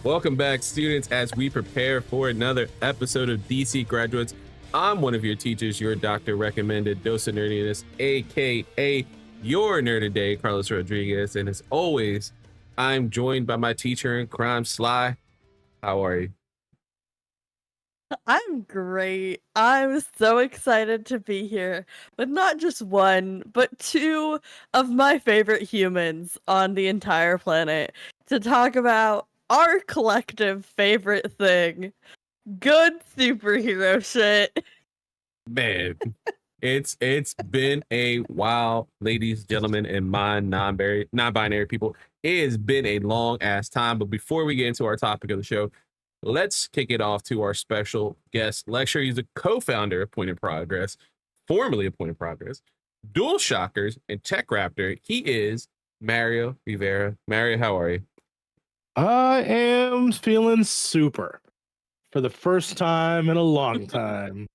Welcome back, students, as we prepare for another episode of DC Graduates. I'm one of your teachers, your doctor recommended dose of nerdiness, aka your nerd today, Carlos Rodriguez. And as always, I'm joined by my teacher in crime, Sly. How are you? I'm great. I'm so excited to be here with not just one, but two of my favorite humans on the entire planet to talk about our collective favorite thing, good superhero shit. Man, it's been a while, ladies, gentlemen, and my non-binary people. It has been a long ass time. But before we get into our topic of the show, let's kick it off to our special guest lecturer. He's a co-founder of Point in Progress, formerly of Point in Progress, Dual Shockers, and Tech Raptor. He is Mario Rivera. Mario, how are you? I am feeling super for the first time in a long time.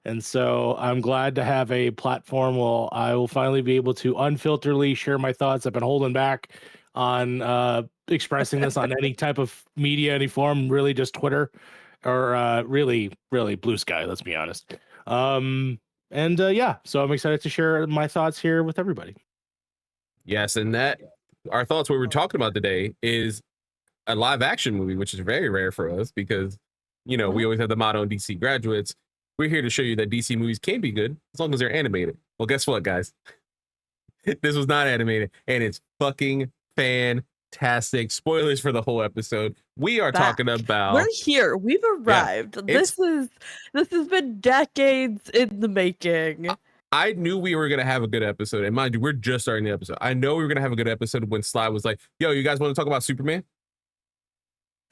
And so I'm glad to have a platform where I will finally be able to unfilteredly share my thoughts. I've been holding back on expressing this on any type of media, any form, really just Twitter or really Blue Sky, let's be honest. Yeah, so I'm excited to share my thoughts here with everybody. Yes, and that our thoughts, what we're talking about today, is a live action movie, which is very rare for us because, you know, we always have the motto in DC Graduates. We're here to show you that DC movies can be good as long as they're animated. Well, guess what, guys? This was not animated, and it's fucking fantastic. Spoilers for the whole episode. We are talking about. We're here. We've arrived. Yeah, this has been decades in the making. I knew we were gonna have a good episode, and mind you, we're just starting the episode. I know we were gonna have a good episode when Sly was like, "Yo, you guys want to talk about Superman?"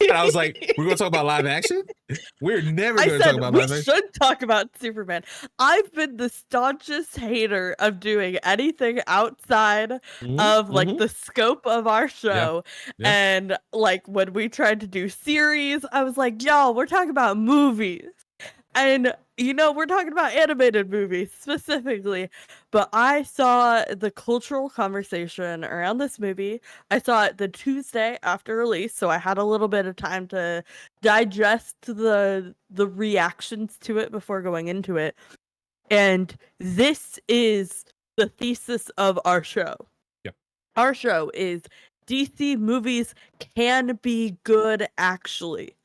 And I was like, we're going to talk about live action? We're never going to talk about live action. We should talk about Superman. I've been the staunchest hater of doing anything outside of like the scope of our show. Yeah. And like when we tried to do series, I was like, y'all, we're talking about movies. And, you know, we're talking about animated movies specifically, but I saw the cultural conversation around this movie. I saw it the Tuesday after release, so I had a little bit of time to digest the reactions to it before going into it. And this is the thesis of our show. Yeah. Our show is DC movies can be good, actually.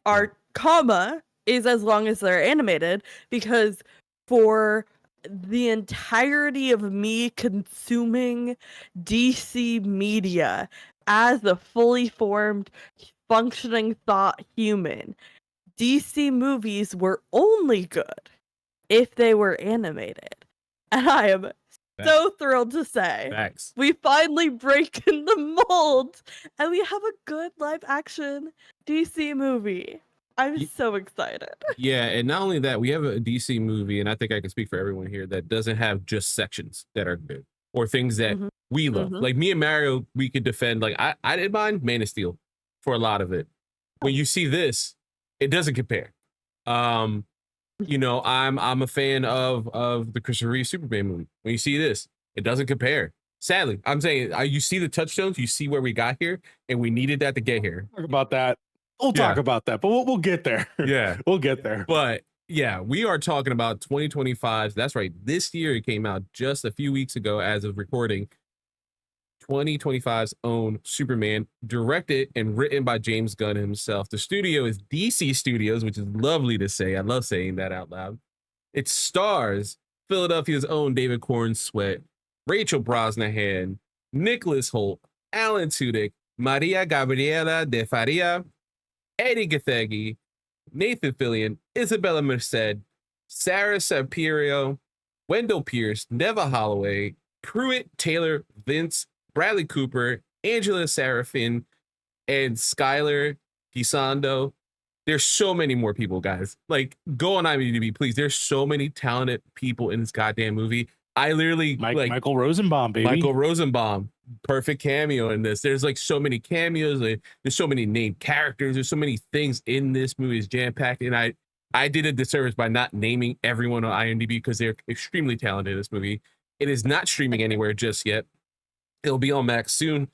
Our comma is as long as they're animated, because for the entirety of me consuming DC media as a fully formed, functioning thought human, DC movies were only good if they were animated. And I am so thrilled to say we finally break in the mold and we have a good live action DC movie. I'm so excited. Yeah, and not only that, we have a DC movie, and I think I can speak for everyone here, that doesn't have just sections that are good or things that we love. Like me and Mario, we could defend. Like I didn't mind Man of Steel for a lot of it. When you see this, it doesn't compare. You know, I'm a fan of the Christopher Reeve Superman movie. When you see this, it doesn't compare. Sadly, I'm saying you see the touchstones, you see where we got here, and we needed that to get here. Talk about that. We'll talk about that, but we'll get there. Yeah, we'll get there. But yeah, we are talking about 2025. That's right. This year it came out just a few weeks ago as of recording. 2025's own Superman, directed and written by James Gunn himself. The studio is DC Studios, which is lovely to say. I love saying that out loud. It stars Philadelphia's own David Corn Sweat, Rachel Brosnahan, Nicholas Hoult, Alan Tudyk, Maria Gabriela de Faria, Eddie Gathegi, Nathan Fillion, Isabella Merced, Sarah Sapirio, Wendell Pierce, Neva Holloway, Pruitt Taylor, Vince, Bradley Cooper, Angela Serafin, and Skylar Gisando. There's so many more people, guys. Like, go on IMDb, please. There's so many talented people in this goddamn movie. I literally Michael Rosenbaum, baby. Michael Rosenbaum, perfect cameo in this. There's like so many cameos. There's so many named characters. There's so many things in this movie. Is jam packed, and I did a disservice by not naming everyone on IMDb because they're extremely talented in this movie. It is not streaming anywhere just yet. It'll be on Max soon.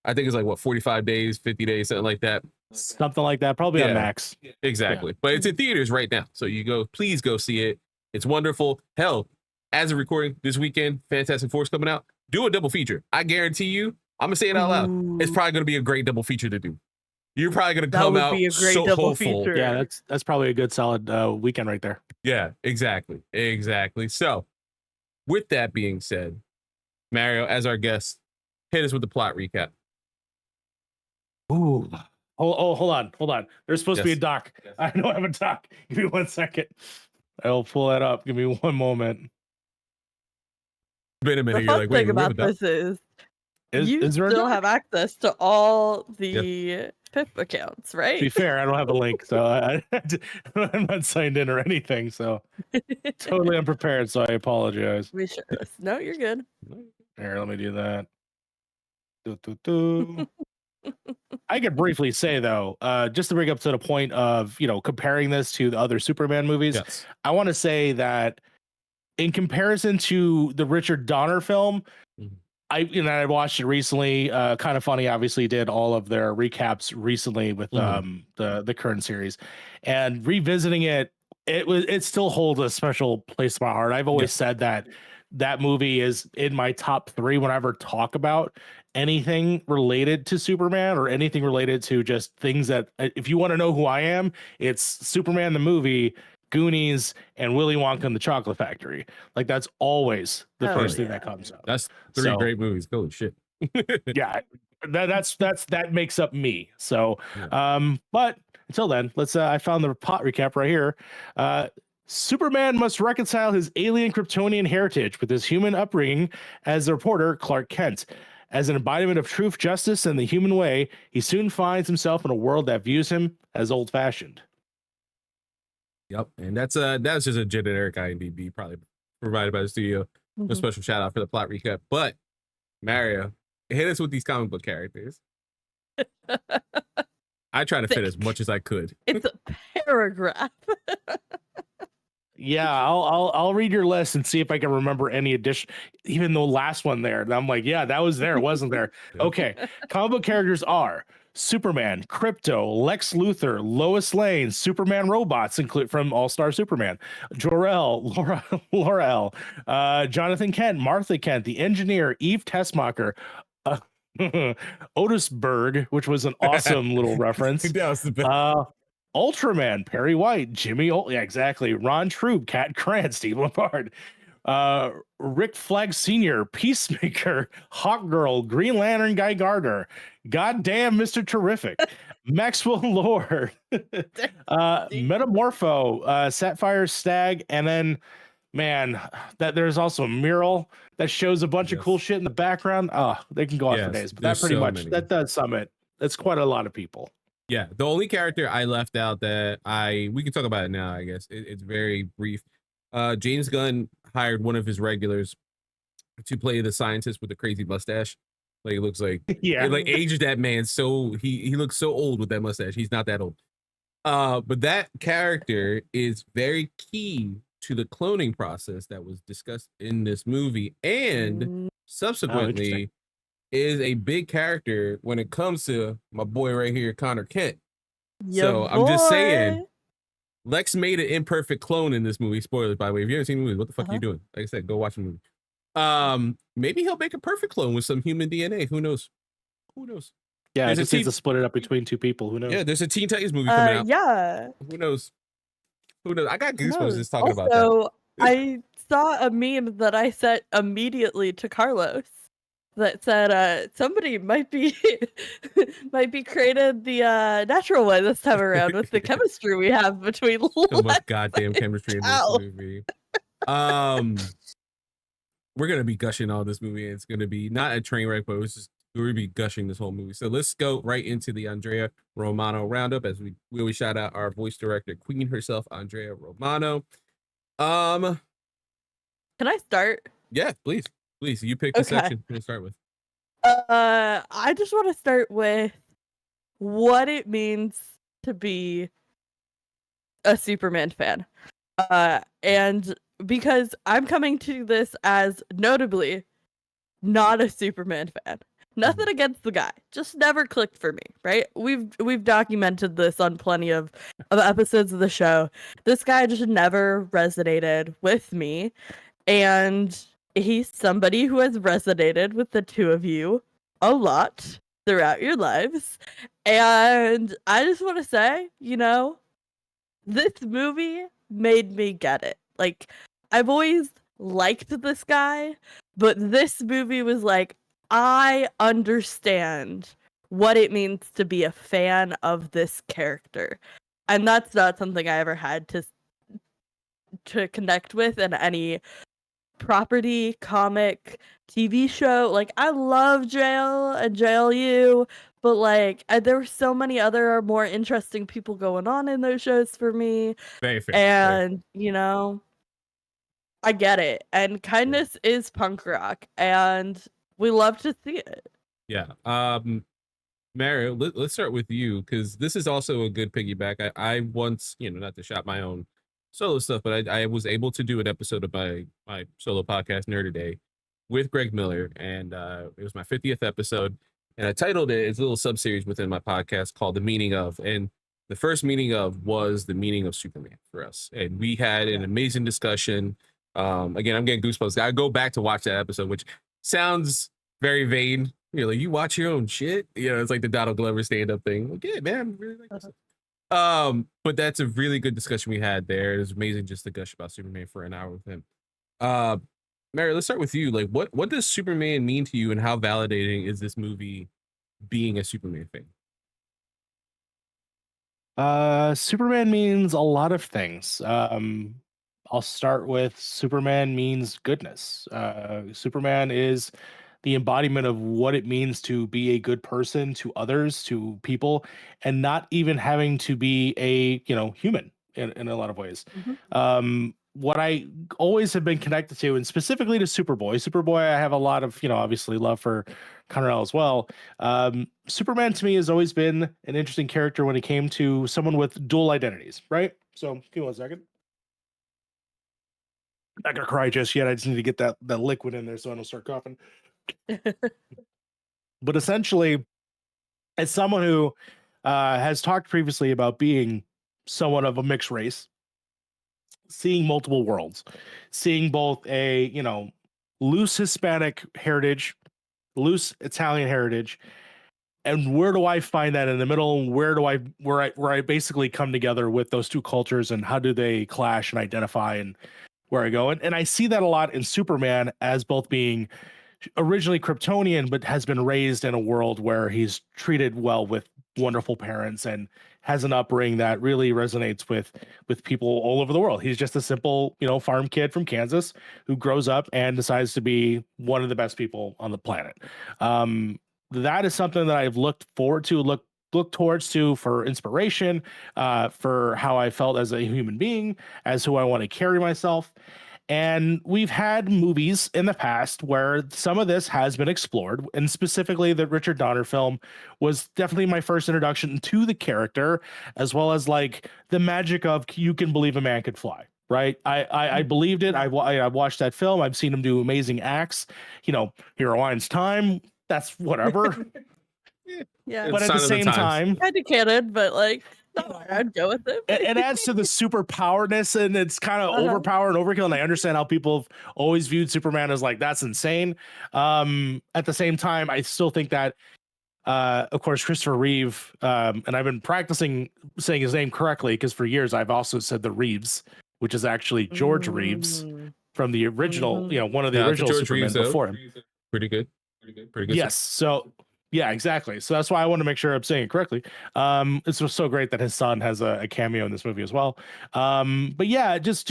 I think it's like what 45 days, 50 days, something like that. Something like that, probably on Yeah. Max. Exactly. But it's in theaters right now. So please go see it. It's wonderful. Hell, as a recording this weekend, Fantastic Four's coming out. Do a double feature. I guarantee you, I'm gonna say it out loud. It's probably gonna be a great double feature to do. You're probably gonna come out be a great so double hopeful. feature. Yeah, that's probably a good solid weekend right there. Yeah, exactly. So, with that being said, Mario, as our guest, hit us with the plot recap. Ooh. Hold on. There's supposed to be a Yes. doc. I don't have a doc. Give me 1 second. I'll pull that up. Give me one moment. It's been a minute. The You're fun like, thing wait, we have a about doc? this is Is you there a still doc? have access to all the PIP accounts, To be right? fair, I don't have a link, so I'm not signed in or anything. So totally unprepared. So I apologize. We share this. No, you're good. Here, let me do that. I could briefly say though, just to bring up to the point of comparing this to the other Superman movies, Yes. I want to say that in comparison to the Richard Donner film, Mhm. I watched it recently. Kind of funny, obviously did all of their recaps recently with the current series, and revisiting it, it still holds a special place in my heart. I've always said that movie is in my top 3 when I ever talk about anything related to Superman or anything related to just things that, if you want to know who I am, it's Superman the movie, Goonies, and Willy Wonka and the Chocolate Factory. Like that's always the Oh, first thing yeah. that comes up. That's 3 great movies. Holy shit. Yeah, that makes up me. So Yeah. but until then, let's I found the plot recap right here. Superman must reconcile his alien Kryptonian heritage with his human upbringing as a reporter, Clark Kent. As an embodiment of truth, justice, and the human way, he soon finds himself in a world that views him as old-fashioned. Yep. And that's just a generic IMDb probably provided by the studio. No Mhm. special shout out for the plot recap. But Mario, hit us with these comic book characters. I try to fit as much as I could. It's a paragraph. Yeah, I'll read your list and see if I can remember any addition. Even the last one there, and I'm like, yeah, that was there, wasn't there? Okay, comic book characters are Superman, Krypto, Lex Luthor, Lois Lane, Superman robots, include from All Star Superman, Jor-El, Laura-El, Jonathan Kent, Martha Kent, the Engineer, Eve Tessmacher. Otis Berg, which was an awesome little reference. That was the best. Ultraman, Perry White, yeah, exactly. Ron Troop, Cat Grant, Steve Lampard, Rick Flag Sr., Peacemaker, Hawkgirl, Green Lantern, Guy Gardner, Goddamn Mr. Terrific, Maxwell Lord, Metamorpho, Sapphire Stag, and then man, that there's also a mural that shows a bunch of cool shit in the background. Oh, they can go on for days, but that pretty much that does sum it. That's quite a lot of people. Yeah, the only character I left out that we can talk about it now, I guess. It's very brief. James Gunn hired one of his regulars to play the scientist with the crazy mustache. Like it looks like Yeah, it like ages that man so he looks so old with that mustache. He's not that old. But that character is very key to the cloning process that was discussed in this movie, and subsequently is a big character when it comes to my boy right here, Connor Kent. So I'm just saying, Lex made an imperfect clone in this movie. Spoilers, by the way. If you haven't seen the movie, what the fuck are you doing? Like I said, go watch the movie. Maybe he'll make a perfect clone with some human DNA. Who knows? Who knows? Yeah, I just need to split it up between 2 people. Who knows? Yeah, there's a Teen Titans movie coming out. Yeah. Who knows? Who knows? I got goosebumps just talking about that. So I saw a meme that I sent immediately to Carlos that said somebody might be created the natural way this time around with the chemistry we have between so much goddamn chemistry in this movie. We're gonna be gushing all this movie, and it's gonna be not a train wreck, but we're gonna be gushing this whole movie. So let's go right into the Andrea Romano roundup, as we always shout out our voice director, Queen herself, Andrea Romano. Can I start? Yeah, please. You pick the section to start with. I just want to start with what it means to be a Superman fan. And because I'm coming to this as notably not a Superman fan. Nothing against the guy, just never clicked for me, right? We've documented this on plenty of episodes of the show. This guy just never resonated with me, and he's somebody who has resonated with the two of you a lot throughout your lives. And I just want to say, this movie made me get it. Like, I've always liked this guy, but this movie was like, I understand what it means to be a fan of this character. And that's not something I ever had to connect with in any property, comic, TV show. Like, I love Jail and JLU, but like there were so many other more interesting people going on in those shows for me. Very fair. And I get it. And kindness is punk rock, and we love to see it. Yeah. Mario, let's start with you, because this is also a good piggyback. I once, not to shop my own solo stuff, but I was able to do an episode of my solo podcast, Nerd Today, with Greg Miller, and it was my 50th episode, and I titled it, it's a little sub-series within my podcast called The Meaning Of, and the first meaning of was the meaning of Superman for us, and we had an amazing discussion. Again, I'm getting goosebumps. I go back to watch that episode, which sounds very vain. Like, you watch your own shit. It's like the Donald Glover stand-up thing. Like, yeah, man, I really like this. But that's a really good discussion we had there. It was amazing just to gush about Superman for an hour with him. Mary, let's start with you. Like, what does Superman mean to you, and how validating is this movie being a Superman thing? Superman means a lot of things. I'll start with Superman means goodness. Superman is the embodiment of what it means to be a good person to others, to people, and not even having to be a human in a lot of ways. What I always have been connected to, and specifically to Superboy. Superboy, I have a lot of obviously love for Conrail as well. Superman to me has always been an interesting character when it came to someone with dual identities, right? So give me 1 second. Not gonna cry just yet. I just need to get that liquid in there so I don't start coughing. But essentially, as someone who has talked previously about being somewhat of a mixed race, seeing multiple worlds, seeing both a loose Hispanic heritage, loose Italian heritage, and where do I find that in the middle? Where I basically come together with those two cultures, and how do they clash and identify, and where I go? And I see that a lot in Superman as both being originally Kryptonian, but has been raised in a world where he's treated well with wonderful parents and has an upbringing that really resonates with people all over the world. He's just a simple, farm kid from Kansas who grows up and decides to be one of the best people on the planet. That is something that I've looked forward to, look towards to for inspiration, for how I felt as a human being, as who I want to carry myself. And we've had movies in the past where some of this has been explored, and specifically the Richard Donner film was definitely my first introduction to the character, as well as like the magic of you can believe a man could fly. Right. I believed it. I watched that film. I've seen him do amazing acts. Hero Line's Time. That's whatever. Yeah. But at the same time, kind of canon, but like, I'd go with it. It adds to the super powerness, and it's kind of overpowered and overkill. And I understand how people have always viewed Superman as like, that's insane. At the same time, I still think that, of course, Christopher Reeve, and I've been practicing saying his name correctly because for years I've also said the Reeves, which is actually George Reeves from the original, one of the original Superman Reeves, before him. Pretty good. Yes. So. Yeah, exactly. So that's why I want to make sure I'm saying it correctly. It's just so great that his son has a cameo in this movie as well. But yeah, just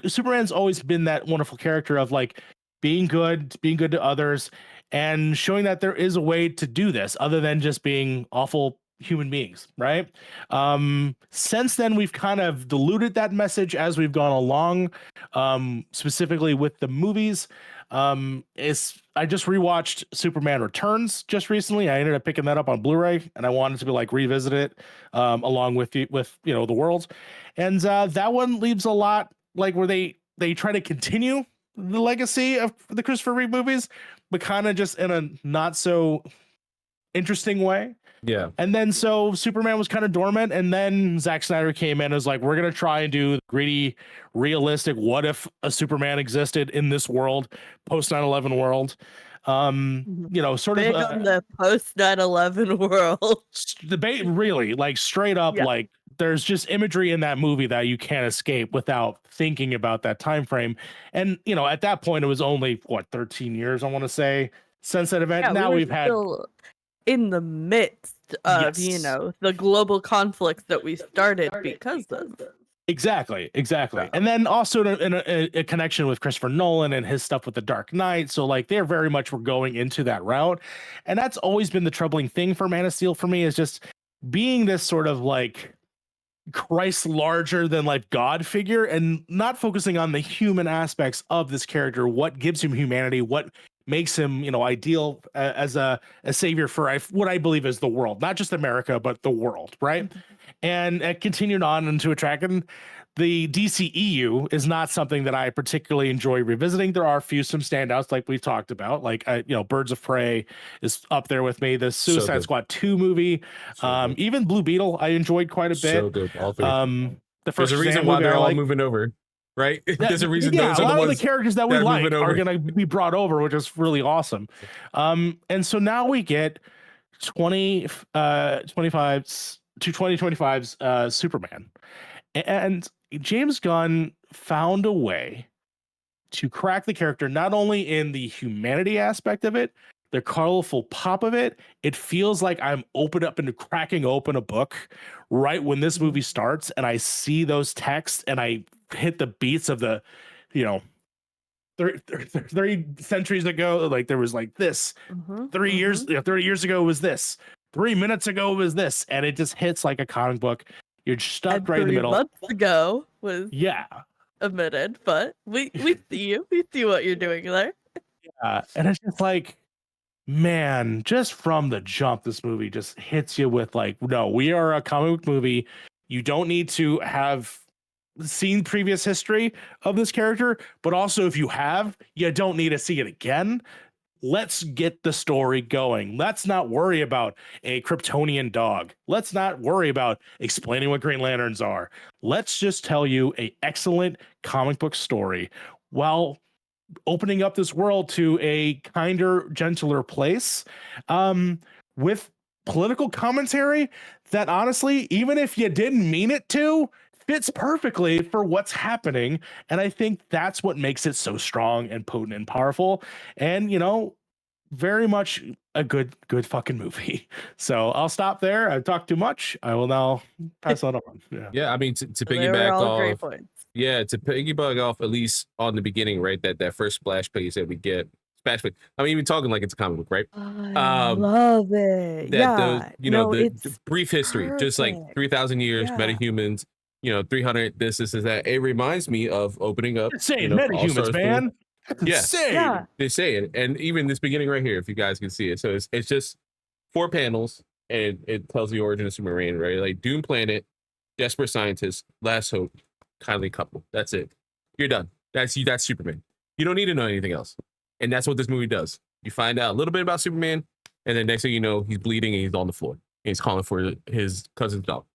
Superman's always been that wonderful character of like being good to others, and showing that there is a way to do this other than just being awful human beings, right? Since then, we've kind of diluted that message as we've gone along, specifically with the movies. I just rewatched Superman Returns just recently. I ended up picking that up on Blu-ray, and I wanted to like revisit it along with the worlds. And that one leaves a lot like where they try to continue the legacy of the Christopher Reeve movies, but kind of just in a not so interesting way. Yeah. And then so Superman was kind of dormant, and then Zack Snyder came in and was like, we're gonna try and do the gritty, realistic, what if a Superman existed in this world, post 9/11 world. Sort Big of on the post 9/11 world. debate, really, like straight up, Yeah. like there's just imagery in that movie that you can't escape without thinking about that time frame. And at that point it was only 13 years, I want to say, since that event. Yeah, Now we were we've had still in the midst of Yes. the global conflicts that we started because of. Exactly. Yeah. And then also in a connection with Christopher Nolan and his stuff with the Dark Knight. So like they're very much were going into that route. And that's always been the troubling thing for Man of Steel for me, is just being this sort of like Christ larger than life God figure, and not focusing on the human aspects of this character, what gives him humanity, what makes him ideal as a savior for what I believe is the world, not just America but the world, right? And it continued on into a track. And the DCEU is not something that I particularly enjoy revisiting. There are some standouts, like we've talked about, like Birds of Prey is up there with me. The Suicide good. Squad 2 movie, good. even Blue Beetle, I enjoyed quite a bit. So good. All three. The first There's a reason Shazam why movie they're I all like. moving over, right? There's a reason Yeah, those a are lot the of ones the characters that we that are like moving are over. going to be brought over, which is really awesome. And so now we get 2025's Superman. And James Gunn found a way to crack the character, not only in the humanity aspect of it, the colorful pop of it. It feels like I'm cracking open a book right when this movie starts, and I see those texts and I hit the beats of the, 30 centuries ago, like there was like this. 30 years ago was this. 3 minutes ago was this, and it just hits like a comic book. You're stuck right in the middle. 3 months ago was Yeah. omitted, but we see you. We see what you're doing there. And it's just like, man, just from the jump, this movie just hits you with like, no, we are a comic book movie. You don't need to have seen previous history of this character, but also if you have, you don't need to see it again. Let's get the story going. Let's not worry about a Kryptonian dog. Let's not worry about explaining what Green Lanterns are. Let's just tell you an excellent comic book story while opening up this world to a kinder, gentler place, with political commentary that honestly, even if you didn't mean it to, fits perfectly for what's happening. And I think that's what makes it so strong and potent and powerful. And, very much a good fucking movie. So I'll stop there. I've talked too much. I will now pass on. Yeah, I mean, to They were piggyback all great off, points. yeah, to piggyback off at least on the beginning, right? That first splash page that we get, splash page. I mean, even talking like it's a comic book, right? I love it. That Yeah, the brief history, just like perfect. 3,000 years, Yeah. metahumans, 300, this is that. It reminds me of opening up. Insane All-Stars metahumans, man. Yeah. Insane. Yeah. They say it, and even this beginning right here, if you guys can see it. So it's just 4 panels, and it tells the origin of Superman, right? Like doomed planet, desperate scientist, last hope, kindly couple. That's it. You're done. That's Superman. You don't need to know anything else, and that's what this movie does. You find out a little bit about Superman, and then next thing you know, he's bleeding and he's on the floor, and he's calling for his cousin's dog.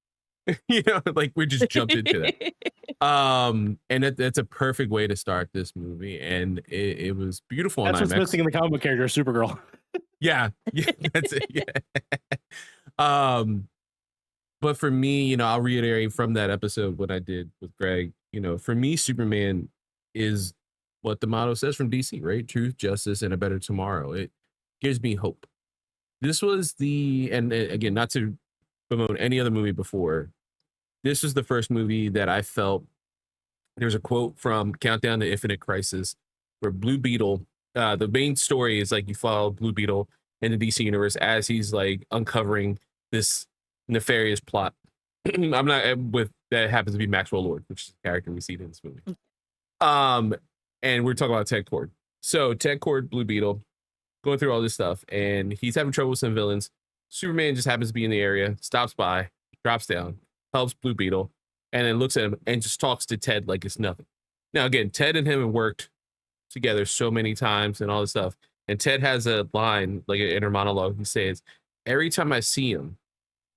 Like we just jumped into that. And that's a perfect way to start this movie, and it was beautiful. That's on what's IMAX. missing in the comic book character, Supergirl. Yeah, that's it. Yeah. But for me, I'll reiterate from that episode what I did with Greg. For me, Superman is what the motto says from DC, right? Truth, justice, and a better tomorrow. It gives me hope. This was and again, not to bemoan any other movie before, this was the first movie that I felt. There's a quote from Countdown to Infinite Crisis where Blue Beetle, the main story is like you follow Blue Beetle in the DC universe as he's like uncovering this nefarious plot. I'm not with that happens to be Maxwell Lord, which is the character we see in this movie. And we're talking about Ted Kord. So Ted Kord, Blue Beetle, going through all this stuff, and he's having trouble with some villains. Superman just happens to be in the area, stops by, drops down, helps Blue Beetle, and then looks at him and just talks to Ted like it's nothing. Now, again, Ted and him have worked together so many times and all this stuff. And Ted has a line, like an inner monologue. He says, every time I see him,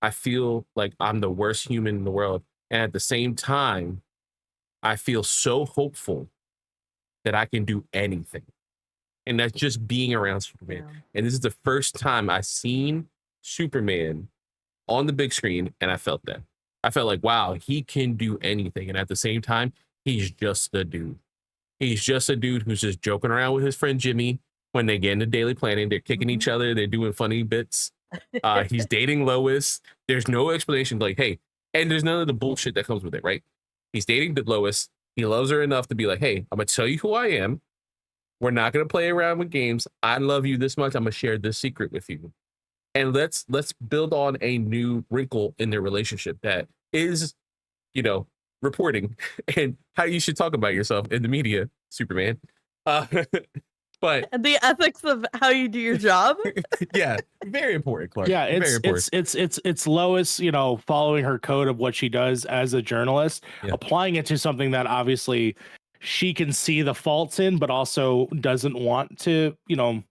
I feel like I'm the worst human in the world. And at the same time, I feel so hopeful that I can do anything. And that's just being around Superman. Yeah. And this is the first time I've seen Superman on the big screen, and I felt that. I felt like, wow, he can do anything. And at the same time, he's just a dude. He's just a dude who's just joking around with his friend Jimmy when they get into daily planning. They're kicking each other. They're doing funny bits. He's dating Lois. There's no explanation like, hey, and there's none of the bullshit that comes with it, right? He's dating Lois. He loves her enough to be like, hey, I'm going to tell you who I am. We're not going to play around with games. I love you this much. I'm going to share this secret with you. And let's build on a new wrinkle in their relationship that is, you know, reporting and how you should talk about yourself in the media, Superman. But And the ethics of how you do your job. yeah, very important, Clark. Yeah, very important. it's Lois, you know, following her code of what she does as a journalist, Yeah. applying it to something that obviously she can see the faults in, but also doesn't want to, you know,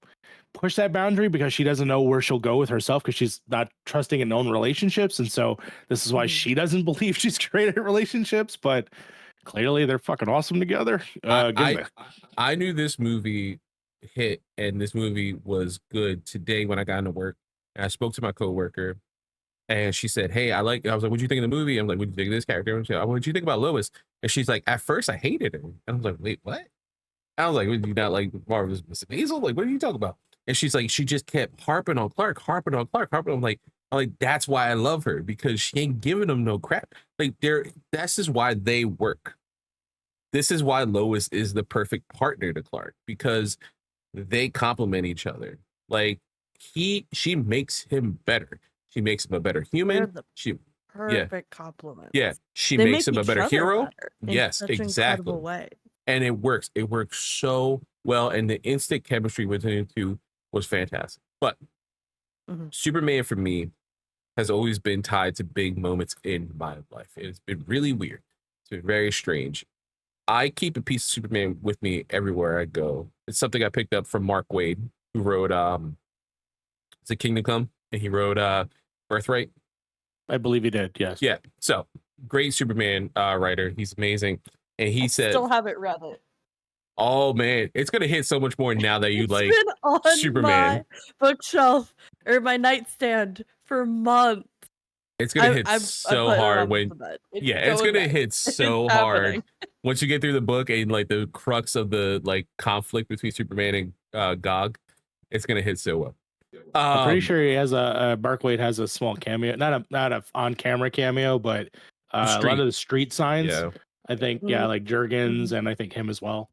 push that boundary because she doesn't know where she'll go with herself because she's not trusting in known relationships. And so this is why she doesn't believe she's created relationships, but clearly they're fucking awesome together. I knew this movie hit and this movie was good today when I got into work. And I spoke to my coworker and she said, hey, I was like, what'd you think of the movie? I'm like, what'd you think of this character? And she said, what'd you think about Lois? And she's like, at first I hated her. And I was like, wait, what? I was like, would you not like Marvel's Miss Maisel? Like, what are you talking about? And she's like, she just kept harping on Clark. I'm like, that's why I love her, because she ain't giving them no crap. Like, that's just why they work. This is why Lois is the perfect partner to Clark, because they complement each other. Like, she makes him better. She makes him a better human. Perfect compliment. Yeah, she They makes make him a each better other hero. better in Yes, such an exactly. incredible way. And it works. It works so well, and the instant chemistry between the two was fantastic. But Superman for me has always been tied to big moments in my life. It's been really weird. It's been very strange. I keep a piece of Superman with me everywhere I go. It's something I picked up from Mark Waid, who wrote is it Kingdom Come? And he wrote Birthright. I believe he did, yes. Yeah. So great Superman writer. He's amazing. And he said, still haven't read it. oh man, it's gonna hit so much more now that you It's like been on Superman. my bookshelf or my nightstand for months. It's gonna hit I'm so putting it hard on when the bed. it's going gonna bed. hit so It's hard happening. once you get through the book and like the crux of the like conflict between Superman and Gog. It's gonna hit so well. I'm pretty sure he has Mark Waid has a small cameo, not a on camera cameo, but a lot of the street signs. Yeah. I think like Jurgens and I think him as well.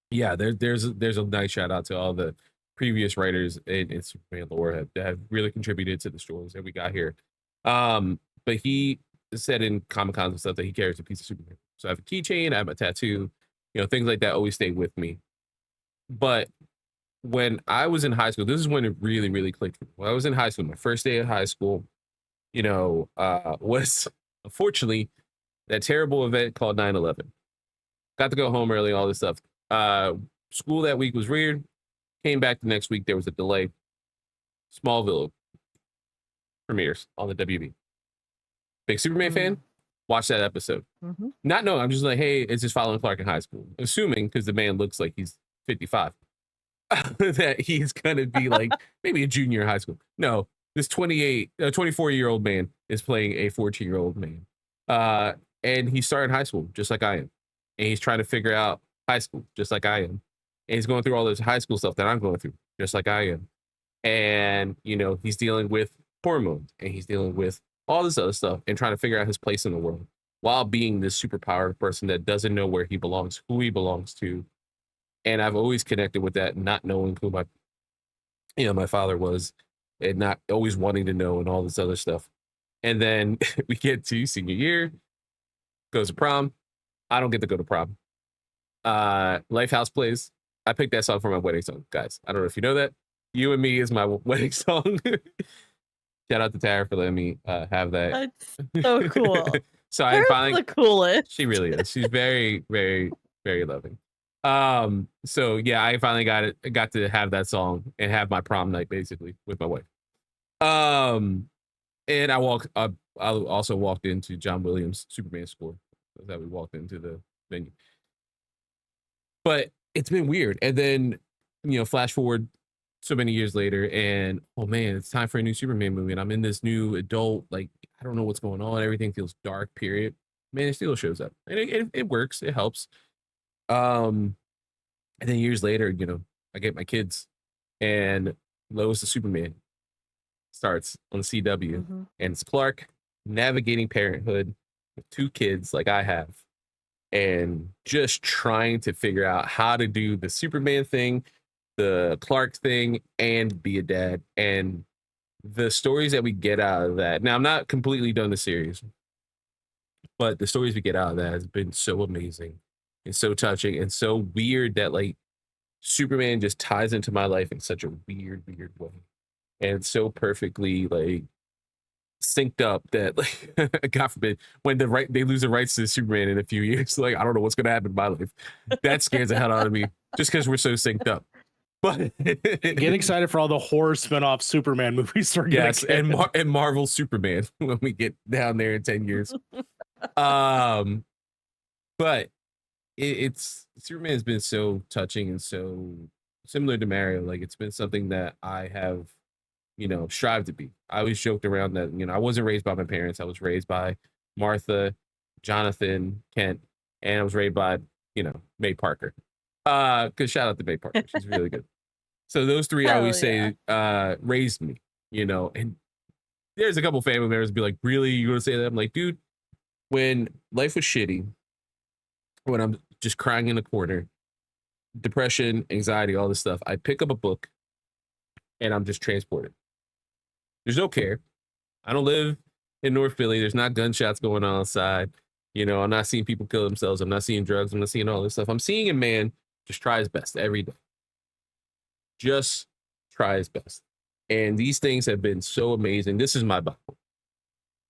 Yeah, there's a nice shout out to all the previous writers in Superman lore that have really contributed to the stories that we got here. But he said in Comic Cons and stuff that he carries a piece of Superman. So I have a keychain, I have a tattoo, you know, things like that always stay with me. But when I was in high school, this is when it really, really clicked. When I was in high school, my first day of high school, you know, was unfortunately that terrible event called 9/11. Got to go home early, all this stuff. School that week was weird. Came back the next week, there was a delay. Smallville premieres on the WB. Big Superman fan, watch that episode. Not knowing, I'm just like, hey, it's just following Clark in high school. Assuming, because the man looks like he's 55, that he's gonna be like maybe a junior in high school. No, this 24-year-old man is playing a 14-year-old man. And he started high school just like I am. And he's trying to figure out high school just like I am. And he's going through all this high school stuff that I'm going through just like I am. And, you know, he's dealing with hormones and he's dealing with all this other stuff and trying to figure out his place in the world while being this superpowered person that doesn't know where he belongs, who he belongs to. And I've always connected with that, not knowing who my father was and not always wanting to know and all this other stuff. And then we get to senior year, goes to prom. I don't get to go to prom. Lifehouse plays. I picked that song for my wedding song, guys. I don't know if you know that. You and Me is my wedding song. Shout out to Tara for letting me have that. That's so cool. So I finally the coolest. She really is. She's very, very, very loving. So yeah, I finally got to have that song and have my prom night basically with my wife. And I also walked into John Williams' Superman score. That's how we walked into the venue. But it's been weird. And then, flash forward so many years later, and oh man, it's time for a new Superman movie. And I'm in this new adult, like, I don't know what's going on. Everything feels dark, period. Man of Steel shows up. And it works, it helps. And then years later, I get my kids, and Lois the Superman starts on the CW, and it's Clark navigating parenthood with 2 kids like I have, and just trying to figure out how to do the Superman thing, the Clark thing, and be a dad. And the stories that we get out of that. Now, I'm not completely done the series, but the stories we get out of that has been so amazing and so touching and so weird that like Superman just ties into my life in such a weird way, and so perfectly like synced up that like God forbid when they lose the rights to Superman in a few years, like I don't know what's gonna happen in my life. That scares the hell out of me just because we're so synced up. But Get excited for all the horror spin-off Superman movies we're gonna yes, get. and Marvel Superman when we get down there in 10 years. But it's Superman has been so touching and so similar to Mario. Like it's been something that I have, strived to be. I always joked around that, I wasn't raised by my parents. I was raised by Martha, Jonathan, Kent, and I was raised by, May Parker. Cause shout out to May Parker. She's really good. So those 3 I always say raised me, and there's a couple family members be like, really, you gonna say that? I'm like, dude, when life was shitty, when I'm just crying in a corner, depression, anxiety, all this stuff, I pick up a book and I'm just transported. There's no care. I don't live in North Philly. There's not gunshots going on outside. I'm not seeing people kill themselves. I'm not seeing drugs. I'm not seeing all this stuff. I'm seeing a man just try his best every day. Just try his best. And these things have been so amazing. This is my Bible.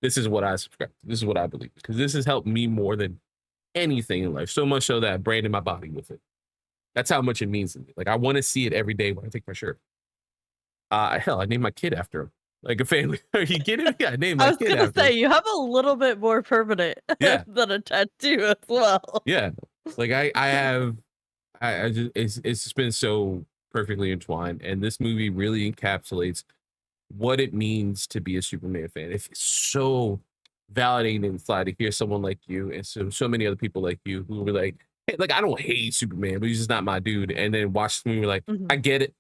This is what I subscribe to. This is what I believe. Because this has helped me more than anything in life. So much so that I branded my body with it. That's how much it means to me. Like I want to see it every day when I take my shirt. Hell, I named my kid after him. Like a family. Are you kidding me? I named my kid after him. I was gonna say you have a little bit more permanent than a tattoo as well. Yeah. Like I have I just it's just been so perfectly entwined. And this movie really encapsulates what it means to be a Superman fan. It's so validating and fly to hear someone like you and so many other people like you who were like, hey, like I don't hate Superman, but he's just not my dude. And then watch the movie like, I get it.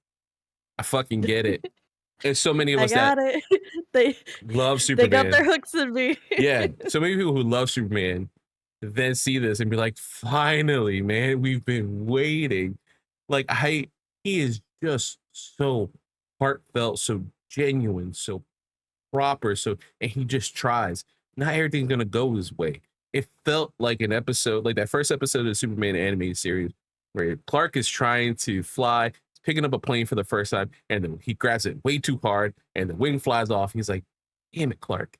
I fucking get it. And so many of us that they love Superman. They got their hooks in me. Yeah. So many people who love Superman then see this and be like, finally, man, we've been waiting. Like he is just so heartfelt, so genuine, so proper. And he just tries. Not everything's gonna go his way. It felt like an episode, like that first episode of the Superman animated series, where Clark is trying to fly, picking up a plane for the first time, and then he grabs it way too hard, and the wing flies off. He's like, "Damn it, Clark!"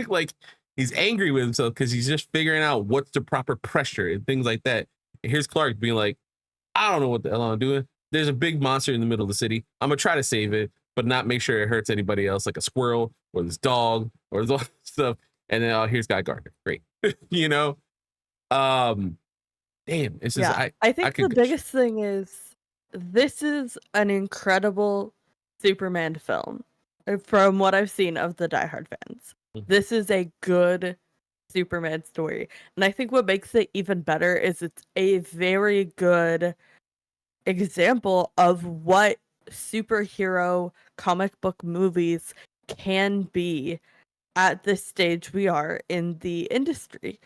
Like he's angry with himself because he's just figuring out what's the proper pressure and things like that. And here's Clark being like, "I don't know what the hell I'm doing. There's a big monster in the middle of the city. I'm gonna try to save it, but not make sure it hurts anybody else, like a squirrel or this dog or this stuff." And then here's Guy Gardner. Great, Damn, it's just I think the biggest thing is this is an incredible Superman film from what I've seen of the diehard fans. This is a good Superman story. And I think what makes it even better is it's a very good example of what superhero comic book movies can be at this stage we are in the industry.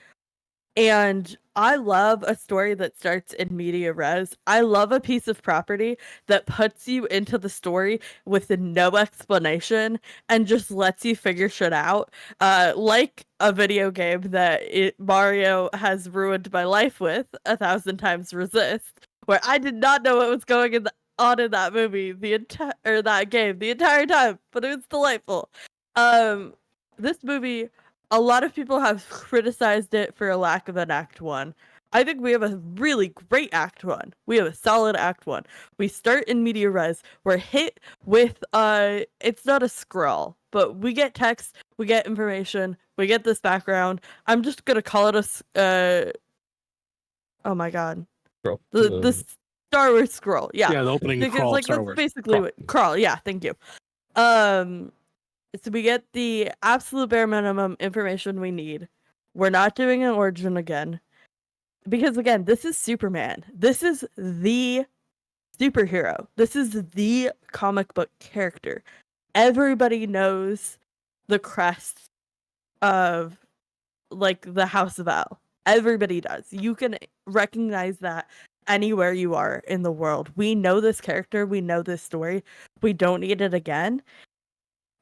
And I love a story that starts in media res. I love a piece of property that puts you into the story with no explanation and just lets you figure shit out. Like a video game that Mario has ruined my life with 1,000 times Resist, where I did not know what was going on in that movie that game the entire time, but it was delightful. This movie, a lot of people have criticized it for a lack of an Act 1. I think we have a really great Act 1. We have a solid Act 1. We start in media res. We're hit with it's not a scroll, but we get text, we get information, we get this background. I'm just gonna call it a oh my god. Bro. The Star Wars scroll. Yeah. Yeah, the opening Because crawl of like Star that's Wars. basically what crawl. Yeah, thank you. So we get the absolute bare minimum information we need. We're not doing an origin again. Because again, this is Superman. This is the superhero. This is the comic book character. Everybody knows the crest of like the House of L. Everybody does. You can recognize that anywhere you are in the world. We know this character. We know this story. We don't need it again.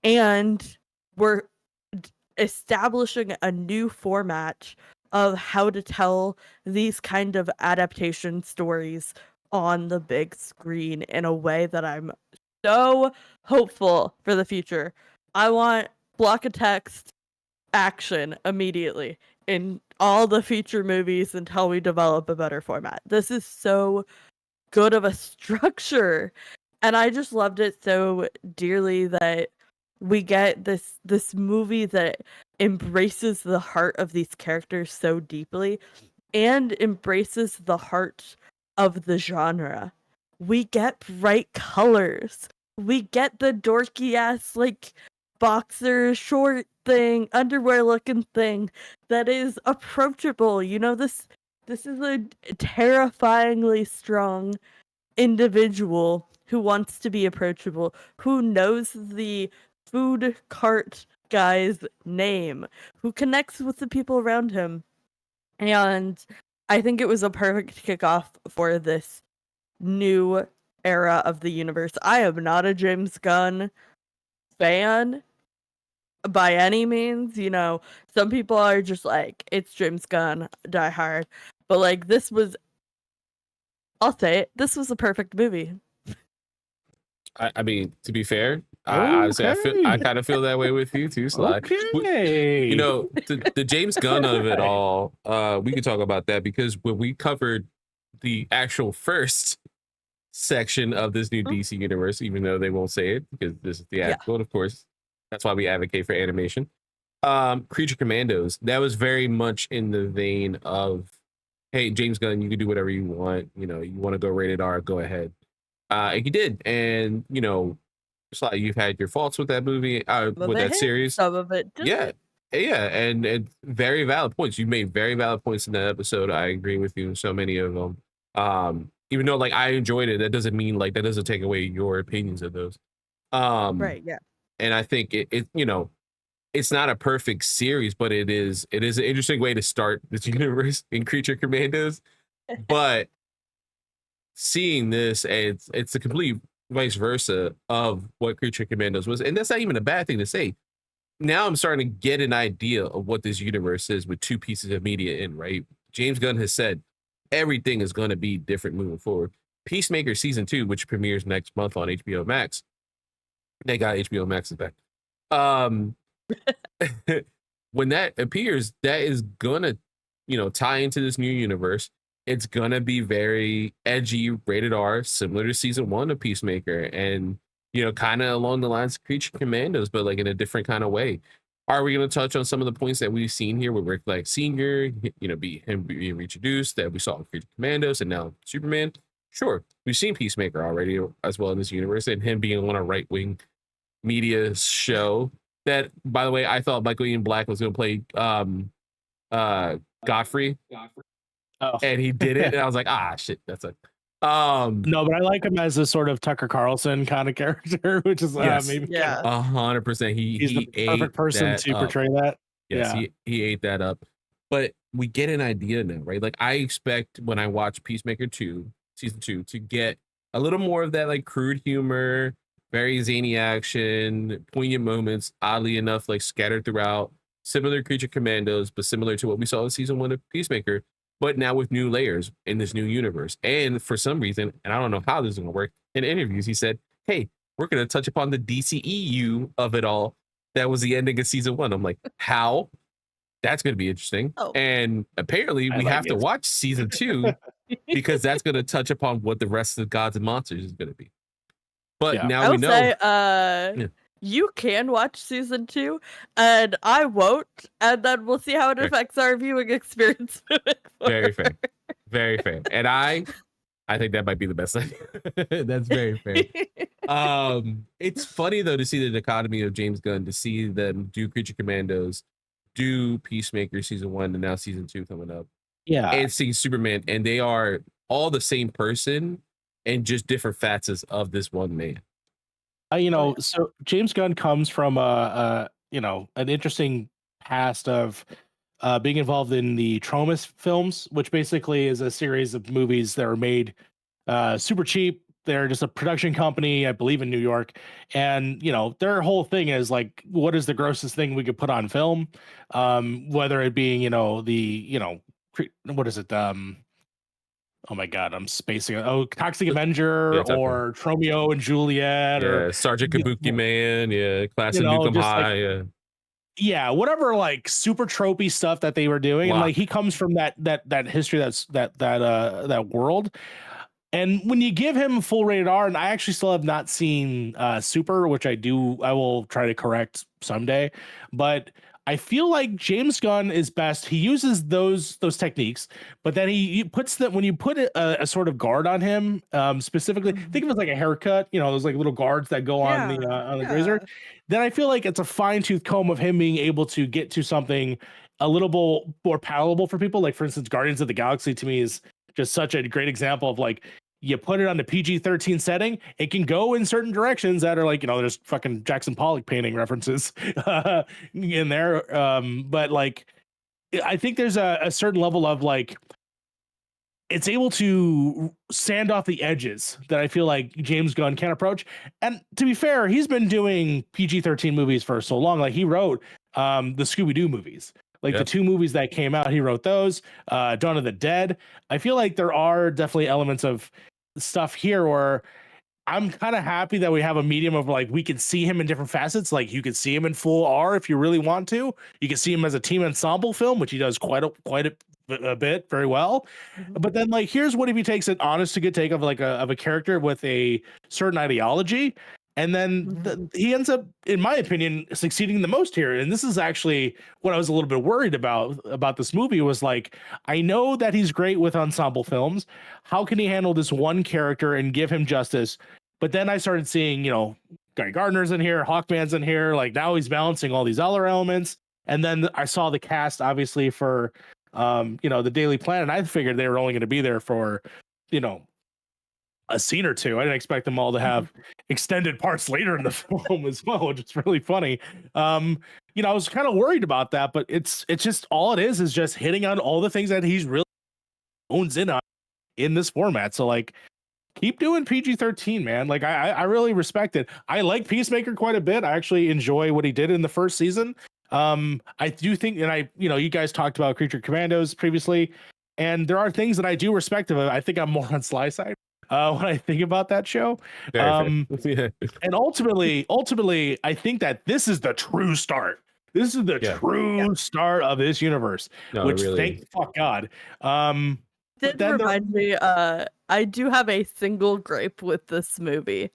And we're establishing a new format of how to tell these kind of adaptation stories on the big screen in a way that I'm so hopeful for the future. I want block of text action immediately in all the future movies until we develop a better format. This is so good of a structure, and I just loved it so dearly that we get this movie that embraces the heart of these characters so deeply and embraces the heart of the genre. We get bright colors. We get the dorky ass like boxer short thing, underwear looking thing that is approachable. You know, this is a terrifyingly strong individual who wants to be approachable, who knows the food cart guy's name, who connects with the people around him. And I think it was a perfect kickoff for this new era of the universe. I am not a James Gunn fan by any means. You know, some people are just like, it's James Gunn, die hard. But like, this was, I'll say it, this was a perfect movie. I mean, to be fair, honestly, I kind of feel that way with you too, Sly. Okay. You know, the James Gunn of it all, we could talk about that because when we covered the actual first section of this new DC universe, even though they won't say it because this is theatrical, of course, that's why we advocate for animation. Creature Commandos, that was very much in the vein of, hey, James Gunn, you can do whatever you want. You know, you want to go rated R, go ahead. And he did, and you know, it's like you've had your faults with that movie, with that series. Some of it didn't. Yeah, and very valid points. You made very valid points in that episode. I agree with you in so many of them. Even though like I enjoyed it, that doesn't mean like that doesn't take away your opinions of those. Right. Yeah. And I think it you know, it's not a perfect series, but it is an interesting way to start this universe in Creature Commandos. But seeing this, it's a complete vice versa of what Creature Commandos was, and that's not even a bad thing to say. Now I'm starting to get an idea of what this universe is with two pieces of media in, right? James Gunn has said everything is going to be different moving forward. Peacemaker season 2, which premieres next month on HBO Max. They got HBO Max's back. When that appears, that is gonna, you know, tie into this new universe. It's gonna be very edgy, rated R, similar to season 1 of Peacemaker, and you know, kind of along the lines of Creature Commandos, but like in a different kind of way. Are we gonna touch on some of the points that we've seen here with Rick Flag Sr., you know, him being reintroduced that we saw in Creature Commandos and now Superman? Sure, we've seen Peacemaker already as well in this universe, and him being on a right-wing media show. That, by the way, I thought Michael Ian Black was gonna play Godfrey. Oh. And he did it, and I was like, shit, that's a no, but I like him as a sort of Tucker Carlson kind of character, which is maybe 100%. He's the perfect person to portray that. Yes, he ate that up. But we get an idea now, right? Like I expect when I watch Peacemaker 2, season 2, to get a little more of that like crude humor, very zany action, poignant moments, oddly enough, like scattered throughout, similar Creature Commandos, but similar to what we saw in season 1 of Peacemaker, but now with new layers in this new universe. And for some reason, and I don't know how this is going to work, in interviews, he said, hey, we're going to touch upon the DCEU of it all. That was the ending of season 1. I'm like, how? That's going to be interesting. Oh. And apparently I we like have to it. watch season 2 because that's going to touch upon what the rest of the Gods and Monsters is going to be. But Yeah. now I we will know. say, Yeah. you can watch season 2, and I won't, and then we'll see how it Fair. affects our viewing experience moving Very forward. fair. Very fair. And I think that might be the best idea. That's very fair. It's funny though to see the dichotomy of James Gunn, to see them do Creature Commandos, do Peacemaker season 1, and now season 2 coming up, Yeah. and seeing Superman, and they are all the same person and just different facets of this one man. You know, yeah. so James Gunn comes from you know, an interesting past of being involved in the Tromus films, which basically is a series of movies that are made super cheap. They're just a production company, I believe, in New York, and you know their whole thing is like, what is the grossest thing we could put on film? Whether it being, you know, what is it? Oh my god, I'm spacing. Oh, Toxic Avenger Yeah, it's okay. or Tromeo and Juliet, or Sergeant Kabuki Man, Class you of know, Nukem just like, High, yeah, whatever, like super tropey stuff that they were doing, and Wow. like he comes from that history, that world. And when you give him full rated R, and I actually still have not seen Super, which I will try to correct someday, but I feel like James Gunn is best. He uses those techniques, but then he puts that, when you put a sort of guard on him, specifically, think of it as like a haircut, you know, those like little guards that go on the razor. Then I feel like it's a fine tooth comb of him being able to get to something a little bit more palatable for people. Like for instance, Guardians of the Galaxy to me is just such a great example of like, you put it on the PG-13 setting, it can go in certain directions that are like, you know, there's fucking Jackson Pollock painting references in there. But like, I think there's a certain level of like, it's able to sand off the edges that I feel like James Gunn can approach. And to be fair, he's been doing PG-13 movies for so long. Like he wrote the Scooby-Doo movies. Like the 2 movies that came out, he wrote those. Dawn of the Dead. I feel like there are definitely elements of stuff here where I'm kind of happy that we have a medium of like, we can see him in different facets. Like you can see him in full R if you really want to. You can see him as a team ensemble film, which he does quite a bit very well. But then like, here's what if he takes an honest to good take of like a character with a certain ideology, and then he ends up, in my opinion, succeeding the most here. And this is actually what I was a little bit worried about this movie, was like, I know that he's great with ensemble films. How can he handle this one character and give him justice? But then I started seeing, you know, Guy Gardner's in here, Hawkman's in here. Like now he's balancing all these other elements. And then I saw the cast, obviously, for you know, the Daily Planet. I figured they were only going to be there for, you know, a scene or two. I didn't expect them all to have extended parts later in the film as well, which is really funny. You know, I was kind of worried about that, but it's just, all it is just hitting on all the things that he's really owns in on in this format. So like, keep doing PG-13, man. Like I really respect it. I like Peacemaker quite a bit. I actually enjoy what he did in the first season. I do think, and you know, you guys talked about Creature Commandos previously, and there are things that I do respect of it. I think I'm more on Sly's side when I think about that show. And ultimately, I think that this is the true start. This is the true start of this universe, which really, thank fuck God. Did remind me, I do have a single gripe with this movie.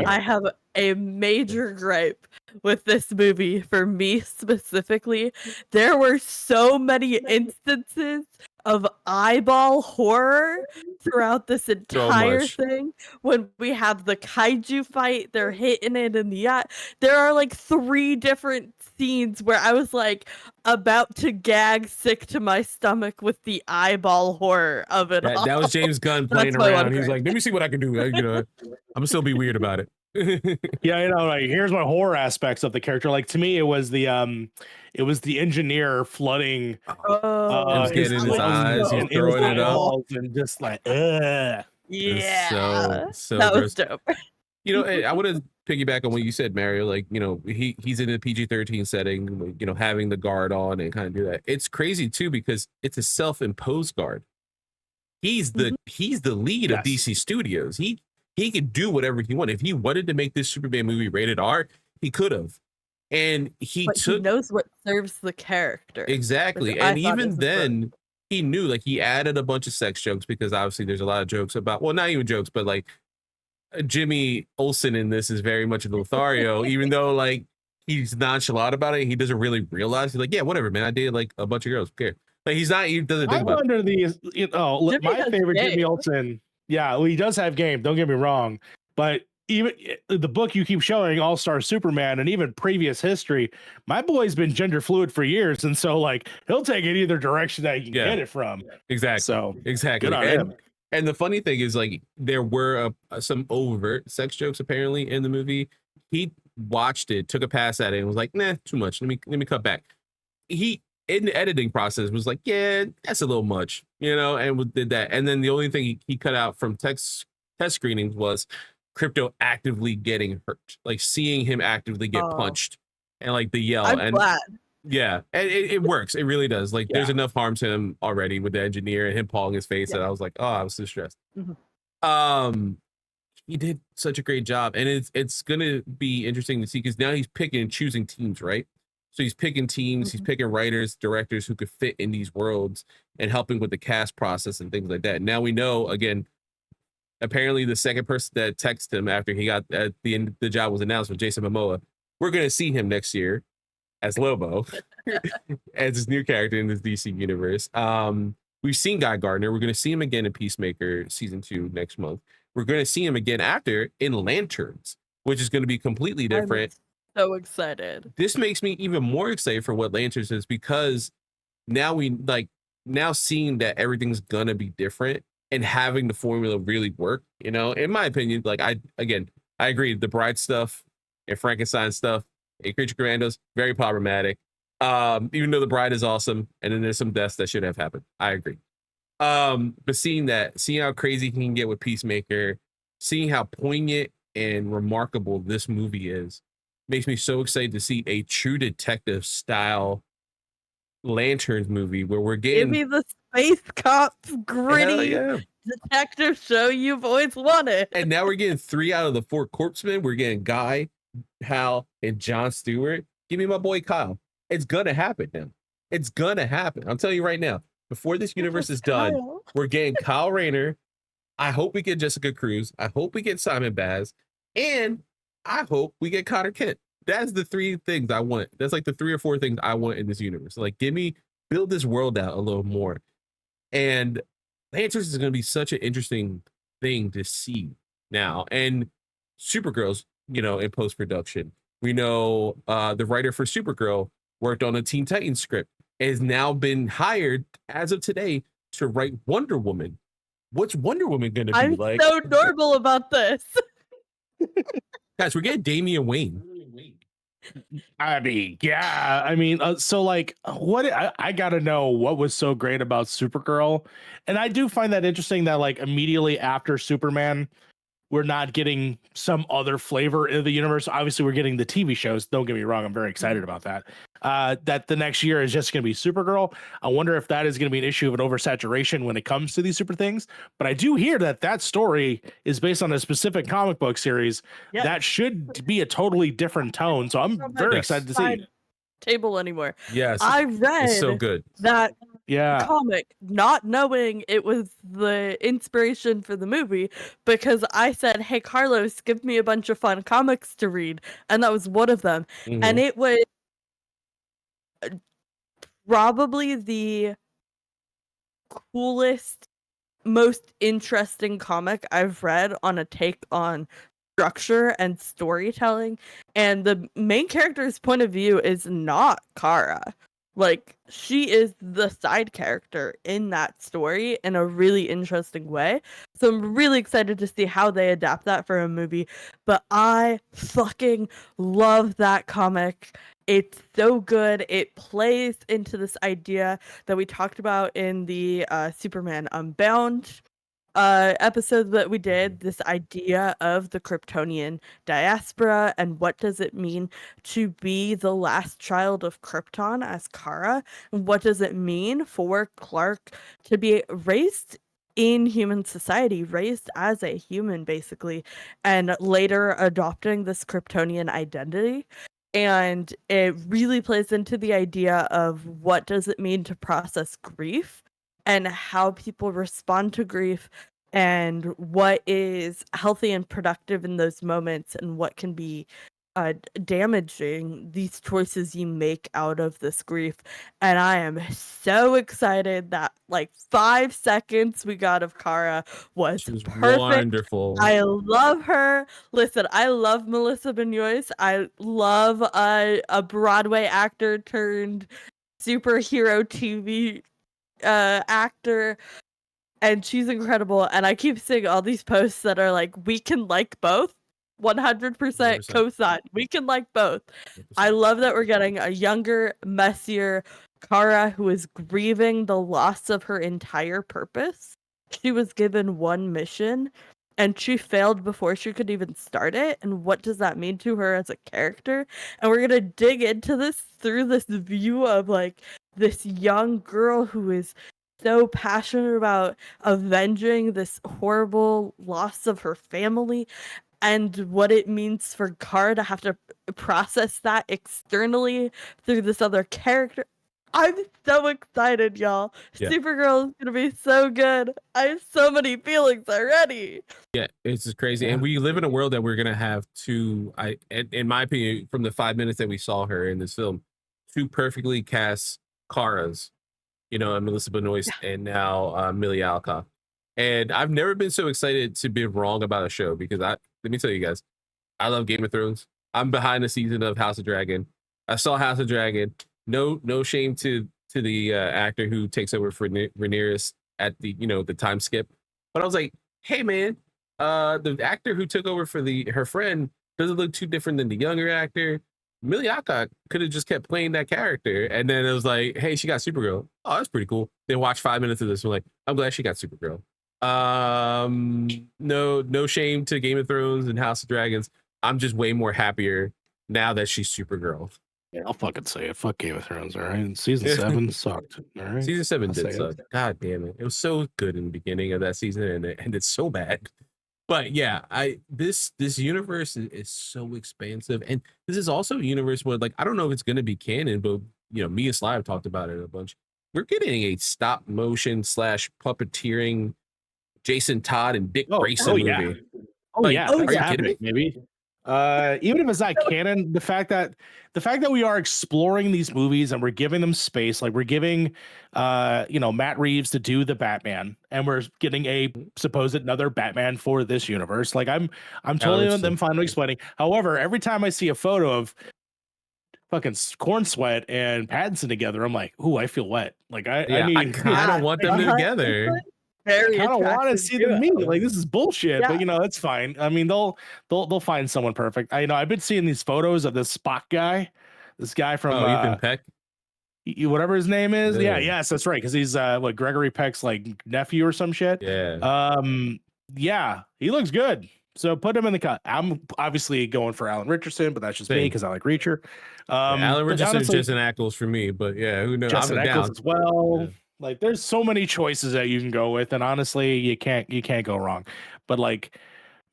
I have a major gripe with this movie. For me specifically, there were so many instances of eyeball horror throughout this entire thing. When we have the kaiju fight, they're hitting it in the eye. There are like 3 different scenes where I was like about to gag sick to my stomach with the eyeball horror of it all. That was James Gunn playing around. He was like, let me see what I can do. You know, I'm gonna still be weird about it. Yeah, you know, like here's my horror aspects of the character. Like to me, it was the engineer flooding his eyes, he's throwing it up, and just like, yeah, so that gross. was dope. You know, I want to piggyback on what you said, Mario. Like, you know, he's in a PG-13 setting, you know, having the guard on and kind of do that. It's crazy too because it's a self-imposed guard. He's the lead of DC Studios. He could do whatever he wanted. If he wanted to make this Superman movie rated R, he could have. And he But he took knows what serves the character. which exactly. I And thought even is brilliant. then, he knew like he added a bunch of sex jokes because obviously there's a lot of jokes about well, not even jokes, but like Jimmy Olsen in this is very much a Lothario, even though like he's nonchalant about it. He doesn't really realize he's like, yeah, whatever, man. I dated like a bunch of girls. Who cares? Like he's not. He doesn't I think about it. wonder these. Jimmy My has favorite Jimmy game. Olsen. Yeah, well, he does have game. Don't get me wrong, but even the book you keep showing, All Star Superman, and even previous history, my boy's been gender fluid for years, and so like he'll take it either direction that he can Yeah. get it from. Exactly. So Exactly. good on him. And the funny thing is, like, there were some overt sex jokes apparently in the movie. He watched it, took a pass at it, and was like, "Nah, too much. Let me cut back." He in the editing process was like, "Yeah, that's a little much," and did that. And then the only thing he cut out from test screenings was Krypto actively getting hurt, like seeing him actively get Oh. punched, and like the yell. I'm and glad. yeah, and it works. It really does. Like, there's Yeah. enough harm to him already with the engineer and him pawing his face that I was like, oh, I was so stressed. He did such a great job, and it's gonna be interesting to see because now he's picking and choosing teams, right? So he's picking teams, he's picking writers, directors who could fit in these worlds and helping with the cast process and things like that. Now we know again. Apparently, the second person that texted him after he got at the end, the job was announced with Jason Momoa. We're gonna see him next year as Lobo, as his new character in this DC universe. We've seen Guy Gardner. We're going to see him again in Peacemaker season 2 next month. We're going to see him again after in Lanterns, which is going to be completely different. I'm so excited. This makes me even more excited for what Lanterns is because now seeing that everything's going to be different and having the formula really work, in my opinion, like I agree. The Bride stuff and Frankenstein stuff, A Creature Commandos, very problematic. Even though the Bride is awesome, and then there's some deaths that should have happened. I agree. But seeing how crazy he can get with Peacemaker, seeing how poignant and remarkable this movie is, makes me so excited to see a true detective style Lanterns movie where we're getting. Give me the space cops gritty detective show you've always wanted. And now we're getting 3 out of the 4 corpsemen. We're getting Guy, Hal, and John Stewart. Give me my boy Kyle. It's gonna happen now. It's gonna happen. I'm telling you right now. Before this universe is done, we're getting Kyle Rayner. I hope we get Jessica Cruz. I hope we get Simon Baz, and I hope we get Connor Kent. That's the 3 things I want. That's like the 3 or 4 things I want in this universe. Like, build this world out a little more. And Lanterns is going to be such an interesting thing to see now. And Supergirl's, in post-production. We know the writer for Supergirl worked on a Teen Titans script, has now been hired as of today to write Wonder Woman. What's Wonder Woman going to be like? I'm so normal about this. Guys, we're getting Damian Wayne. So like what I gotta know what was so great about Supergirl. And I do find that interesting that like immediately after Superman, we're not getting some other flavor in the universe. Obviously, we're getting the TV shows. Don't get me wrong. I'm very excited about that. That the next year is just going to be Supergirl. I wonder if that is going to be an issue of an oversaturation when it comes to these super things. But I do hear that story is based on a specific comic book series that should be a totally different tone. So I'm very excited to see. Table anymore. Yes. I read it's so good. that comic, not knowing it was the inspiration for the movie, because I said, hey Carlos, give me a bunch of fun comics to read, and that was one of them. And it was probably the coolest, most interesting comic I've read on a take on structure and storytelling. And the main character's point of view is not Kara. Like, she is the side character in that story in a really interesting way. So I'm really excited to see how they adapt that for a movie. But I fucking love that comic. It's so good. It plays into this idea that we talked about in the Superman Unbound episode that we did, this idea of the Kryptonian diaspora and what does it mean to be the last child of Krypton as Kara, and what does it mean for Clark to be raised in human society, raised as a human basically, and later adopting this Kryptonian identity. And it really plays into the idea of what does it mean to process grief and how people respond to grief and what is healthy and productive in those moments and what can be damaging these choices you make out of this grief. And I am so excited that like 5 seconds we got of Kara was She was perfect. wonderful. I love her. Listen, I love Melissa Benoist. I love a Broadway actor turned superhero TV actor, and she's incredible. And I keep seeing all these posts that are like, we can like both. 100% 100%. cosign. We can like both. 100%. I love that we're getting a younger, messier Kara who is grieving the loss of her entire purpose. She was given one mission and she failed before she could even start it. And what does that mean to her as a character? And we're going to dig into this through this view of like this young girl who is so passionate about avenging this horrible loss of her family and what it means for Kara to have to process that externally through this other character. I'm so excited, y'all. Yeah. Supergirl is gonna be so good. I have so many feelings already. Yeah, it's just crazy. Yeah. And we live in a world that we're gonna have two, in my opinion, from the 5 minutes that we saw her in this film, two perfectly cast Karas, and Melissa Benoist and now Millie Alcock. And I've never been so excited to be wrong about a show because let me tell you guys, I love Game of Thrones. I'm behind the season of House of Dragon. I saw House of Dragon. No shame to the actor who takes over for Rhaenyra at the time skip. But I was like, hey man, the actor who took over for her friend doesn't look too different than the younger actor. Millie Alcock could have just kept playing that character, and then it was like, hey, she got Supergirl. Oh, that's pretty cool. Then watch 5 minutes of this. We're like, I'm glad she got Supergirl. No shame to Game of Thrones and House of Dragons. I'm just way more happier now that she's Supergirl. Yeah, I'll fucking say it. Fuck Game of Thrones, all right? Season 7 sucked, all right? Season 7 I'll did say suck. God damn it. It was so good in the beginning of that season, and it ended so bad. But yeah, this universe is so expansive. And this is also a universe where, like, I don't know if it's going to be canon, but, me and Sly have talked about it a bunch. We're getting a stop motion / puppeteering Jason Todd and Dick Grayson movie. Yeah. Oh, Like, yeah. are That's you happening, kidding me? maybe. Even if it's not canon, the fact that we are exploring these movies and we're giving them space, like we're giving Matt Reeves to do the Batman, and we're getting a supposed another Batman for this universe. Like I'm totally with them finally explaining. However, every time I see a photo of fucking Corn Sweat and Pattinson together, I'm like, ooh, I feel wet. Like I kind of want them together. Very I kind of want to attractive see duo. them meet. Like this is bullshit, Yeah. but it's fine. I mean, they'll find someone perfect. I've been seeing these photos of this Spock guy, this guy from Ethan Peck, whatever his name is. Yeah. Yes, that's right, because he's Gregory Peck's like nephew or some shit. Yeah. Yeah, he looks good. So put him in the cut. I'm obviously going for Alan Richardson, but that's just me because I like Reacher. Alan Richardson is Jensen Ackles for me, but yeah, who knows? Jensen I'm Ackles down as well. Yeah. Like there's so many choices that you can go with, and honestly, you can't go wrong. But like,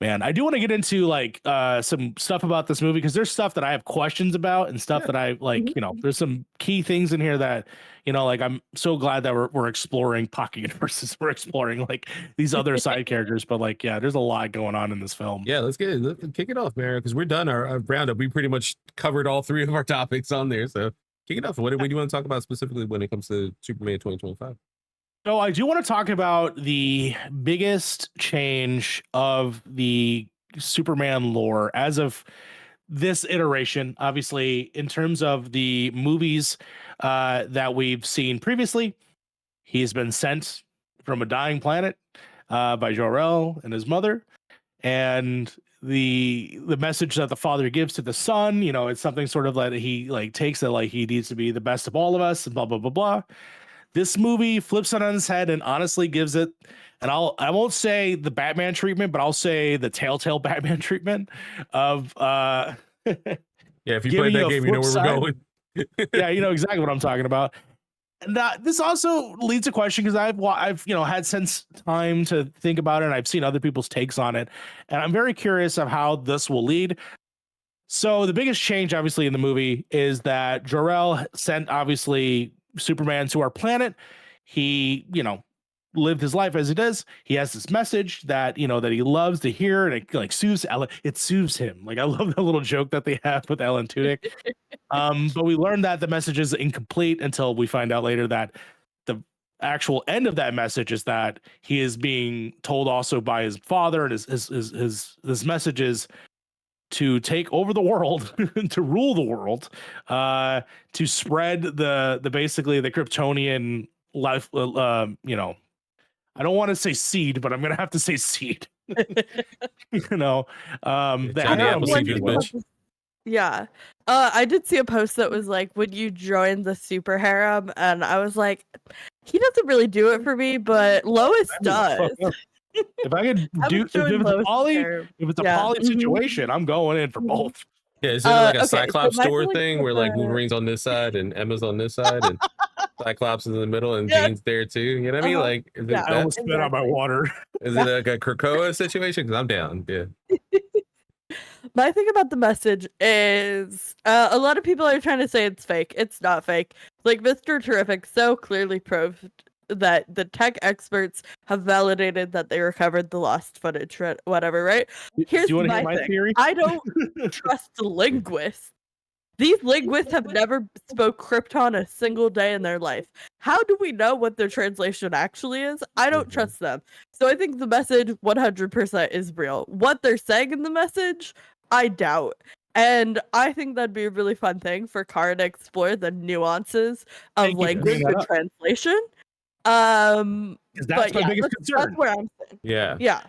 man, I do want to get into like some stuff about this movie because there's stuff that I have questions about and stuff that I like. There's some key things in here that like I'm so glad that we're exploring pocket universes. We're exploring like these other side characters, but like there's a lot going on in this film. Yeah, let's kick it off, Mara, because we're done our roundup. We pretty much covered all 3 of our topics on there, so. Kick it off. What do you want to talk about specifically when it comes to Superman 2025? So I do want to talk about the biggest change of the Superman lore as of this iteration. Obviously, in terms of the movies that we've seen previously, he's been sent from a dying planet by Jor-El and his mother, and the message that the father gives to the son, it's something sort of that he like takes that like he needs to be the best of all of us and blah blah blah blah. This movie flips it on its head and honestly gives it, and I won't say the Batman treatment, but I'll say the Telltale Batman treatment of yeah, if you played that game, you know where we're going. Yeah, you know exactly what I'm talking about. And this also leads to question because I've had since time to think about it, and I've seen other people's takes on it, and I'm very curious of how this will lead. So the biggest change, obviously, in the movie is that Jor-El sent, obviously, Superman to our planet. He, lived his life as he does. He has this message that, that he loves to hear, and it like soothes Ellen. It soothes him. Like, I love that little joke that they have with Alan Tudyk. But we learned that the message is incomplete until we find out later that the actual end of that message is that he is being told also by his father, and his message is to take over the world, to rule the world, to spread the basically the Kryptonian life. I don't want to say seed, but I'm gonna have to say seed. The Johnny harem, Appleseed if you is will. bitch. Yeah. I did see a post that was like, would you join the super harem? And I was like, he doesn't really do it for me, but Lois does. If I could I do, would join if it's a Lois's poly, harem. if it's a Yeah. poly Mhm. situation, I'm going in for Mhm. both. Yeah, is it like a Okay, so Cyclops my store feelings thing with where like the Wolverine's on this side and Emma's on this side and Cyclops is in the middle and Yeah. Jane's there too? You know what I mean? Uh-huh. Like, is Yeah. it I that? almost spit out my water. Is it like a Krakoa situation? Because I'm down. Yeah. My thing about the message is a lot of people are trying to say it's fake. It's not fake. Like Mr. Terrific so clearly proved that the tech experts have validated that they recovered the lost footage, whatever, right? Here's Do you want to hear my my thing. theory? I don't trust linguists. These linguists have never spoke Krypton a single day in their life. How do we know what their translation actually is? I don't Mhm. trust them. So I think the message 100% is real. What they're saying in the message, I doubt. And I think that'd be a really fun thing for Kara to explore the nuances of Thank you for language bringing that and up. translation. Because that's But my yeah, biggest that's concern. where I'm saying. Yeah. Yeah.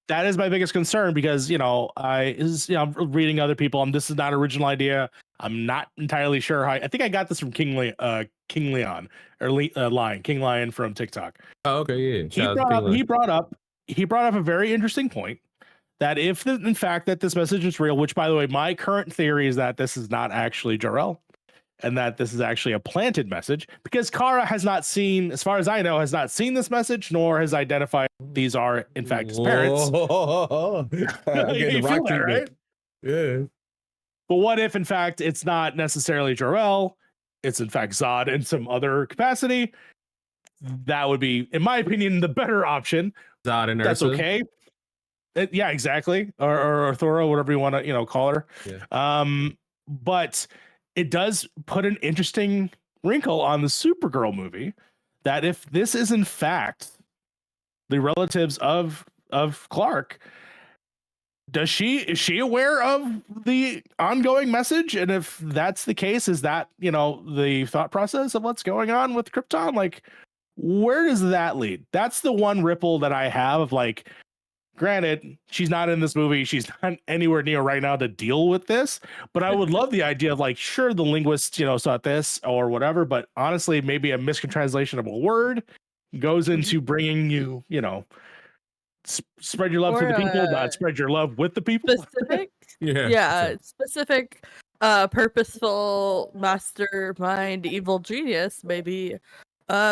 That is my biggest concern because I'm reading other people. This is not an original idea. I'm not entirely sure how. I think I got this from King Leon or Lion King Lion from TikTok. Oh, okay. Yeah. He Shout out to brought up King he brought up a very interesting point that if in fact that this message is real, which by the way, my current theory is that this is not actually Jor-El, and that this is actually a planted message because Kara has not seen, as far as I know, has not seen this message nor has identified these are in fact his parents. I'm getting the You rock feel that, treatment. right? Yeah. But what if in fact it's not necessarily Jor-El, it's in fact Zod in some other capacity? That would be, in my opinion, the better option. Zod and That's Ursa. okay. Yeah, exactly. Or Thora, whatever you want to, call her. Yeah. But it does put an interesting wrinkle on the Supergirl movie that if this is in fact the relatives of Clark, is she aware of the ongoing message? And if that's the case, is that, the thought process of what's going on with Krypton? Like, where does that lead? That's the one ripple that I have of like, granted, she's not in this movie. She's not anywhere near right now to deal with this. But I would love the idea of like, sure, the linguist, thought this or whatever. But honestly, maybe a mistranslation of a word goes into bringing you, spread your love to Or the people, not spread your love with the people. specific. Yeah. Yeah, specific, purposeful mastermind evil genius maybe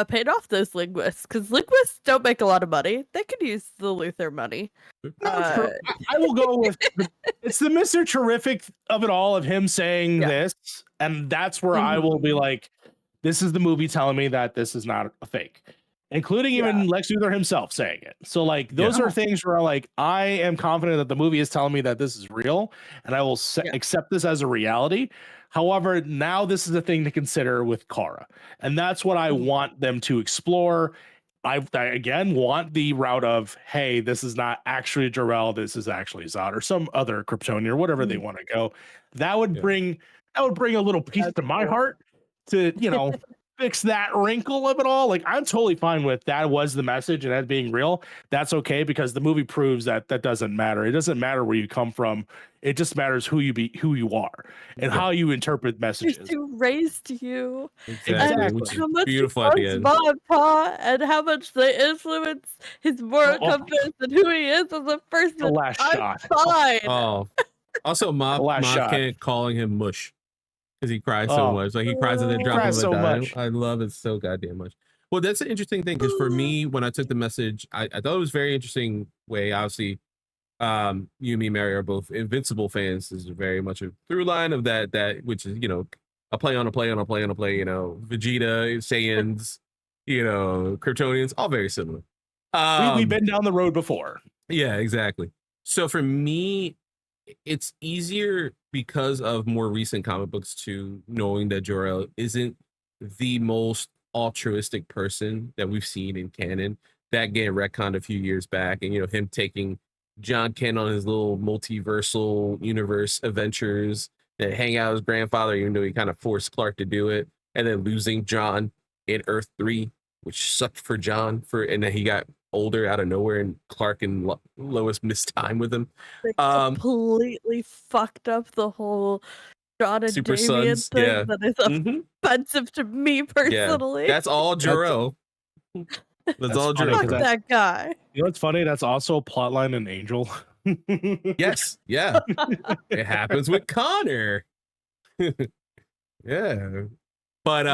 paid off those linguists because linguists don't make a lot of money. They could use the Luthor money. No, true. I will go with it's the Mr. Terrific of it all, of him saying Yeah. this, and that's where I will be like, this is the movie telling me that this is not a fake, including even Lex Luthor himself saying it. So like those are things where like I am confident that the movie is telling me that this is real, and I will accept this as a reality. However, now this is a thing to consider with Kara, and that's what I want them to explore. I again want the route of, hey, this is not actually Jor-El, this is actually Zod or some other Kryptonian or whatever they want to go. That would bring a little piece to my heart to, fix that wrinkle of it all. Like, I'm totally fine with that was the message and that being real. That's okay because the movie proves that that doesn't matter. It doesn't matter where you come from. It just matters who you are and how you interpret messages. Who raised you? Exactly. And Which is how much beautiful at the end. mom and pa, and how much they influence his moral compass and who he is as a person. The last shot. Fine. Oh, also, MacKinnon calling him mush because he cries so much. Like he cries at the drop of a dime. I love it so goddamn much. Well, that's an interesting thing because for me, when I took the message, I thought it was very interesting way. Obviously, You and me, Mary, are both Invincible fans. This is very much a through line of that which is, a play on a play on a play on a play, Vegeta, Saiyans, Kryptonians, all very similar. We've been down the road before. Yeah, exactly. So for me, it's easier because of more recent comic books to knowing that Jor-El isn't the most altruistic person that we've seen in canon. That getting retconned a few years back, and him taking John Kent on his little multiversal universe adventures and hang out with his grandfather, even though he kind of forced Clark to do it, and then losing John in Earth 3, which sucked for John and then he got older out of nowhere, and Clark and Lois missed time with him. They completely fucked up the whole John and Super Damian Sons, thing yeah. that is offensive to me personally. That's all Jor-El. That's all funny, Jor-El. Fuck that guy. You know what's funny? That's also a plotline in Angel. Yes, yeah. It happens with Connor. Yeah. But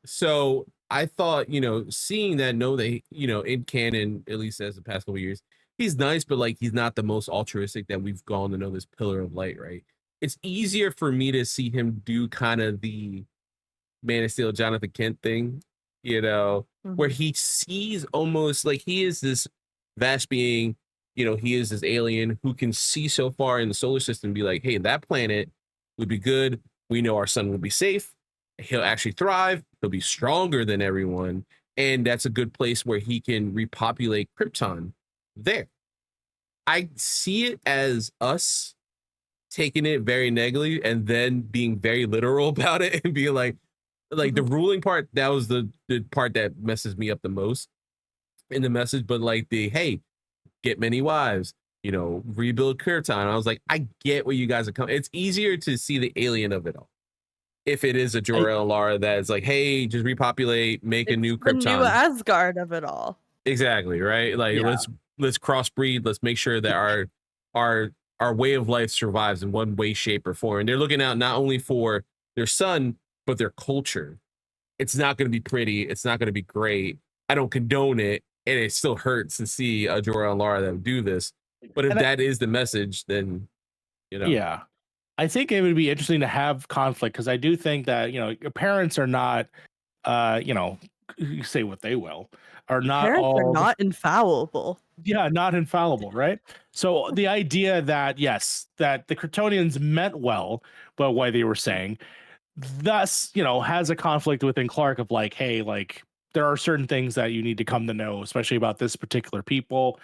so I thought, seeing that, know that in canon, at least as the past couple of years, he's nice, but like he's not the most altruistic that we've gone to know, this pillar of light, right? It's easier for me to see him do kind of the Man of Steel Jonathan Kent thing, where he sees almost like he is this vast being, he is this alien who can see so far in the solar system and be like, hey, that planet would be good. We know our sun will be safe. He'll actually thrive. He'll be stronger than everyone. And that's a good place where he can repopulate Krypton there. I see it as us taking it very negatively and then being very literal about it and being like the ruling part, that was the part that messes me up the most in the message. But like hey, get many wives, rebuild Krypton. I was like, I get where you guys are coming. It's easier to see the alien of it all. If it is a Jor-El and Lara that's like, hey, just repopulate, make a new Krypton. The new Asgard of it all. Exactly, right? Like let's crossbreed, let's make sure that our way of life survives in one way, shape, or form. And they're looking out not only for their son, but their culture. It's not going to be pretty. It's not going to be great. I don't condone it, and it still hurts to see a Jor-El and Lara that would do this. But if that is the message, then yeah, I think it would be interesting to have conflict, because I do think that your parents are not, you say what they will, are not parents all are not infallible. Yeah, not infallible, right? So the idea that that the Kryptonians meant well, but what they were saying, thus has a conflict within Clark of like, hey, like there are certain things that you need to come to know, especially about this particular people.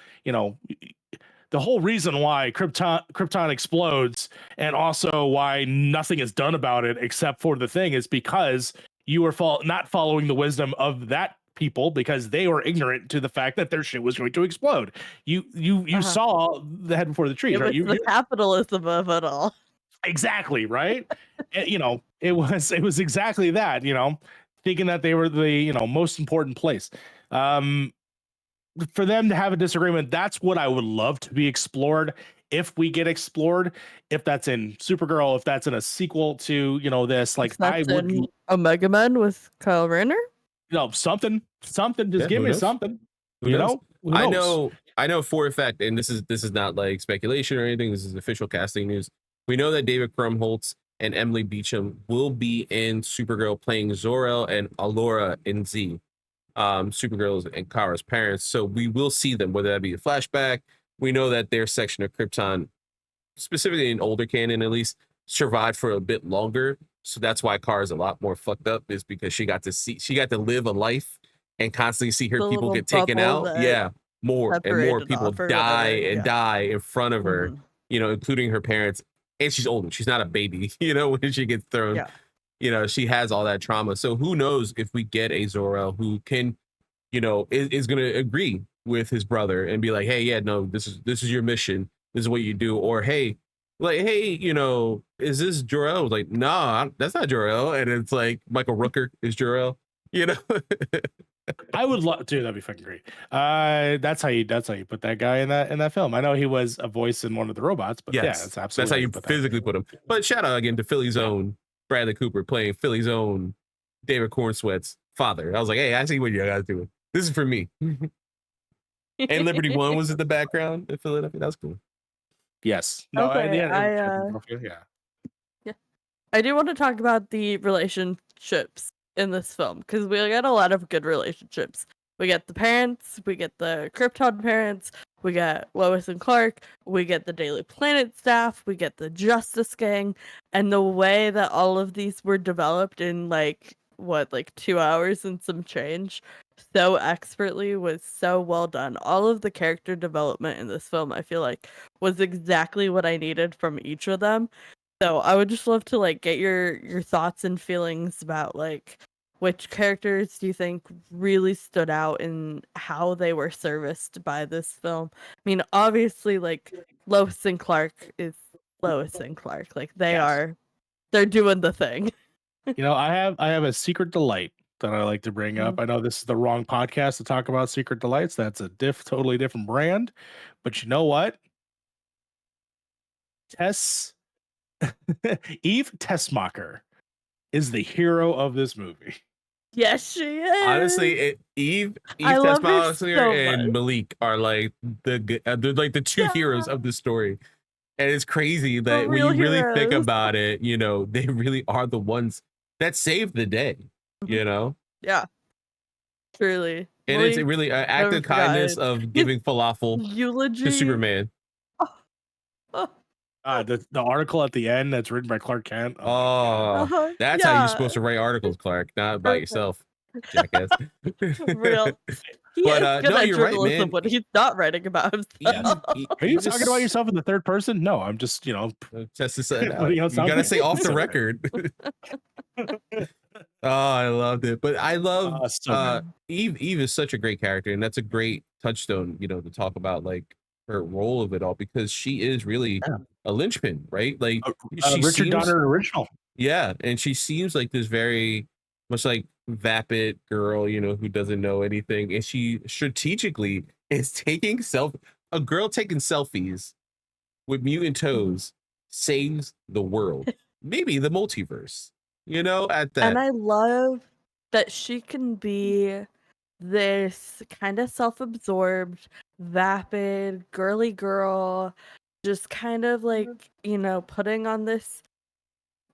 The whole reason why Krypton explodes, and also why nothing is done about it except for the thing, is because you were not following the wisdom of that people, because they were ignorant to the fact that their shit was going to explode. You saw the head before the trees, right? The capitalism of it all. Exactly, right? It was exactly that, thinking that they were the most important place. For them to have a disagreement, that's what I would love to be explored. If we get explored, if that's in Supergirl, if that's in a sequel to this, like I would Omega Men with Kyle Rayner. Something. Just give me something. Who knows? I know for a fact, and this is not like speculation or anything. This is official casting news. We know that David Krumholtz and Emily Beecham will be in Supergirl, playing Zor-El and Alora in Z. Supergirl's and Kara's parents. So we will see them, whether that be a flashback. We know that their section of Krypton, specifically in older canon at least, survived for a bit longer. So that's why Kara's a lot more fucked up, is because she got to live a life and constantly see her people get taken out. Yeah, more and more people die in front of her, including her parents. And she's older. She's not a baby, when she gets thrown. Yeah. She has all that trauma. So who knows if we get a Zor-El who can, is going to agree with his brother and be like, hey, yeah, no, this is your mission. This is what you do. Or, hey, is this Jor-El? Like, nah, that's not Jor-El. And it's like Michael Rooker is Jor-El, I would love to. That'd be fucking great. That's how you put that guy in that film. I know he was a voice in one of the robots, but that's absolutely that's how you physically put him. But shout out again to Philly's own Bradley Cooper playing Philly's own David Cornsweat's father. I was like, hey, I see what you guys doing. This is for me. And Liberty One was in the background in Philadelphia. That was cool. Yes. No. Okay, Yeah. yeah. I do want to talk about the relationships in this film because we get a lot of good relationships. We get the parents, we get the Krypton parents, we get Lois and Clark, we get the Daily Planet staff, we get the Justice Gang, and the way that all of these were developed in like 2 hours and some change so expertly was so well done. All of the character development in this film, I feel like, was exactly what I needed from each of them. So I would just love to like get your thoughts and feelings about like which characters do you think really stood out in how they were serviced by this film? I mean, obviously, like Lois and Clark is Lois and Clark. Like Yes. they're doing the thing. I have a secret delight that I like to bring up. I know this is the wrong podcast to talk about secret delights. That's a totally different brand. But you know what? Eve Tessmacher is the hero of this movie. Yes, she is. Honestly, Eve I love her Tessmacher so and much. Malik are like they're like the two heroes of the story. And it's crazy The that when real you really think heroes. about it, they really are the ones that saved the day, Yeah, truly. And it's really an act never of kindness forgot of giving falafel eulogy to Superman. Oh, The article at the end that's written by Clark Kent. Oh, that's how you're supposed to write articles, Clark, not by yourself, jackass. Real. He But is good no, at you're right, journalism man. when he's not writing about himself. Are you talking about yourself in the third person? No, I'm just test this out. putting You out something. gotta say off the record. Oh, I loved it. But I love Eve. Eve is such a great character, and that's a great touchstone, to talk about like her role of it all, because she is really a linchpin, right? Like she Richard Donner original. Yeah, and she seems like this very much like vapid girl, who doesn't know anything, and she strategically is taking a girl taking selfies with mutant toes saves the world, maybe the multiverse. At that. And I love that she can be this kind of self-absorbed, vapid, girly girl, just kind of like, putting on this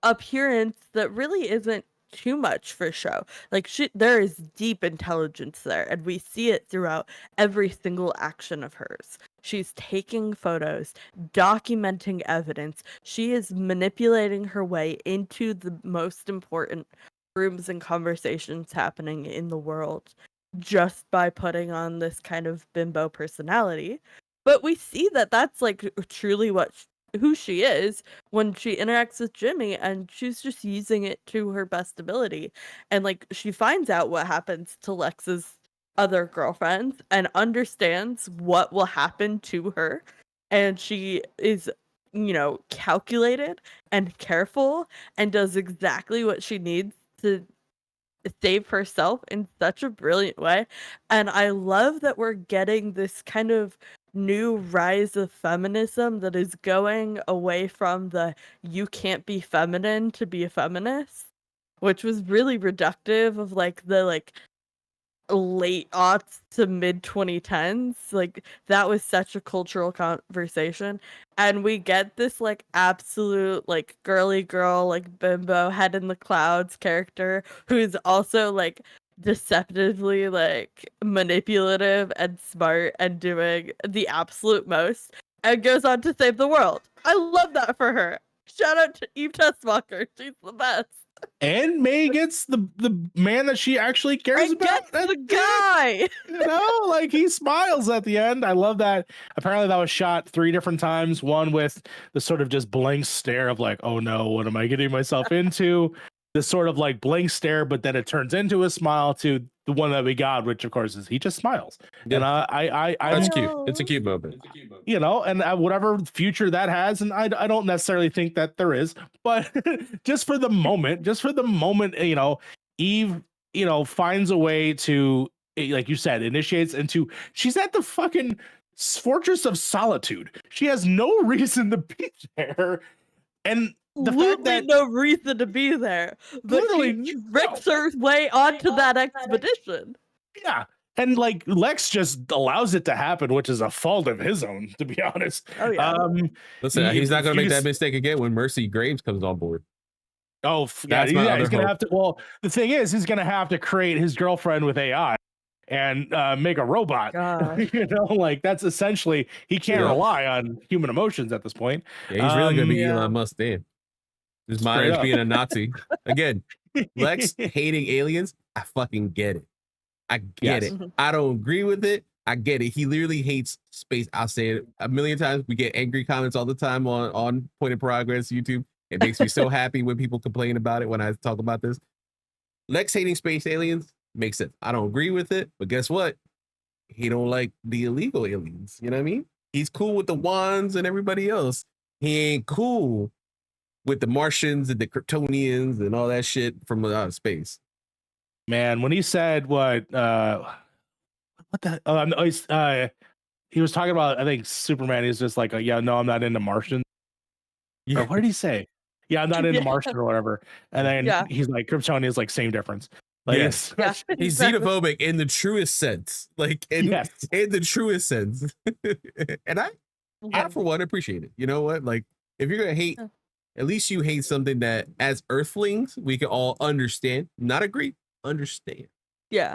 appearance that really isn't too much for show. Like there is deep intelligence there, and we see it throughout every single action of hers. She's taking photos, documenting evidence. She is manipulating her way into the most important rooms and conversations happening in the world just by putting on this kind of bimbo personality. But we see that that's like truly who she is when she interacts with Jimmy, and she's just using it to her best ability. And like she finds out what happens to Lex's other girlfriends and understands what will happen to her, and she is calculated and careful and does exactly what she needs to save herself in such a brilliant way. And I love that we're getting this kind of new rise of feminism that is going away from the you can't be feminine to be a feminist, which was really reductive of like the late aughts to mid 2010s. Like that was such a cultural conversation, and we get this like absolute like girly girl, like bimbo head in the clouds character who's also like deceptively like manipulative and smart and doing the absolute most and goes on to save the world. I love that for her. Shout out to Eve Tessmacher. She's the best. And May gets the man that she actually cares about. Gets the guy. Like he smiles at the end. I love that. Apparently that was shot 3 different times. One with the sort of just blank stare of like, oh no, what am I getting myself into? This sort of like blank stare, but then it turns into a smile to the one that we got, which of course is he just smiles. Yeah. And that's cute. It's a cute moment. And whatever future that has, and I don't necessarily think that there is, but just for the moment, Eve, finds a way to, like you said, initiates into, she's at the fucking Fortress of Solitude. She has no reason to be there. And the fact that no reason to be there, but she tricks her way onto that expedition. Yeah, And like Lex just allows it to happen, which is a fault of his own, to be honest. Oh, yeah. Listen, he's not going to make that Fuse- mistake again when Mercy Graves comes on board. Oh, That's my other he's gonna hope. have to. Well, the thing is, he's gonna have to create his girlfriend with AI and make a robot. Gosh. You know, like that's essentially he can't Yeah. rely on human emotions at this point. Yeah, he's really going to be Yeah. Elon Musk then. His Straight mind is up. being a Nazi. Again, Lex hating aliens, I fucking get it. I get Yes. it. I don't agree with it. I get it. He literally hates space. I'll say it a million times. We get angry comments all the time on Point of Progress YouTube. It makes me so happy when people complain about it when I talk about this. Lex hating space aliens makes sense. I don't agree with it, but guess what? He don't like the illegal aliens. You know what I mean? He's cool with the wands and everybody else. He ain't cool with the Martians and the Kryptonians and all that shit from outer space. Man, when he said what the he was talking about, I think Superman is just like, yeah, no, I'm not into Martians. Or what did he say? Yeah, I'm not into Yeah. Martian or whatever. And then Yeah. he's like, Kryptonian is like same difference. Like, Yes. Yeah. He's exactly. xenophobic in the truest sense. Like in the truest sense. And I Yeah. for one appreciate it. You know what? Like if you're gonna hate, at least you hate something that as earthlings we can all understand. Not agree, understand. Yeah.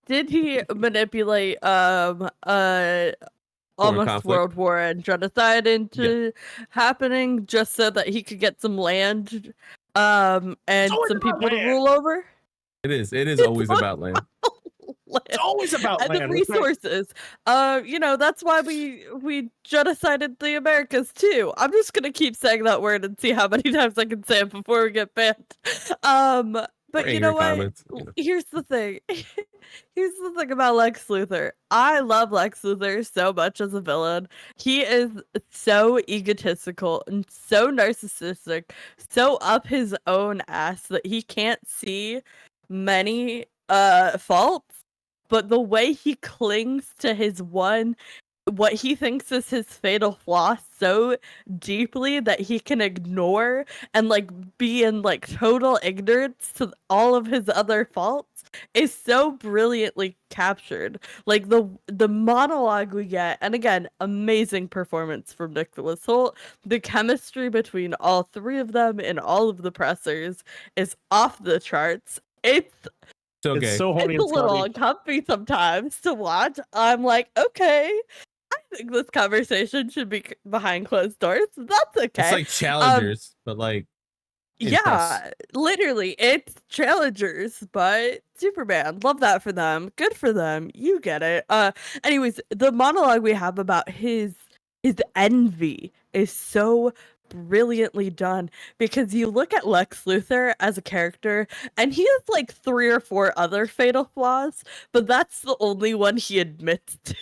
Did he manipulate almost conflict. world war and genocide into happening just so that he could get some land and always some about people to land. rule over? It is always about land. It's always about And the land. It's like- resources. You know, that's why we genocided the Americas too. I'm just gonna keep saying that word and see how many times I can say it before we get banned. But you know what? Comments, you know. Here's the thing. Here's the thing about Lex Luthor. I love Lex Luthor so much as a villain. He is so egotistical and so narcissistic, so up his own ass that he can't see many faults. But the way he clings to his what he thinks is his fatal flaw so deeply that he can ignore and like be in like total ignorance to all of his other faults is so brilliantly captured. Like the monologue we get, and again, amazing performance from Nicholas Hoult. The chemistry between all three of them in all of the pressers is off the charts. It's Okay. It's so horny it's a and little slutty. uncomfy sometimes to watch. I'm like, okay, I think this conversation should be behind closed doors. That's okay. It's like challengers, but like yeah, literally, it's challengers, but Superman. Love that for them. Good for them. You get it. Anyways, the monologue we have about his envy is so brilliantly done because you look at Lex Luthor as a character and he has like 3 or 4 other fatal flaws, but that's the only one he admits to.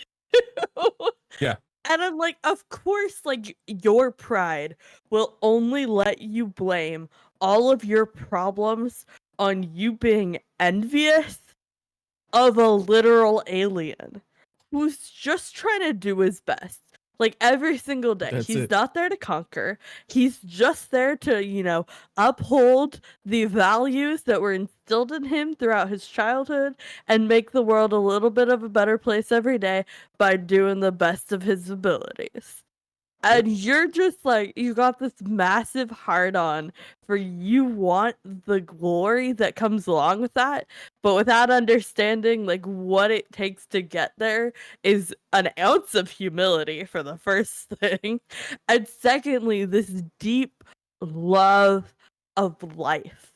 Yeah. And I'm like, of course, like your pride will only let you blame all of your problems on you being envious of a literal alien who's just trying to do his best. Like every single day. That's He's it. not there to conquer. He's just there to, you know, uphold the values that were instilled in him throughout his childhood and make the world a little bit of a better place every day by doing the best of his abilities. And you're just like, you got this massive hard on for you want the glory that comes along with that, but without understanding like what it takes to get there is an ounce of humility for the first thing. And secondly, this deep love of life,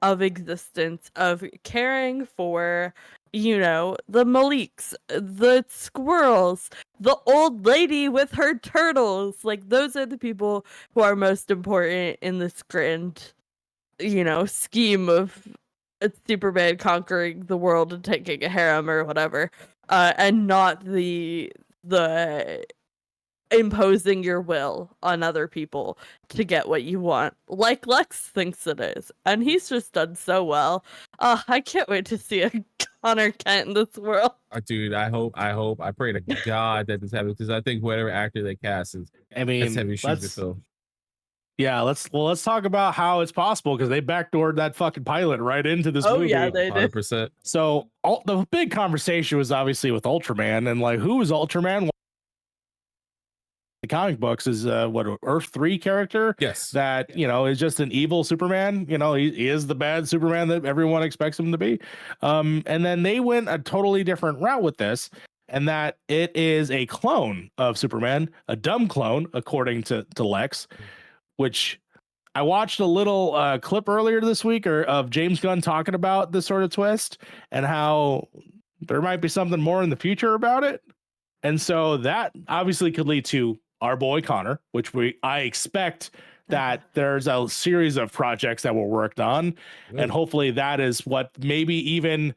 of existence, of caring for, you know, the Maliks, the squirrels, the old lady with her turtles. Like, those are the people who are most important in this grand, you know, scheme of Superman conquering the world and taking a harem or whatever. And not the imposing your will on other people to get what you want, like Lex thinks it is. And he's just done so well. I can't wait to see a Connor Kent in this world. Dude, I pray to God that this happens because I think whatever actor they cast is I mean, that's heavy shoes to fill. Yeah, let's talk about how it's possible because they backdoored that fucking pilot right into this Oh, movie. yeah, they did. 100%. So the big conversation was obviously with Ultraman and like who is Ultraman? The comic books is what Earth 3 character Yes. that is just an evil Superman. He is the bad Superman that everyone expects him to be. And then they went a totally different route with this, and that it is a clone of Superman, a dumb clone, according to Lex, which I watched a little clip earlier this week of James Gunn talking about this sort of twist and how there might be something more in the future about it. And so that obviously could lead to our boy Connor, which I expect that there's a series of projects that were worked on. And hopefully that is what maybe even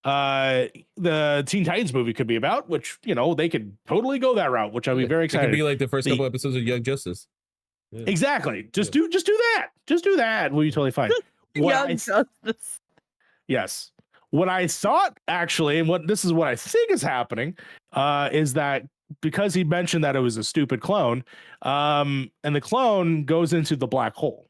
the Teen Titans movie could be about, which, they could totally go that route, which I'll be very excited. It could be like the first couple episodes of Young Justice. Yeah. Exactly. Just do that. Just do that. We'll be totally fine. Justice. Yes. What I thought actually, and this is what I think is happening, is that because he mentioned that it was a stupid clone, and the clone goes into the black hole,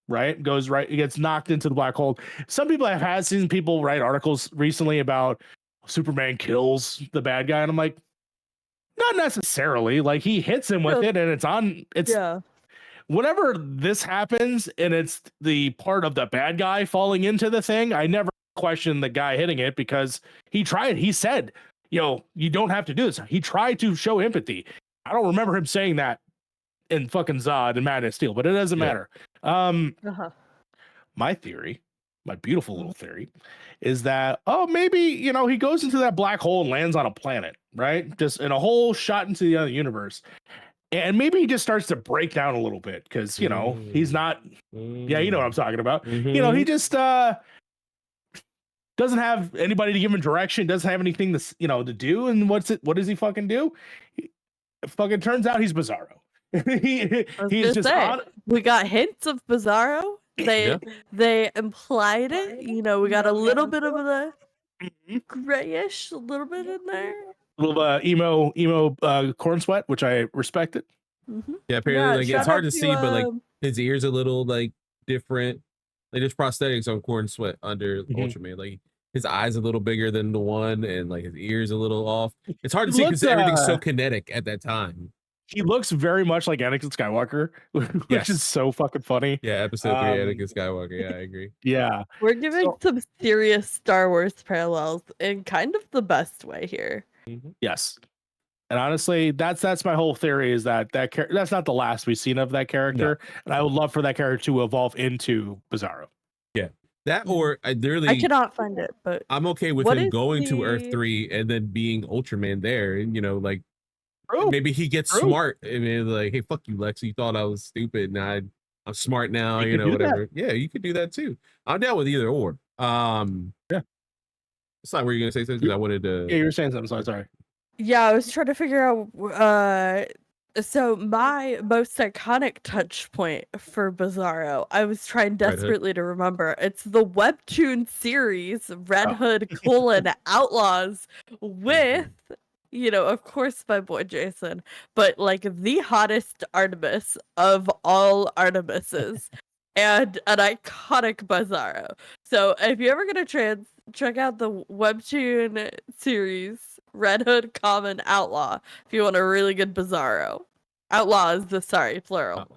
right? It gets knocked into the black hole. Some people have seen people write articles recently about Superman kills the bad guy, and I'm like, not necessarily. Like he hits him with it, and it's whenever this happens, and it's the part of the bad guy falling into the thing. I never question the guy hitting it because he tried. He said, you don't have to do this. He tried to show empathy. I don't remember him saying that in fucking Zod and Man of Steel, but it doesn't matter. My theory, my beautiful little theory, is that maybe he goes into that black hole and lands on a planet, right? Just in a whole shot into the other universe. And maybe he just starts to break down a little bit because he's not yeah, you know what I'm talking about. He just doesn't have anybody to give him direction, doesn't have anything to do. And what does he fucking do? It fucking turns out he's Bizarro. He's just we got hints of Bizarro. They implied it. We got a little bit of the grayish, a little bit in there. A little emo corn sweat, which I respected. Yeah, apparently it's hard to see, but like his ears a little like different. Like there's prosthetics on Corn Sweat under Ultraman. Like his eyes a little bigger than the one, and like his ears a little off. It's hard to see because everything's so kinetic at that time. He looks very much like Anakin Skywalker, which is so fucking funny. Yeah, episode 3, Anakin Skywalker. Yeah, I agree. Yeah, we're giving some serious Star Wars parallels in kind of the best way here. Yes. And honestly, that's my whole theory is that that's not the last we've seen of that character. No. And I would love for that character to evolve into Bizarro. Yeah. That or I cannot find it, but I'm okay with him going to Earth 3 and then being Ultraman there. And like maybe he gets smart and like, hey, fuck you, Lex. You thought I was stupid. Now I'm smart now, whatever. That. Yeah, you could do that too. I'm down with either or. Yeah. It's not where you're gonna say something. I wanted to. Yeah, you were saying something. Sorry. Yeah, I was trying to figure out. So my most iconic touch point for Bizarro, I was trying desperately to remember. It's the webtoon series Red Hood: Outlaws with, of course, my boy Jason, but like the hottest Artemis of all Artemises, and an iconic Bizarro. So if you're ever gonna check out the webtoon series Red Hood: Outlaw, if you want a really good Bizarro. Outlaw is plural.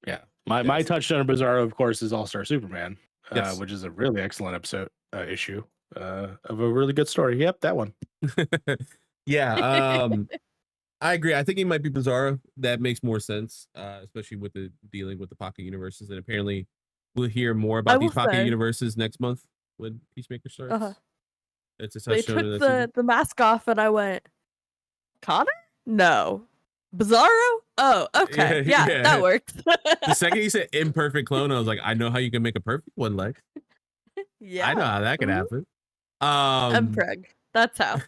Yeah. My touchdown of Bizarro, of course, is All-Star Superman, which is a really excellent issue of a really good story. Yep, that one. Yeah. I agree. I think he might be Bizarro. That makes more sense, especially with the dealing with the pocket universes. And apparently we'll hear more about these pocket universes next month when Peacemaker starts. It's a touchstone. They took the mask off and I went, Connor? No. Bizarro? Oh, okay. Yeah, that works. The second he said imperfect clone, I was like, I know how you can make a perfect one, Lex. Yeah. I know how that could happen. Preg. That's how.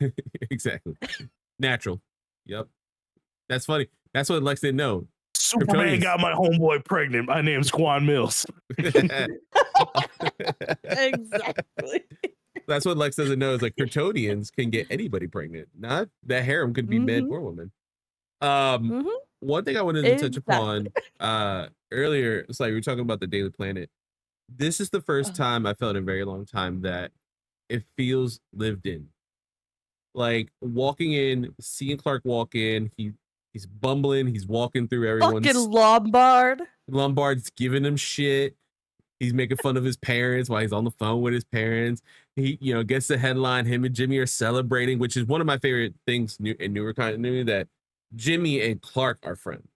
Exactly. Natural. Yep. That's funny. That's what Lex didn't know. Superman got my homeboy pregnant. My name's Quan Mills. Exactly. That's what Lex doesn't know is like Kryptonians can get anybody pregnant. Not that harem could be man or woman. one thing I wanted to touch Exactly. upon earlier, it's like we were talking about the Daily Planet. This is the first time I felt in a very long time that it feels lived in. Like walking in, seeing Clark walk in, he's bumbling, he's walking through Fucking everyone's Lombard. Lombard's giving him shit. He's making fun of his parents while he's on the phone with his parents. He, gets the headline. Him and Jimmy are celebrating, which is one of my favorite things in newer continuity, that Jimmy and Clark are friends.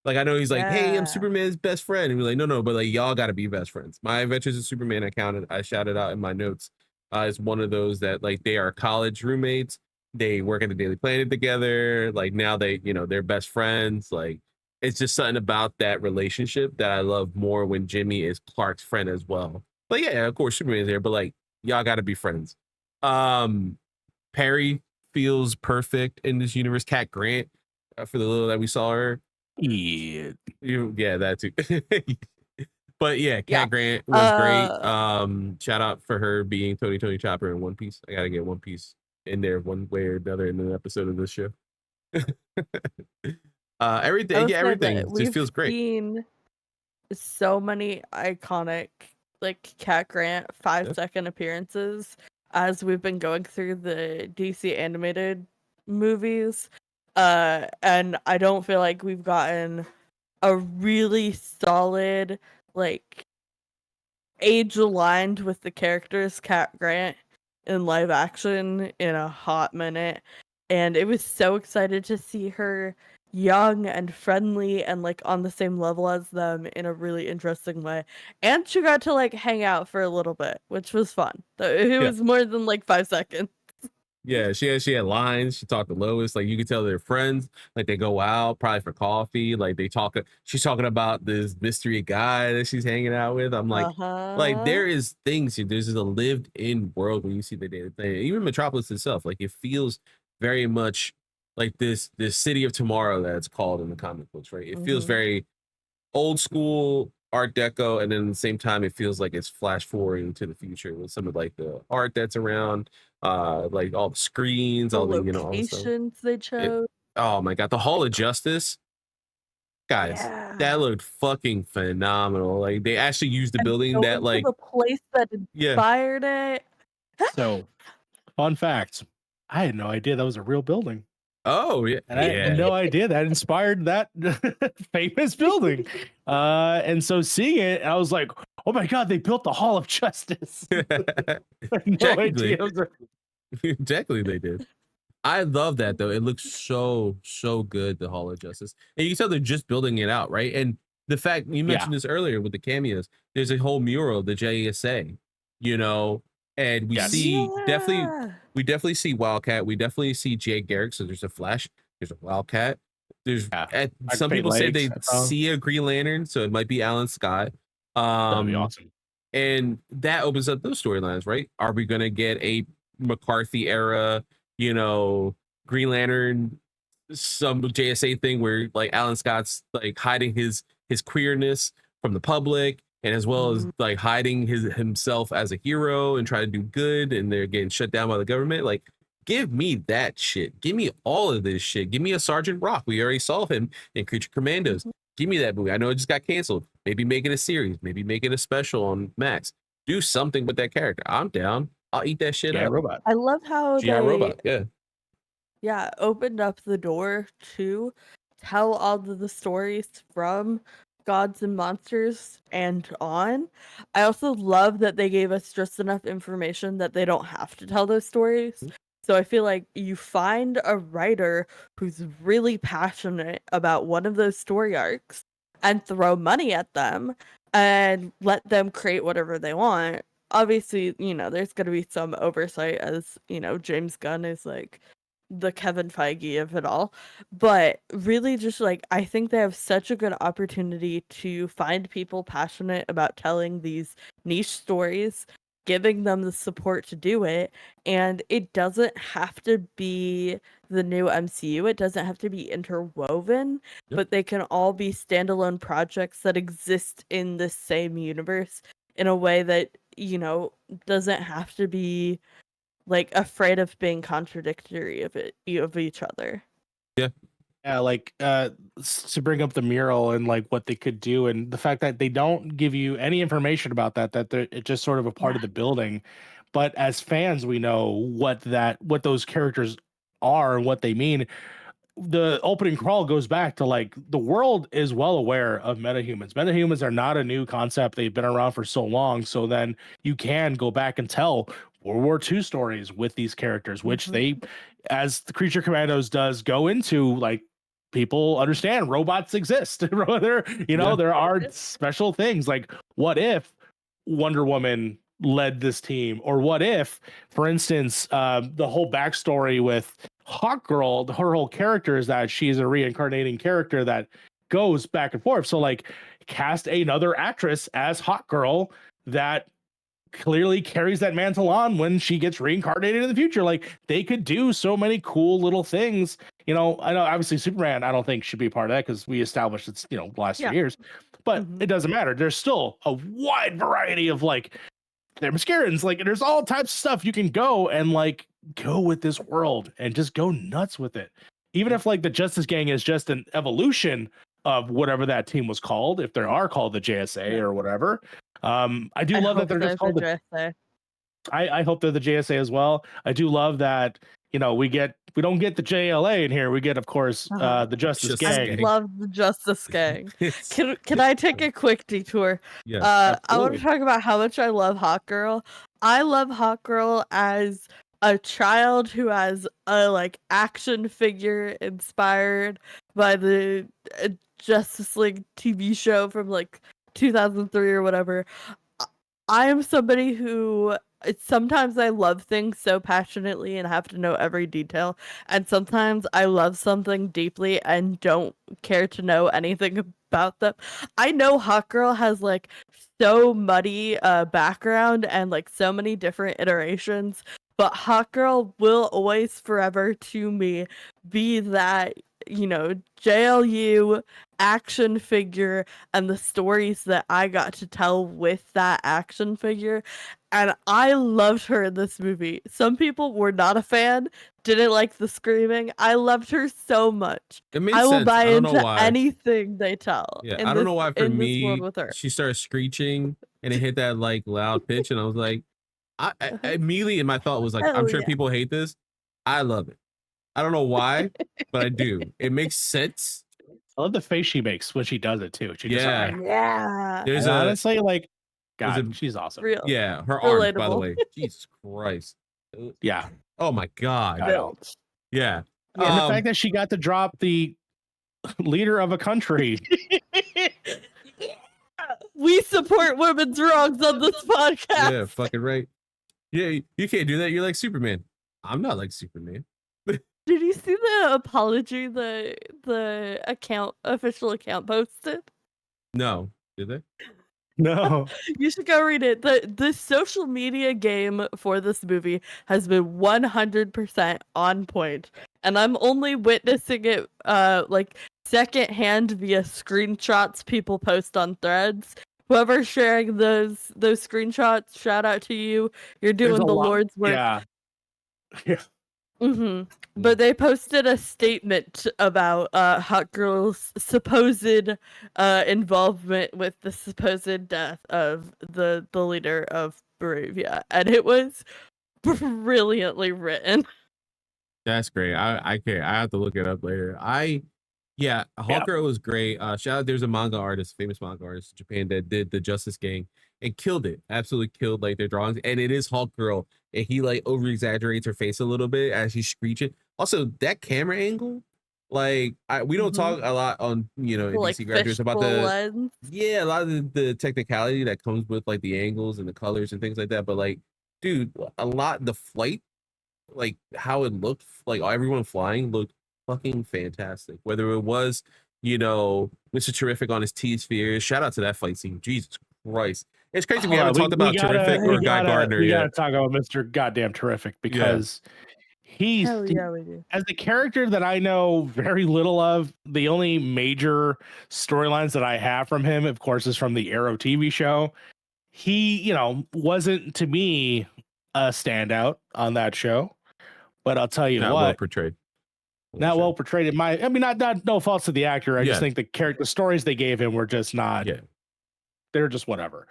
Like, I know he's like, hey, I'm Yeah. Superman's best friend. And we're like, no, but like, y'all got to be best friends. My Adventures of Superman, I shouted out in my notes, is one of those that like they are college roommates. They work at the Daily Planet together. Like now they're best friends. Like it's just something about that relationship that I love more when Jimmy is Clark's friend as well. But yeah, of course, Superman's there, but like y'all got to be friends. Perry feels perfect in this universe. Cat Grant, for the little that we saw her. Yeah. Yeah, that too. But yeah, Yeah. Cat Grant was great. Uh, Shout out for her being Tony Chopper in One Piece. I gotta get One Piece in there one way or another in an episode of this show. I will say everything that just we've feels great. seen so many iconic, like Cat Grant 5-second appearances as we've been going through the DC animated movies. And I don't feel like we've gotten a really solid, like, age aligned with the characters Cat Grant in live action in a hot minute. And it was so excited to see her young and friendly and like on the same level as them in a really interesting way. And she got to like hang out for a little bit, which was fun. It Yeah. was more than like 5 seconds. Yeah, she had lines. She talked to Lois. Like you could tell they're friends. Like they go out probably for coffee. Like they talk. She's talking about this mystery guy that she's hanging out with. I'm like Uh-huh. there is things. There's a lived in world when you see the Daily Planet. Even Metropolis itself. Like it feels very much like this city of tomorrow that's called in the comic books. Right. It feels Mhm. very old school art deco, and then at the same time it feels like it's flash forwarding to the future with some of like the art that's around, like all the screens, The all the all the stuff. locations they It, chose. oh my god, the Hall of Justice, guys, that Yeah. looked fucking phenomenal. Like they actually used the And building that going to like the place that yeah. inspired it. So, fun fact, I had no idea that was a real building. Oh yeah, And I had no idea that inspired that famous building. And so seeing it, I was like, oh my God, they built the Hall of Justice. I had no Technically, idea. It was technically they did. I love that though. It looks so good, the Hall of Justice. And you can tell they're just building it out, right? And the fact you mentioned this earlier with the cameos, there's a whole mural, the JSA, and we Yes. see Yeah. we definitely see Wildcat, we definitely see Jay Garrick. So there's a Flash, there's a Wildcat, there's some Fate people say Lakes, they see a Green Lantern, so it might be Alan Scott. That'd be awesome. And that opens up those storylines, right? Are we gonna get a McCarthy era, Green Lantern, some JSA thing where like Alan Scott's like hiding his queerness from the public, and as well as like hiding himself as a hero and trying to do good, and they're getting shut down by the government? Like, give me that shit. Give me all of this shit. Give me a Sergeant Rock. We already saw him in Creature Commandos. Give me that movie. I know it just got canceled. Maybe make it a series. Maybe make it a special on Max. Do something with that character. I'm down. I'll eat that shit Yeah, up. robot. I love how GI they Robot. Yeah. opened up the door to tell all of the stories from Gods and Monsters and on. I also love that they gave us just enough information that they don't have to tell those stories. So I feel like you find a writer who's really passionate about one of those story arcs and throw money at them and let them create whatever they want. Obviously, there's going to be some oversight as, James Gunn is like the Kevin Feige of it all. But really just like I think they have such a good opportunity to find people passionate about telling these niche stories, giving them the support to do it, and it doesn't have to be the new MCU. It doesn't have to be interwoven, Yep. but they can all be standalone projects that exist in the same universe in a way that, doesn't have to be like afraid of being contradictory of each other. Yeah. Yeah, like to bring up the mural and like what they could do, and the fact that they don't give you any information about it's just sort of a part Yeah. of the building. But as fans, we know what those characters are and what they mean. The opening crawl goes back to like the world is well aware of metahumans. Metahumans are not a new concept. They've been around for so long. So then you can go back and tell World War II stories with these characters, which Mhm. they, as the Creature Commandos does, go into like people understand robots exist. There are special things like what if Wonder Woman led this team, or what if, for instance, the whole backstory with hawkgirl, her whole character is that she's a reincarnating character that goes back and forth. So like cast another actress as hawkgirl that clearly carries that mantle on when she gets reincarnated in the future. Like they could do so many cool little things. I know obviously Superman I don't think should be part of that because we established it's the last 3 years, but Mhm. it doesn't matter. There's still a wide variety of like they're Mascarans, like there's all types of stuff you can go and like go with this world and just go nuts with it. Even if like the Justice Gang is just an evolution of whatever that team was called, if they are called the JSA Yeah. or whatever. I do I love that hope they're just they're called the the JSA. I hope they're the JSA as well. I do love that, we don't get the JLA in here. We get, of course, Uh-huh. the Justice Justice I Gang. Gang. love the Justice Gang. It's, Can I take a quick detour? yes, I want absolutely. to talk about how much I love hawkgirl. I love hawkgirl as a child who has a like action figure inspired by the Justice League TV show from like 2003 or whatever. I I am somebody who sometimes I love things so passionately and have to know every detail, and sometimes I love something deeply and don't care to know anything about them. I know hawkgirl has like so muddy background and like so many different iterations, but hawkgirl will always forever to me be that JLU action figure and the stories that I got to tell with that action figure. And I loved her in this movie. Some people were not a fan, didn't like the screaming. I loved her so much. It made I will sense. buy I don't know into why. anything they tell Yeah, in I don't this know why for in this world me with her. she started screeching and it hit that like loud pitch, and I was like, I immediately in my thought was like, I'm Oh sure yeah. people hate this. I love it. I don't know why, but I do. It makes sense. I love the face she makes when she does it too. She just Yeah. Yeah. There's and a honestly, like, there's a God, she's awesome. Real. yeah, her arms, by the Relatable. way. Jesus Christ. Yeah, Oh my God. I know. Yeah. And the fact that she got to drop the leader of a country. We support women's wrongs on this podcast. Yeah, fucking right. Yeah, you can't do that. You're like Superman. I'm not like Superman. Did you see the apology the official account posted? No. Did they? No. You should go read it. The social media game for this movie has been 100% on point, and I'm only witnessing it like secondhand via screenshots people post on threads. Whoever's sharing those screenshots, shout out to you. You're There's doing a the lot. Lord's work. Yeah. Yeah. But they posted a statement about hawkgirl's supposed involvement with the supposed death of the leader of Barovia, and it was brilliantly written. That's great. I can't. I have to look it up later. Yeah, Hawkgirl was great. Shout out, there's a manga artist, famous manga artist in Japan that did the Justice Gang and killed it. Absolutely killed like their drawings. And it is Hawkgirl, and he like over exaggerates her face a little bit as she's screeching. Also, that camera angle, like we don't talk a lot on in Like DC graduates about fishbowl lens. a lot of the technicality that comes with like the angles and the colors and things like that. But like, dude, a lot the flight, like how it looked, like everyone flying looked fucking fantastic. Whether it was, Mr. Terrific on his T spheres. Shout out to that fight scene. Jesus Christ. It's crazy we haven't talked about Terrific or Guy Gardner we yet. gotta talk about Mr. Goddamn Terrific because he's Hell yeah, we do. as the character that I know very little of. The only major storylines that I have from him, of course, is from the Arrow TV show. He, wasn't to me a standout on that show, but I'll tell you Not well what, portrayed. not well portrayed in my. I mean, not no faults to the actor. I just think the stories they gave him were just not. Yeah. They're just whatever.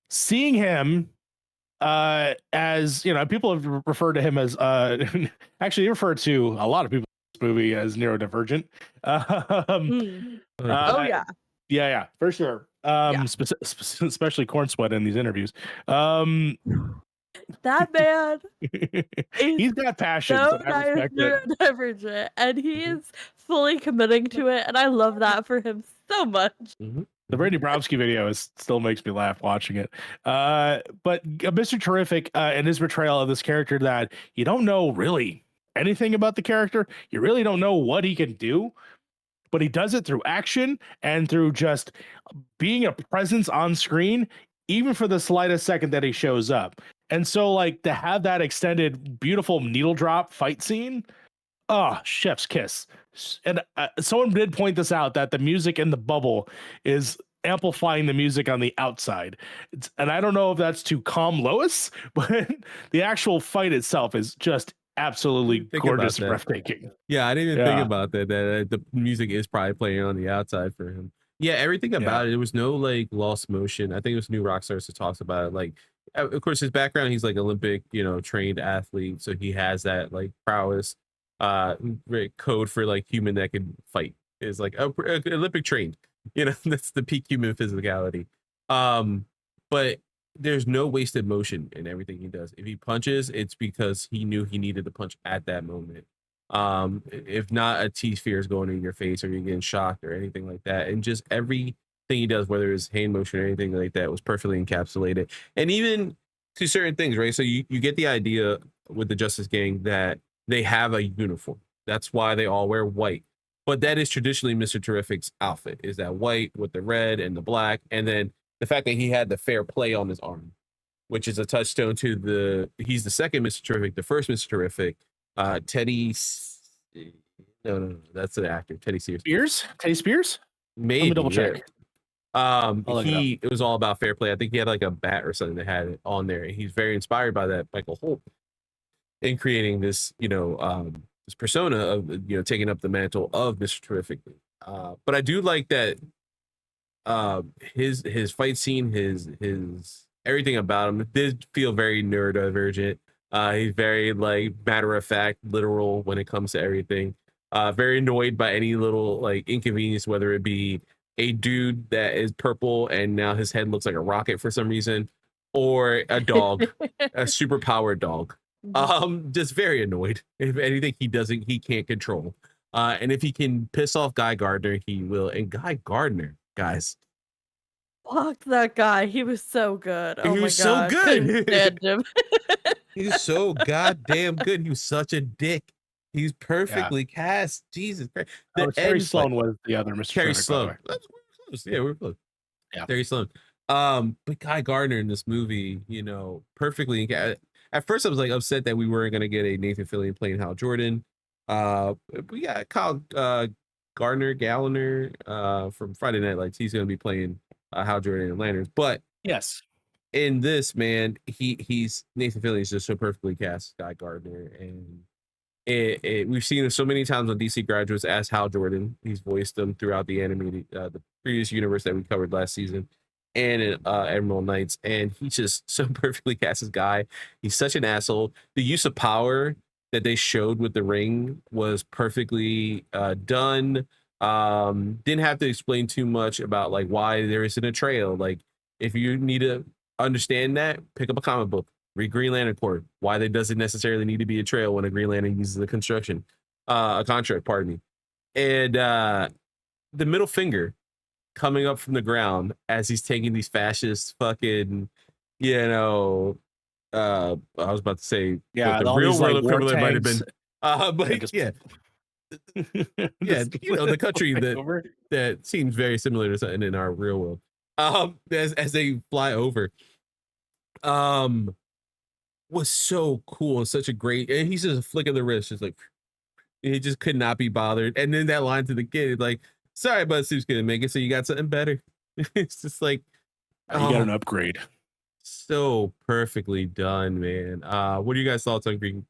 Seeing him, as you know, people have referred to him as actually referred to a lot of people in this movie as neurodivergent. Oh yeah. Yeah, for sure. Especially Corn Sweat in these interviews. That man he's got passion. so neurodivergent, and he is fully committing to it, and I love that for him so much. The Randy Bromsky video still makes me laugh watching it. But Mr. Terrific and his portrayal of this character that you don't know really anything about the character. You really don't know what he can do, but he does it through action and through just being a presence on screen, even for the slightest second that he shows up. And so, like, to have that extended, beautiful needle drop fight scene, chef's kiss. And someone did point this out, that the music in the bubble is amplifying the music on the outside. And I don't know if that's to calm Lois, but the actual fight itself is just absolutely gorgeous, breathtaking. Yeah, I didn't even think about that. That the music is probably playing on the outside for him. Yeah, everything about it. There was no like lost motion. I think it was New Rockstars that talks about it. Like, of course, his background, he's like Olympic, trained athlete, so he has that like prowess. Code for like human that can fight is like Olympic trained. That's the peak human physicality. But there's no wasted motion in everything he does. If he punches, it's because he knew he needed to punch at that moment. If not, a T-sphere is going in your face or you're getting shocked or anything like that. And just everything he does, whether it's hand motion or anything like that, was perfectly encapsulated. And even to certain things, right? So you get the idea with the Justice Gang that they have a uniform. That's why they all wear white. But that is traditionally Mr. Terrific's outfit, is that white with the red and the black. And then the fact that he had the fair play on his arm, which is a touchstone to he's the second Mr. Terrific. The first Mr. Terrific, Teddy, no, that's an actor, Teddy Spears. Teddy Spears? Maybe. Let me double check. It was all about fair play. I think he had like a bat or something that had it on there. And he's very inspired by that Michael Holt in creating this, this persona of, taking up the mantle of Mr. Terrific. But I do like that his fight scene, his everything about him did feel very neurodivergent. He's very like matter of fact, literal when it comes to everything. Very annoyed by any little like inconvenience, whether it be a dude that is purple and now his head looks like a rocket for some reason, or a dog, a super powered dog. Just very annoyed. If anything he can't control. And if he can piss off Guy Gardner, he will. And Guy Gardner, guys, fuck that guy. He was so good. He was so good. He's so goddamn good. He was such a dick. He's perfectly cast. Jesus Christ. Terry Sloan was the other Mr. Terry Terrific, Sloan. Yeah, we're close. Yeah. Terry Sloan. But Guy Gardner in this movie, perfectly. At first, I was like upset that we weren't going to get a Nathan Fillion playing Hal Jordan. We got Kyle Gallner from Friday Night Lights. He's going to be playing Hal Jordan and Lanterns. But yes, in this, man, he's Nathan Fillion is just so perfectly cast, Guy Gardner, and we've seen him so many times on DC Graduates as Hal Jordan. He's voiced him throughout the animated, the previous universe that we covered last season, and in Emerald Knights, and he's just so perfectly cast as Guy. He's such an asshole. The use of power that they showed with the ring was perfectly done. Didn't have to explain too much about like why there isn't a trail. Like, if you need to understand that, pick up a comic book, read Green Lantern Corps. Why there doesn't necessarily need to be a trail when a Green Lantern uses a contract, pardon me. And the middle finger coming up from the ground as he's taking these fascist fucking, I was about to say, the real world equivalent might have been, but yeah. Yeah, the country that seems very similar to something in our real world. As they fly over, was so cool. Such a great, and he's just a flick of the wrist, just like he just could not be bothered. And then that line to the kid, like, "Sorry, but Sue's gonna make it, so you got something better." It's just like, you got an upgrade. So perfectly done, man. What are you guys' thoughts on Green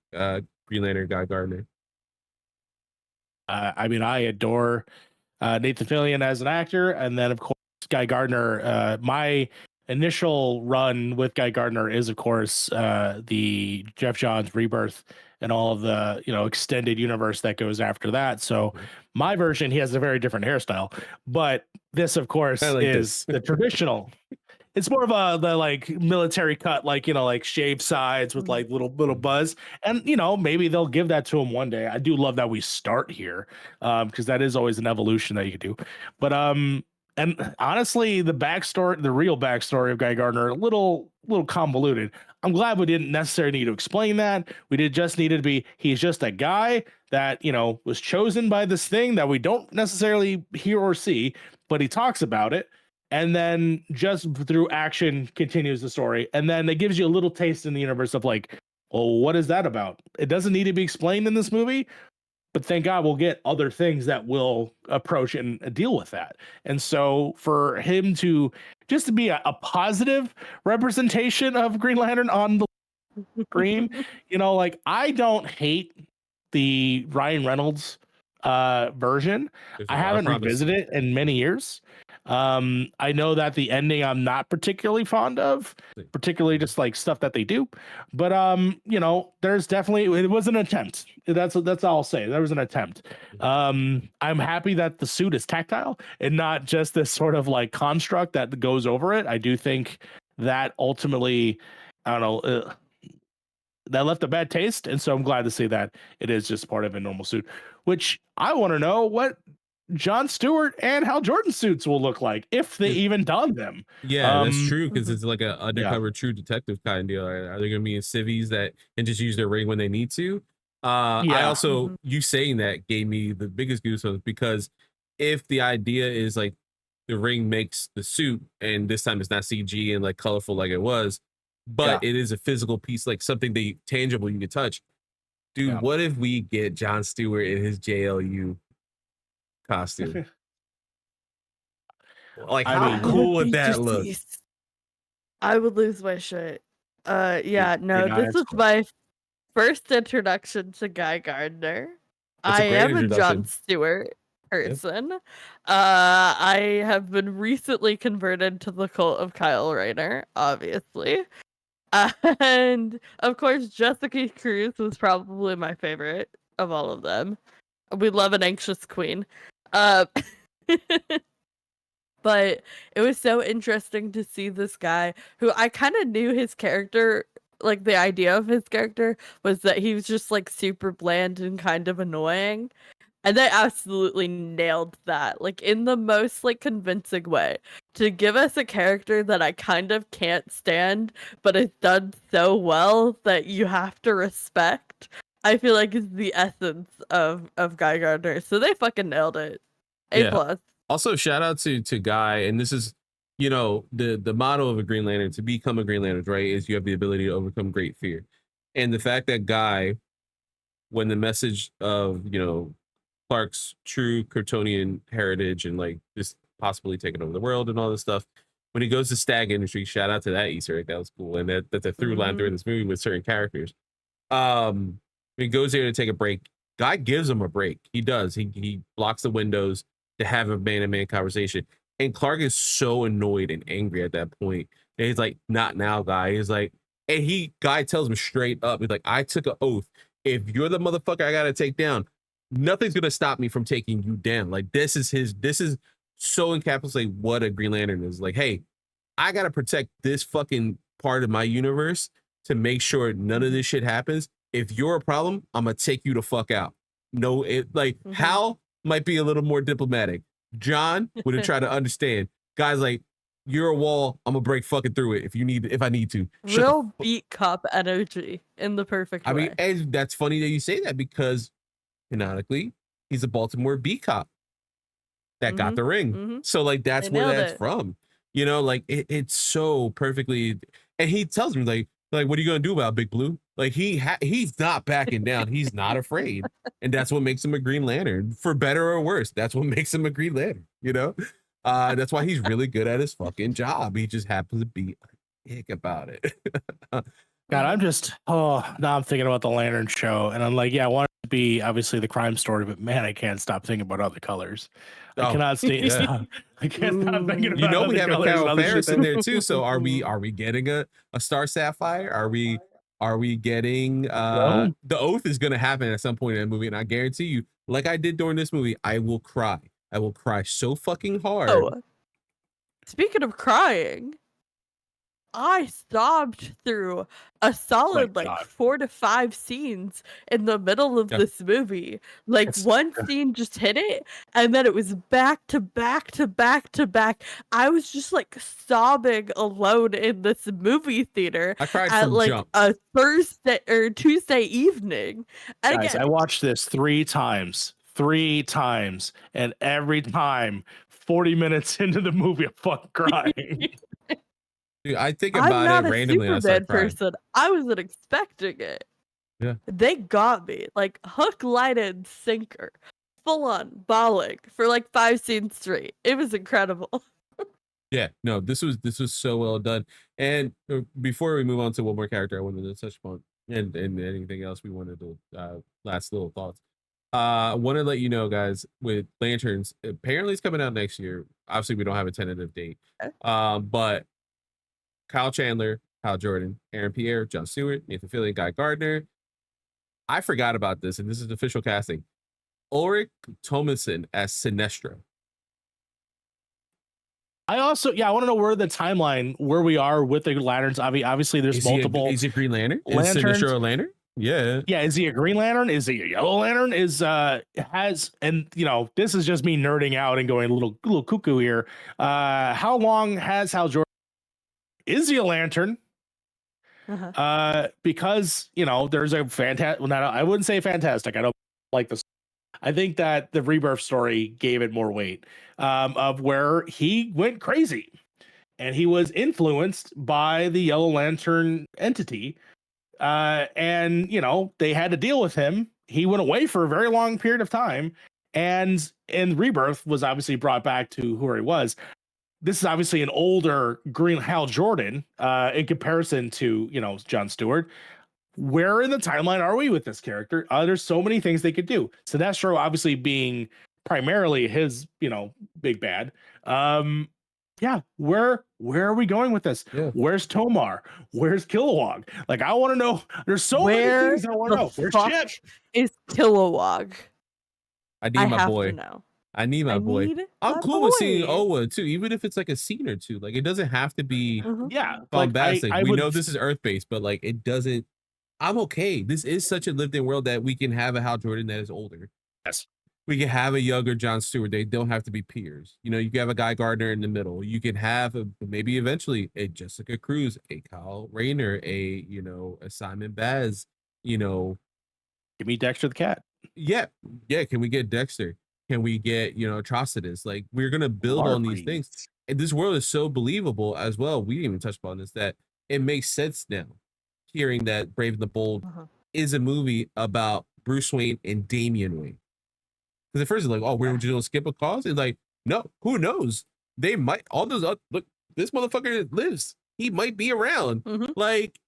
Lantern, Guy Gardner? I mean, I adore Nathan Fillion as an actor, and then of course Guy Gardner. My initial run with Guy Gardner is of course the Jeff Johns Rebirth and all of the extended universe that goes after that. So my version, he has a very different hairstyle, but this of course I like is this. the traditional. It's more of the like military cut, like like shaved sides with like little buzz, and maybe they'll give that to him one day. I do love that we start here, because that is always an evolution that you could do. But and honestly, the backstory, the real backstory of Guy Gardner, a little convoluted. I'm glad we didn't necessarily need to explain that. We did just needed to be. He's just a guy that was chosen by this thing that we don't necessarily hear or see, but he talks about it. And then just through action continues the story. And then it gives you a little taste in the universe of like, well, what is that about? It doesn't need to be explained in this movie, but thank God we'll get other things that will approach and deal with that. And so for him to just to be a positive representation of Green Lantern on the screen, like I don't hate the Ryan Reynolds version. I haven't revisited it in many years. I know that the ending I'm not particularly fond of, particularly just like stuff that they do, but there's definitely, it was an attempt. That's all I'll say. There was an attempt. I'm happy that the suit is tactile and not just this sort of like construct that goes over it. I do think that ultimately, I don't know, that left a bad taste, and so I'm glad to see that it is just part of a normal suit, which I want to know what John Stewart and Hal Jordan suits will look like if they even don them. Yeah, that's true, because it's like a undercover true detective kind of deal. Are they going to be in civvies that can just use their ring when they need to? I also, you saying that gave me the biggest goosebumps, because if the idea is like the ring makes the suit, and this time it's not CG and like colorful like it was, but it is a physical piece, like something that tangible you can touch. Dude, what if we get John Stewart in his JLU costume? Like, how cool would that look? I would lose my shit. Yeah, no, nice. this is my first introduction to Guy Gardner. That's I a great am a John introduction. Stewart person. I have been recently converted to the cult of Kyle Rayner, obviously. And of course, Jessica Cruz was probably my favorite of all of them. We love an anxious queen. But it was so interesting to see this guy who I kind of knew his character, like the idea of his character was that he was just like super bland and kind of annoying. And they absolutely nailed that, like in the most like convincing way, to give us a character that I kind of can't stand, but it's done so well that you have to respect. I feel like is the essence of Guy Gardner. So they fucking nailed it. A plus. Also, shout out to Guy, and this is, the motto of a Green Lantern, to become a Green Lantern, right, is you have the ability to overcome great fear. And the fact that Guy, when the message of, Clark's true Kryptonian heritage and like just possibly taking over the world and all this stuff, when he goes to Stag Industries, shout out to that Easter egg, that was cool. And that's a through line through this movie with certain characters. When he goes there to take a break, Guy gives him a break. He does. He blocks the windows to have a man-to-man conversation. And Clark is so annoyed and angry at that point. And he's like, not now, Guy. He's like, and Guy tells him straight up, he's like, I took an oath. If you're the motherfucker I gotta take down, nothing's gonna stop me from taking you down. Like, this is so encapsulate what a Green Lantern is. Like, hey, I gotta protect this fucking part of my universe to make sure none of this shit happens. If you're a problem, I'm gonna take you the fuck out. No, Hal might be a little more diplomatic. John would have tried to understand. Guys, like, you're a wall, I'm gonna break fucking through it if I need to. Real beat cop energy in the perfect way. I mean, and that's funny that you say that, because canonically, he's a Baltimore beat cop that got the ring. So like, that's where that's from. Like it's so perfectly. And he tells me like, what are you gonna do about Big Blue? Like he's not backing down. He's not afraid, and that's what makes him a Green Lantern, for better or worse. That's what makes him a Green Lantern. That's why he's really good at his fucking job. He just happens to be a dick about it. God, I'm just now I'm thinking about the Lantern show, and I'm like, yeah, I want it to be obviously the crime story, but man, I can't stop thinking about other colors. I Oh, cannot stay. yeah. Stop. I can't stop thinking Ooh. about You know we other have a colors and Carol other shit Ferris in that- there too. So are we getting a Star Sapphire? Are we getting No. the Oath is gonna happen at some point in the movie, and I guarantee you, like I did during this movie, I will cry. I will cry so fucking hard. Oh, speaking of crying, I sobbed through a solid like God. 4 to 5 scenes in the middle of Yeah. this movie. Like It's- one scene just hit it, and then it was back to back to back to back. I was just like sobbing alone in this movie theater I cried at from like jump. a Thursday or Tuesday evening. And Guys, again, I watched this 3 times. 3 times. And every time, 40 minutes into the movie, I'm fucking crying. Dude, I think I'm about not it a randomly and I start Superman crying. person. I wasn't expecting it. Yeah. They got me. Like hook, line, and sinker. Full on bawling for like 5 scenes straight. It was incredible. Yeah, no, this was so well done. And before we move on to one more character, I wanted to touch upon and anything else we wanted to last little thoughts. I want to let you know, guys, with Lanterns, apparently it's coming out next year. Obviously, we don't have a tentative date. Okay. But Kyle Chandler, Hal Jordan, Aaron Pierre, Jon Stewart, Nathan Fillion, Guy Gardner. I forgot about this, and this is official casting. Ulrich Thomason as Sinestro. I also, I want to know where the timeline, where we are with the lanterns. Obviously, there's multiple. Is it Green Lantern? Lanterns? Is Sinestro a lantern? Yeah. Yeah, is he a Green Lantern? Is he a Yellow Lantern? And this is just me nerding out and going a little cuckoo here. How long has Hal Jordan? Is he a Lantern? Because there's a fantastic. Well, I wouldn't say fantastic. I don't like this. I think that the Rebirth story gave it more weight of where he went crazy and he was influenced by the Yellow Lantern entity. And they had to deal with him. He went away for a very long period of time, and Rebirth was obviously brought back to who he was. This is obviously an older Green Hal Jordan in comparison to Jon Stewart. Where in the timeline are we with this character? There's so many things they could do. Sinestro obviously being primarily his big bad. Where are we going with this? Yeah. Where's Tomar? Where's Kilowog? Like, I want to know. There's so many things I want to know. Where's fuck Chip? is Kilowog? I need I my have boy. to know. I need my boy. Need I'm my cool with seeing boy. Owa too, even if it's like a scene or two. Like, it doesn't have to be Yeah, bombastic. I We would- know this is Earth based, but like it doesn't. I'm okay. This is such a lived in world that we can have a Hal Jordan that is older. Yes. We can have a younger Jon Stewart. They don't have to be peers. You can have a Guy Gardner in the middle. You can have maybe eventually a Jessica Cruz, a Kyle Rayner, a Simon Baz. Give me Dexter the Cat. Yeah. Can we get Dexter? Can we get Atrocitus? Like, we're gonna build on these things. And this world is so believable as well. We didn't even touch upon this, that it makes sense now. Hearing that Brave and the Bold is a movie about Bruce Wayne and Damian Wayne. Because at first it's like, oh, where would you skip a cause? It's like, no, who knows? They might, all those, look, this motherfucker lives. He might be around. Like,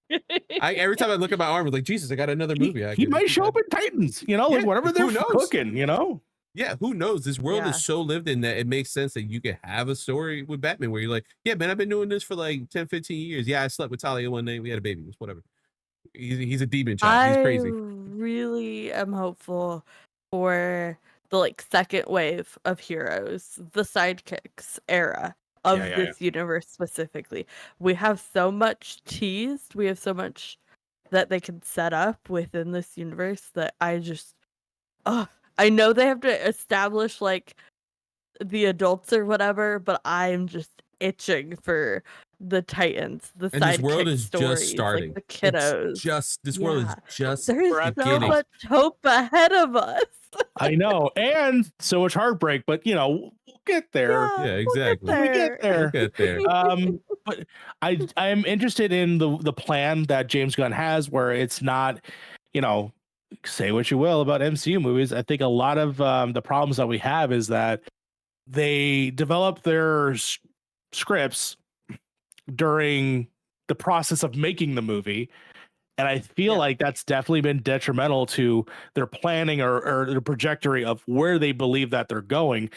every time I look at my arm, I'm like, Jesus, I got another movie. He might show up in Titans, like whatever they're cooking, Yeah, who knows? This world Yeah. is so lived in that it makes sense that you could have a story with Batman where you're like, yeah, man, I've been doing this for like 10, 15 years. Yeah, I slept with Talia one night. We had a baby. It's whatever. He's a demon child. He's I crazy. really am hopeful for the second wave of heroes, the sidekicks era of this universe specifically. We have so much teased. We have so much that they can set up within this universe that I know they have to establish the adults or whatever, but I'm just itching for the Titans, the And this world sidekick is stories, just starting. the kiddos. This world is just There is so beginning. much hope ahead of us. I know, and so much heartbreak, but we'll get there. Yeah, exactly. We get there. We'll get there. But I'm interested in the plan that James Gunn has, where it's not, say what you will about MCU movies. I think a lot of the problems that we have is that they develop their scripts during the process of making the movie, And I feel Yeah. like that's definitely been detrimental to their planning or their trajectory of where they believe that they're going.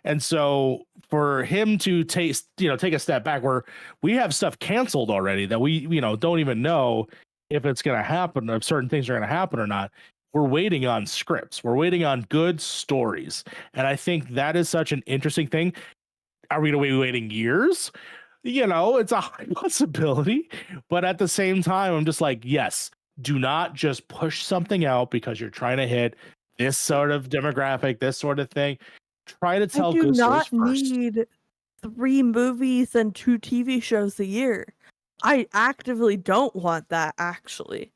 And so for him to take a step back where we have stuff canceled already that we, don't even know if it's going to happen, or if certain things are going to happen or not. We're waiting on scripts. We're waiting on good stories. And I think that is such an interesting thing. Are we going to be waiting years? It's a high possibility, but at the same time, I'm just like, yes, do not just push something out because you're trying to hit this sort of demographic, this sort of thing. Try to I tell do good stories not first. need 3 movies and 2 TV shows a year. I actively don't want that, actually.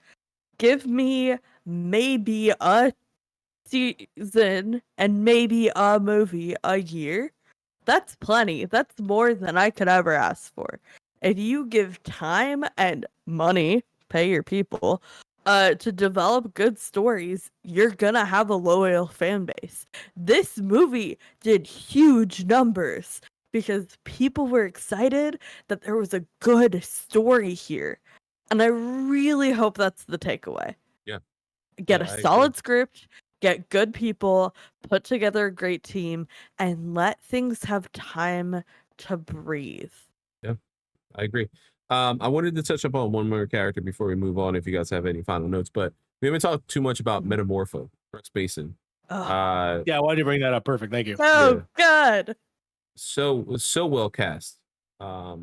Give me maybe a season and maybe a movie a year. That's plenty. That's more than I could ever ask for. If you give time and money, pay your people, to develop good stories, you're gonna have a loyal fan base. This movie did huge numbers because people were excited that there was a good story here. And I really hope that's the takeaway. Yeah. Get No, a I agree. solid script, get good people, put together a great team, and let things have time to breathe. I agree. I wanted to touch up on one more character before we move on, if you guys have any final notes, but we haven't talked too much about Metamorpho, Rex Basin. Oh, Yeah, why did you bring that up? Perfect. Thank you. so good. So well cast. So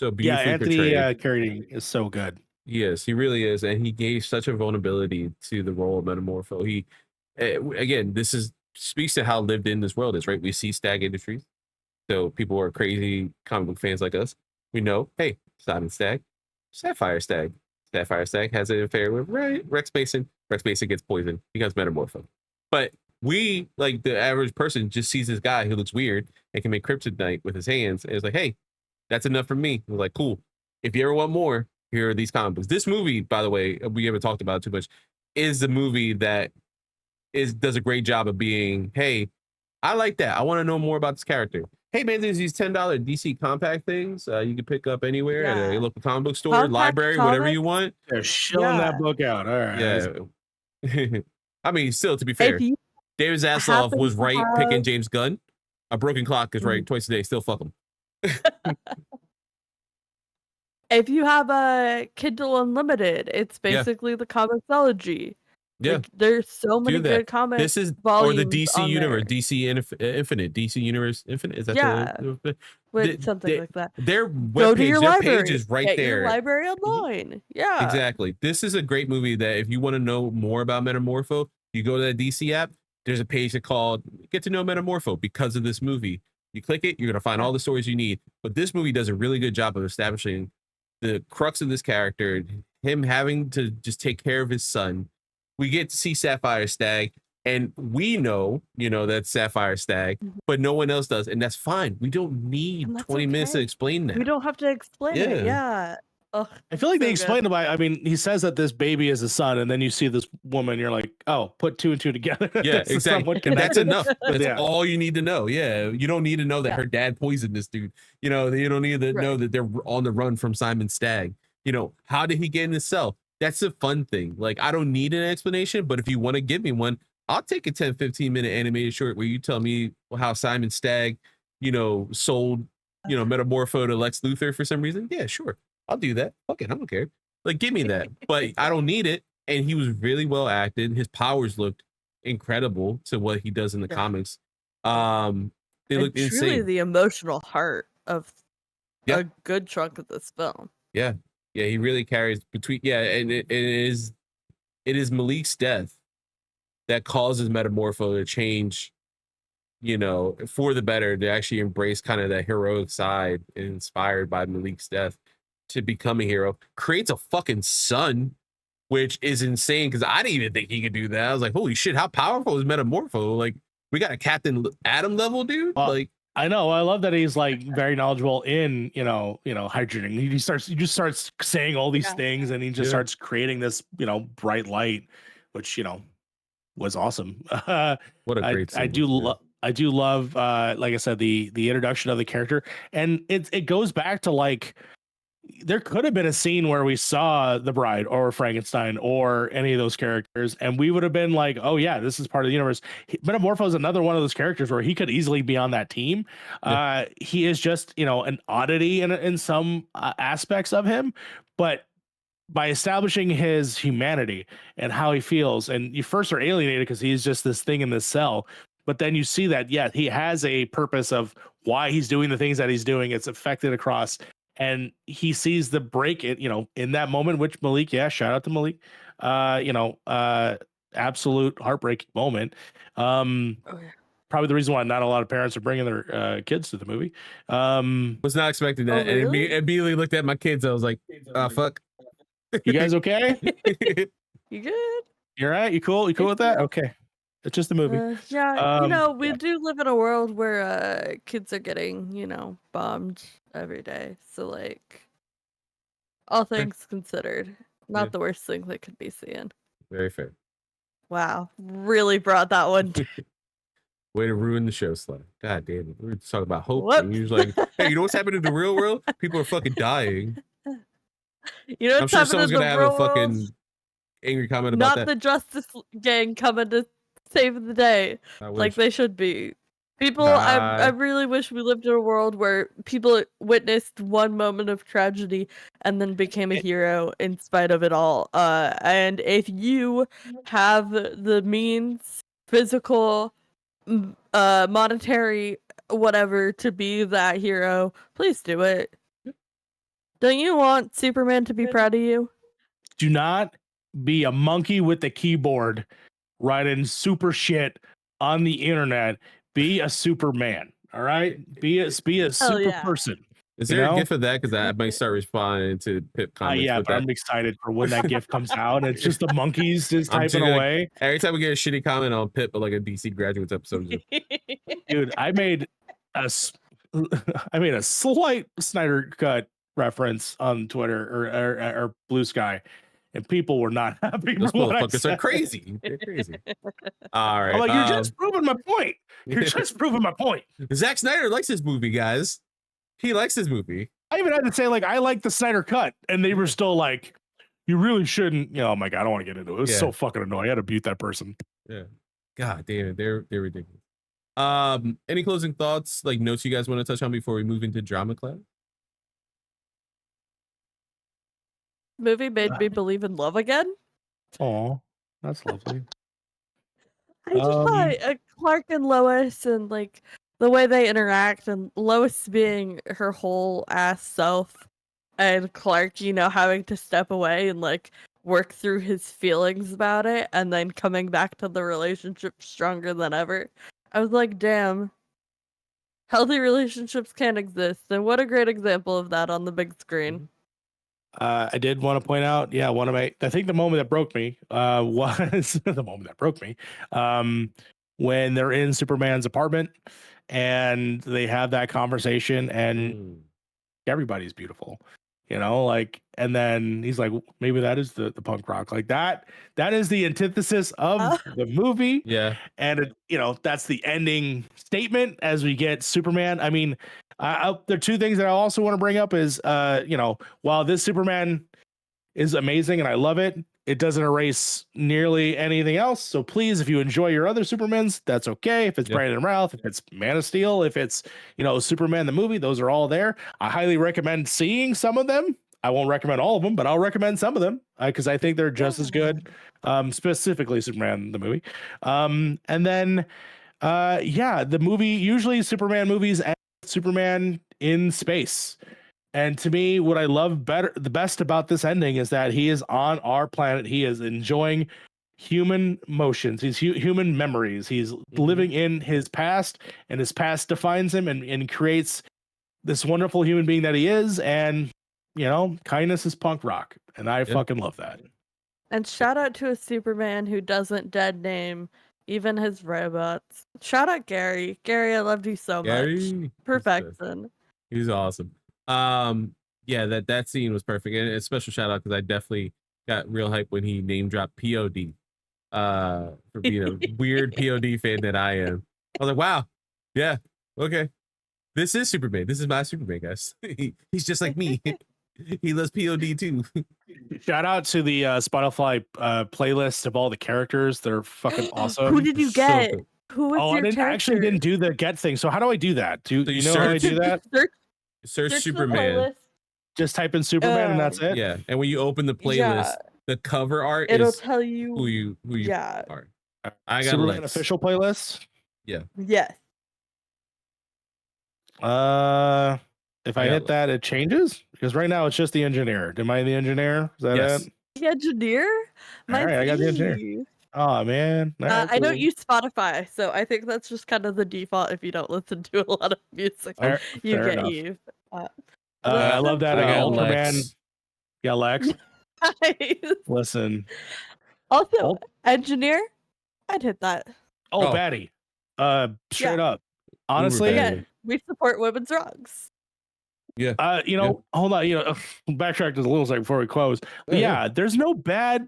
Yeah, beautifully Anthony portrayed. Carradine is so good. Yes, he really is, and he gave such a vulnerability to the role of Metamorpho. Again, this is speaks to how lived in this world is, right? We see Stag Industries, so people are crazy comic book fans like us. We know, hey, Simon Stagg, Sapphire Stagg. Sapphire Stagg has an affair with Rex Mason. Rex Mason gets poisoned, becomes Metamorpho. But we, like the average person, just sees this guy who looks weird and can make kryptonite with his hands, and it's like, hey, that's enough for me. We're like, cool. If you ever want more, here are these comic books. This movie, by the way, we haven't talked about it too much, is the movie that does a great job of being, hey, I like that. I want to know more about this character. Hey man, there's these $10 DC compact things you can pick up anywhere at a Yeah. local comic book store, Compact library, whatever you comics? want. They're shilling that Yeah. book out. All right. Yeah. I mean, still, to be If fair, you David Zaslav happen was to right picking have James Gunn. A broken clock is right twice a day. Still fuck him. if you have a Kindle Unlimited, it's Yeah. basically the Comixology. Yeah. Like, there's so many Do that. good comic This is, or the volumes DC on Universe, there. Infinite, DC Universe Infinite. Is that Yeah, the with something like that. their Go to your webpage, their library. page is right Get there. your library online. Yeah. Exactly. This is a great movie that if you want to know more about Metamorpho, you go to that DC app. There's a page that called Get to Know Metamorpho because of this movie. You click it, you're gonna find all the stories you need. But this movie does a really good job of establishing the crux of this character, him having to just take care of his son. We get to see Sapphire Stagg, and we know, that's Sapphire Stagg, but no one else does, and that's fine. We don't need And that's 20 minutes to okay. explain that. We don't have to explain it. Yeah. Ugh, I feel like so they good. explained about. I mean, he says that this baby is his son, and then you see this woman. You're like, oh, put 2 and 2 together. Yeah, This is exactly. somewhat That's connected. enough. That's Yeah. all you need to know. Yeah, you don't need to know that Yeah. her dad poisoned this dude. You don't need to know Right. that they're on the run from Simon Stagg. How did he get in his cell? That's a fun thing. Like, I don't need an explanation, but if you want to give me one, I'll take a 10, 15-minute animated short where you tell me how Simon Stagg, sold, Metamorpho to Lex Luthor for some reason. Yeah, sure. I'll do that. Fuck it. I don't care. Like, give me that. But I don't need it. And he was really well acted. His powers looked incredible to what he does in the Yeah. comics. They And look truly insane. the emotional heart of Yeah. a good chunk of this film. Yeah, he really carries between. Yeah, and it is Malik's death that causes Metamorpho to change, for the better, to actually embrace kind of that heroic side, inspired by Malik's death, to become a hero. Creates a fucking son, which is insane because I didn't even think he could do that. I was like, holy shit, how powerful is Metamorpho? Like, we got a Captain Atom level dude. Like, I know. I love that he's like very knowledgeable in hydrogen. He just starts saying all these things, and he just starts creating this bright light, which was awesome. what a great I do love like I said, the introduction of the character, and it goes back to like there could have been a scene where we saw the Bride or Frankenstein or any of those characters, and we would have been like, "Oh yeah, this is part of the universe." Metamorpho is another one of those characters where he could easily be on that team. He is just, an oddity in some aspects of him, but by establishing his humanity and how he feels, and you first are alienated because he's just this thing in this cell, but then you see that he has a purpose of why he's doing the things that he's doing. It's affected across, and he sees the break in that moment, which Malik, shout out to Malik, absolute heartbreaking moment. Probably the reason why not a lot of parents are bringing their kids to the movie. Was not expecting that. Oh, really? And immediately looked at my kids. I was like, fuck. You guys okay? You good? You all right? You cool? You cool with that? Okay. It's just a movie. Yeah, we do live in a world where kids are getting, bombed every day. So like, all things considered, not the worst thing that could be seen. Very fair. Wow, really brought that one. Way to ruin the show, Sly. God damn it. We were talking about hope. Whoops. And you're like, hey, you know what's happening in the real world? People are fucking dying. You know I'm what's sure happening someone's in going the to have real a fucking world? angry comment about Not that. the Justice Gang coming to save the day like they should be. People, I really wish we lived in a world where people witnessed one moment of tragedy and then became a hero in spite of it all. And if you have the means, physical, monetary, whatever, to be that hero, please do it. Don't you want Superman to be proud of you? Do not be a monkey with the keyboard writing super shit on the internet. Be a Superman. All right. Be a super person. Is there a GIF of that? Because I might start responding to Pip comments. Yeah, with but that. I'm excited for when that GIF comes out. It's just the monkeys just typing away. Every time we get a shitty comment on Pip, like a DC Graduates episode. Dude, I made a slight Snyder Cut reference on Twitter or Blue Sky, and people were not happy. Those motherfuckers are crazy. They're crazy. All right. I'm like, you're just proving my point. You're just proving my point. Zack Snyder likes this movie, guys. He likes this movie. I even had to say, like, I like the Snyder Cut, and they were still like, you really shouldn't. Oh my god, I don't want to get into it. It was so fucking annoying. I had to mute that person. Yeah. God damn it, they're ridiculous. Any closing thoughts, like notes you guys want to touch on before we move into drama class? Movie made me believe in love again. Oh, that's lovely. I just thought Clark and Lois and like the way they interact, and Lois being her whole ass self, and Clark, having to step away and like work through his feelings about it, and then coming back to the relationship stronger than ever. I was like, damn, healthy relationships can exist, and what a great example of that on the big screen. I did want to point out, I think the moment that broke me was the moment that broke me when they're in Superman's apartment and they have that conversation and everybody's beautiful, and then he's like, maybe that is the punk rock, like that is the antithesis of the movie. Yeah. And that's the ending statement as we get Superman. I mean, there are two things that I also want to bring up is, while this Superman is amazing and I love it, it doesn't erase nearly anything else. So please, if you enjoy your other Supermans, that's okay. If it's Brandon Routh, if it's Man of Steel, if it's, Superman the movie, those are all there. I highly recommend seeing some of them. I won't recommend all of them, but I'll recommend some of them because I think they're just as good, specifically Superman the movie. And then, the movie, usually Superman movies end with Superman in space. And to me, what I love the best about this ending is that he is on our planet. He is enjoying human emotions. He's human memories. He's living in his past, and his past defines him and creates this wonderful human being that he is. And, kindness is punk rock. And I fucking love that. And shout out to a Superman who doesn't dead name even his robots. Shout out Gary. Gary, I loved you so much. Perfection. He's awesome. That scene was perfect, and a special shout out because I definitely got real hype when he name dropped POD, for being a weird POD fan that I am. I was like, wow, yeah, okay, this is Superman. This is my Superman, guys. He's just like me. He loves POD too. Shout out to the Spotify playlist of all the characters. They're fucking awesome. Who did you So get? good. Who was Oh, your I didn't character? actually didn't do the get thing. So how do I do that? Do So you you know how I search- do that? Search the Superman. playlist. Just type in Superman and that's it. Yeah, and when you open the playlist, Yeah. the cover art It'll is tell you. who you Yeah. are. I got Superman Lex. official playlist. Yes. If I I got hit that, it changes because right now it's just the engineer. Am I the engineer? Is that Yes. it? The engineer. All right, I got the engineer. Eve. Oh man, all right, I don't cool. use Spotify, so I think that's just kind of the default. If you don't listen to a lot of music, Fair, you fair get enough. Eve. I love that I got Ultraman. Lex. Yeah, Lex. Nice. Listen. Also, Oh. engineer. I'd hit that. Oh, Oh. Batty. Straight up. Uber Honestly, Batty. Again, we support women's wrongs. hold on, backtrack just a little second before we close. But yeah, there's no bad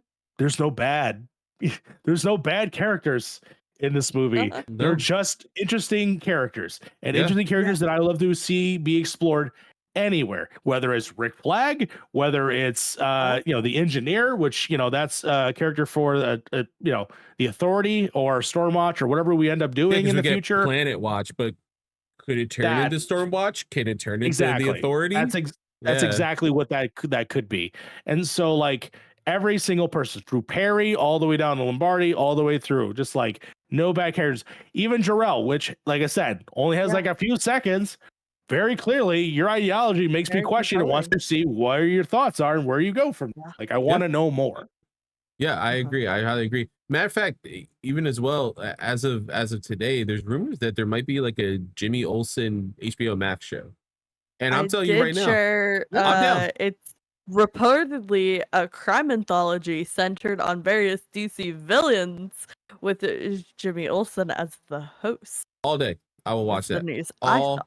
characters in this movie. Uh-huh. They're No. just interesting characters and Yeah. interesting characters that I love to see be explored anywhere, whether it's Rick Flag, whether it's the engineer, which that's a character for the Authority or Stormwatch or whatever we end up doing in the future. Planet Watch, but could it turn That- into Stormwatch? Can it turn Exactly. into the Authority? That's exactly what that could be. And so like every single person through Perry all the way down to Lombardi, all the way through, just like no bad characters. Even Jarrell, which like I said, only has like a few seconds. Very clearly, your ideology makes me Very question and wants to see what your thoughts are and where you go from. Yeah. Like I want to know more. Yeah, I agree. I highly agree. Matter of fact, even as well as of today, there's rumors that there might be like a Jimmy Olsen HBO Max show. And I'm telling you right now, Share, I'm down. it's reportedly a crime anthology centered on various DC villains with Jimmy Olsen as the host. all day I will watch That's the that. news I All saw.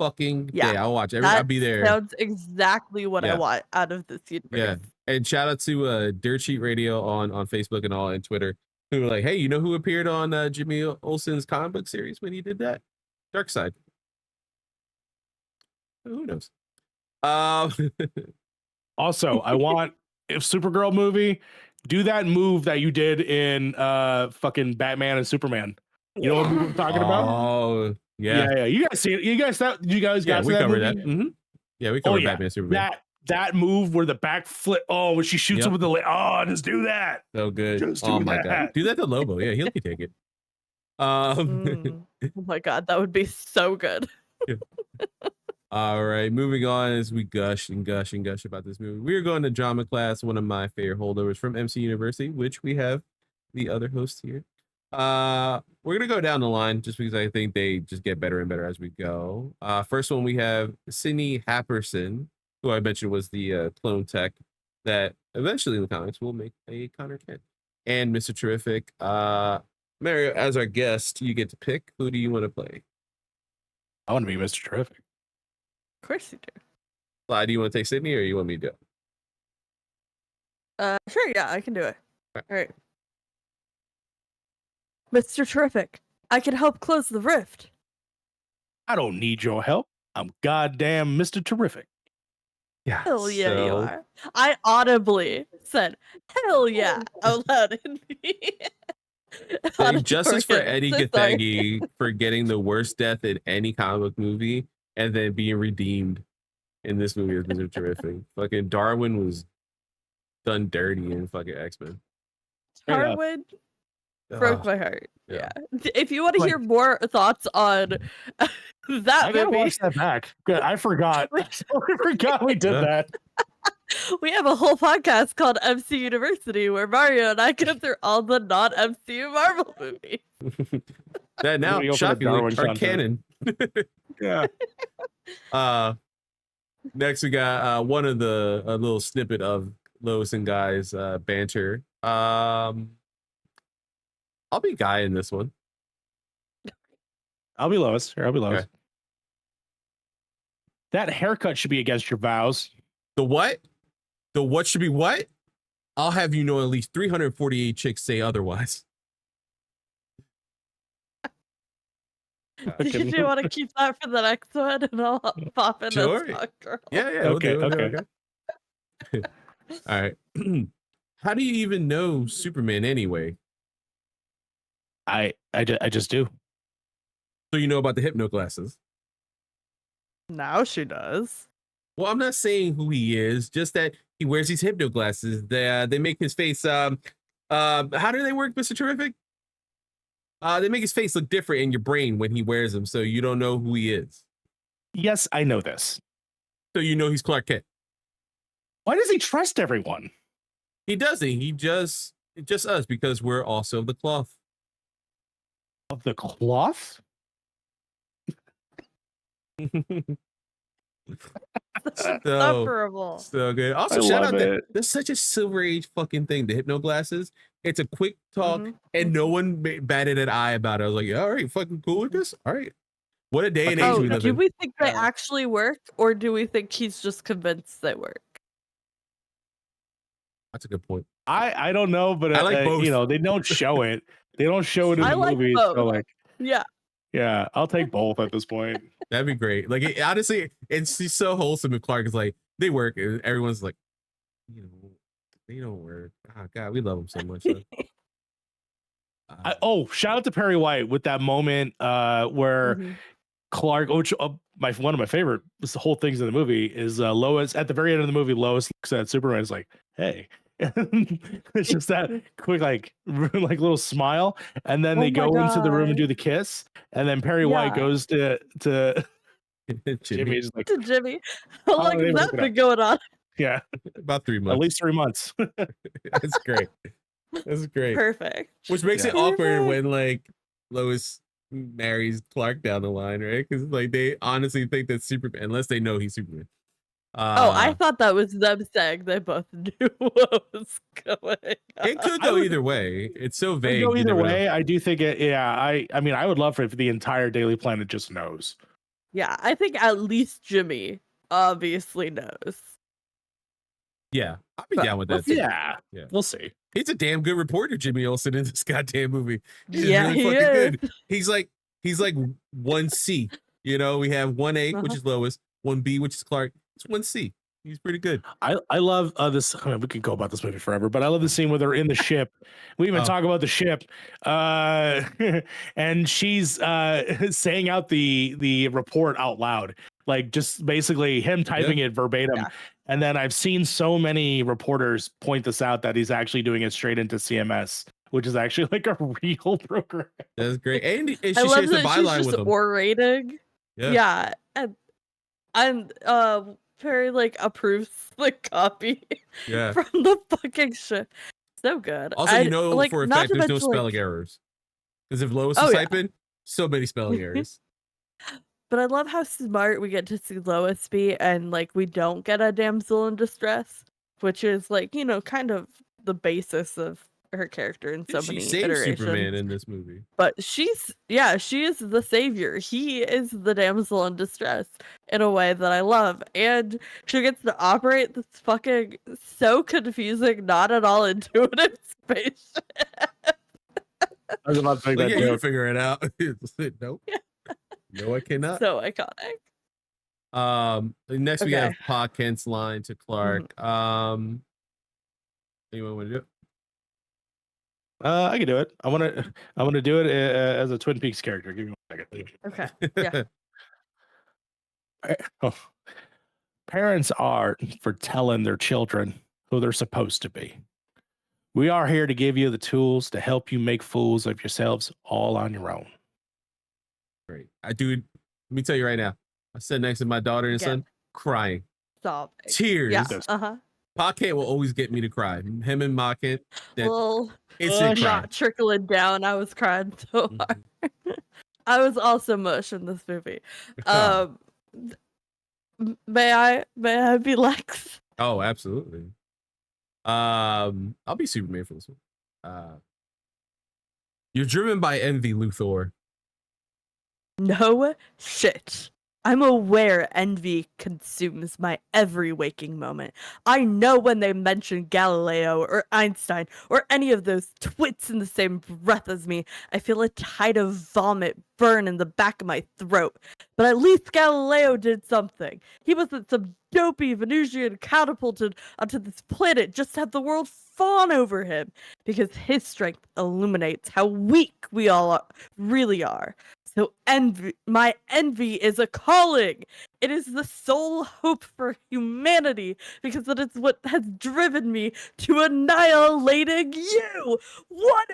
fucking Yeah, day. I'll watch every. That I'll be there. sounds exactly what I Yeah. want out of this universe. Yeah. And shout out to Dirt Sheet Radio on Facebook and all and Twitter, who were like, hey, you know who appeared on Jimmy Olsen's comic book series when he did that? Darkseid. Who knows? Also, I want if Supergirl movie, do that move that you did in fucking Batman and Superman. You know what I'm talking about? Oh, yeah. You guys see it? You guys got Yeah, to we that covered movie? that. Mhm. Yeah, we covered yeah. Batman Superman. That move where the back flip. Oh, when she shoots Yep. him with the just do that. So good. Just Oh do my god. that. Do that to Lobo. Yeah, he'll take it. Oh my god, that would be so good. All right, moving on as we gush and gush and gush about this movie. We're going to drama class, one of my favorite holdovers from MC University, which we have the other hosts here. We're gonna go down the line just because I think they just get better and better as we go. First one we have Sydney Happerson, who I mentioned was the clone tech that eventually in the comics will make a Connor Kent, and Mr. Terrific. Mario, as our guest, you get to pick. Who do you want to play? I want to be Mr. Terrific. Of course you do. Do you want to take Sydney or you want me to go? Sure, yeah, I can do it. All right. Mr. Terrific, I can help close the rift. I don't need your help. I'm goddamn Mr. Terrific. Yeah. Hell yeah, you are. I audibly said, hell yeah, out loud in the Justice for auditorium. Eddie So sorry. Gathegi for getting the worst death in any comic book movie and then being redeemed in this movie as Mr. Terrific. Fucking Darwin was done dirty in fucking X-Men. Darwin broke Ugh. my heart. Yeah. Yeah. If you want to hear more thoughts on that I gotta movie, watch that back. Good. I forgot. I forgot we did Yeah. that. we have a whole podcast called MC University where Mario and I go through all the non-MCU Marvel movies. That now Moving over to shockingly Darwin are content. canon. Yeah. Next we got one of the a little snippet of Lois and Guy's banter. I'll be Guy in this one. I'll be Lois. Here, I'll be Lois. Okay. That haircut should be against your vows. The what? The what should be what? I'll have you know at least 348 chicks say otherwise. Did you want to keep that for the next one and I'll pop in Sure. as hawkgirl? Yeah, Okay, we'll do it. okay. All right. How do you even know Superman anyway? I just do. So you know about the hypno glasses. Now she does. Well, I'm not saying who he is, just that he wears these hypno glasses. They make his face how do they work, Mr. Terrific? They make his face look different in your brain when he wears them, so you don't know who he is. Yes, I know this. So you know he's Clark Kent. Why does he trust everyone? He doesn't. He just us because we're also of the cloth. Of the cloth? Insufferable. So good. Also, I shout love out that it. there's such a silver age fucking thing, the hypno glasses. It's a quick talk, and no one batted an eye about it. I was like, all right, fucking cool with this. All right. What a day and age Oh, we live do in. we think they actually work, or do we think he's just convinced they work? That's a good point. I don't know, but I like both. you know, they don't show it. They don't show it in I the like movies. both. So like, Yeah. yeah, I'll take both at this point. That'd be great. Like, honestly, it's so wholesome if Clark is like, they work, and everyone's like, you know, they don't work. Oh, God, we love them so much. Shout out to Perry White with that moment where Mhm. Clark, which one of my favorite, this the whole things in the movie is Lois at the very end of the movie. Lois looks at Superman, is like, "Hey," it's just that quick, like little smile, and then they go into the room and do the kiss, and then Perry White goes to Jimmy, is like, To Jimmy. How long they has work that it been going on? yeah, about 3 months. at least 3 months. That's great. That's great. Perfect. Which makes it Yeah. awkward when like Lois marries Clark down the line, right? Because like they honestly think that Superman, unless they know he's Superman. I thought that was them saying they both knew what was going on. It could go either way. It's so vague. Go you either never way. know. I do think it. Yeah, I mean, I would love for if the entire Daily Planet just knows. Yeah, I think at least Jimmy obviously knows. Yeah, I'll be But down with we'll that. see. Too. Yeah, Yeah. we'll see. He's a damn good reporter, Jimmy Olsen, in this goddamn movie. He's Yeah, really he fucking is. good. He's like 1C. You know, we have 1A, which is Lois, 1B, which is Clark. It's 1C. He's pretty good. I love this. I mean, we could go about this movie forever, but I love the scene where they're in the ship. We even talk about the ship, and she's saying out the report out loud, like just basically him typing it verbatim. Yeah. And then I've seen so many reporters point this out that he's actually doing it straight into CMS, which is actually like a real program. That's great. And she I love shares the that she's byline just with him. orating. Yeah. And Perry like approves the copy from the fucking ship. So good. Also, you know, like, for a not fact, to there's no mention, spelling like, errors. Because if Lois is typing, so many spelling errors. But I love how smart we get to see Lois be, and like we don't get a damsel in distress, which is like, you know, kind of the basis of her character in so many saves iterations. Superman in this movie. But she is the savior. He is the damsel in distress in a way that I love. And she gets to operate this fucking so confusing, not at all intuitive spaceship. I was about to make that you joke. figure it out. Nope. No, I cannot. So iconic. Next we have Pa Kent's line to Clark. Anyone want to do it? I can do it. I want to do it as a Twin Peaks character. Give me 1 second. Okay. Yeah. Parents are for telling their children who they're supposed to be. We are here to give you the tools to help you make fools of yourselves all on your own. Great. Let me tell you right now. I sat next to my daughter and son, crying. Sobbing. Tears. Yeah. Pa Kent will always get me to cry. Him and Ma Kent. Well, instant cry. not trickling down. I was crying so hard. I was also mush in this movie. May I be Lex? Oh, absolutely. I'll be Superman for this one. You're driven by envy, Luthor. No shit. I'm aware envy consumes my every waking moment. I know when they mention Galileo or Einstein or any of those twits in the same breath as me, I feel a tide of vomit burn in the back of my throat. But at least Galileo did something. He wasn't some dopey Venusian catapulted onto this planet just to have the world fawn over him, because his strength illuminates how weak we all really are. So my envy is a calling. It is the sole hope for humanity, because it is what has driven me to annihilating you. What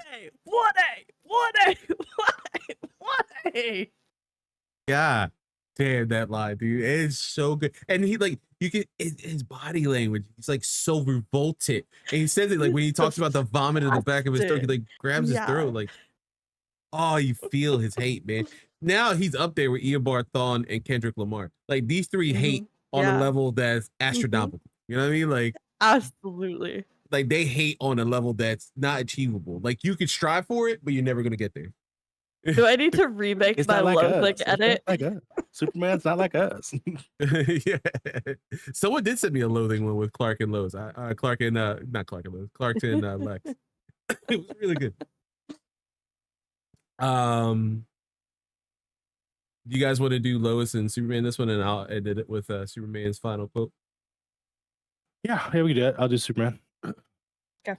a. God damn that line, dude. It's so good. And he like you can his body language, he's like so revolted. And he says it like when he talks about the vomit in the back of his throat, he like grabs his throat, like, oh, you feel his hate, man. Now he's up there with Eobard Thawne and Kendrick Lamar. Like these three hate on a level that's astronomical. You know what I mean? Like Absolutely. Like they hate on a level that's not achievable. Like you could strive for it, but you're never gonna get there. Do I need to remake It's my not like loathing us. edit? It's not like us. Superman's not like us. Yeah. Someone did send me a loathing one with Clark and Lois. Clark and not Clark and Lois. Clark and Lex. It was really good. You guys want to do Lois and Superman this one, and I'll edit it with Superman's final quote. Yeah, we can do it. I'll do Superman. Okay.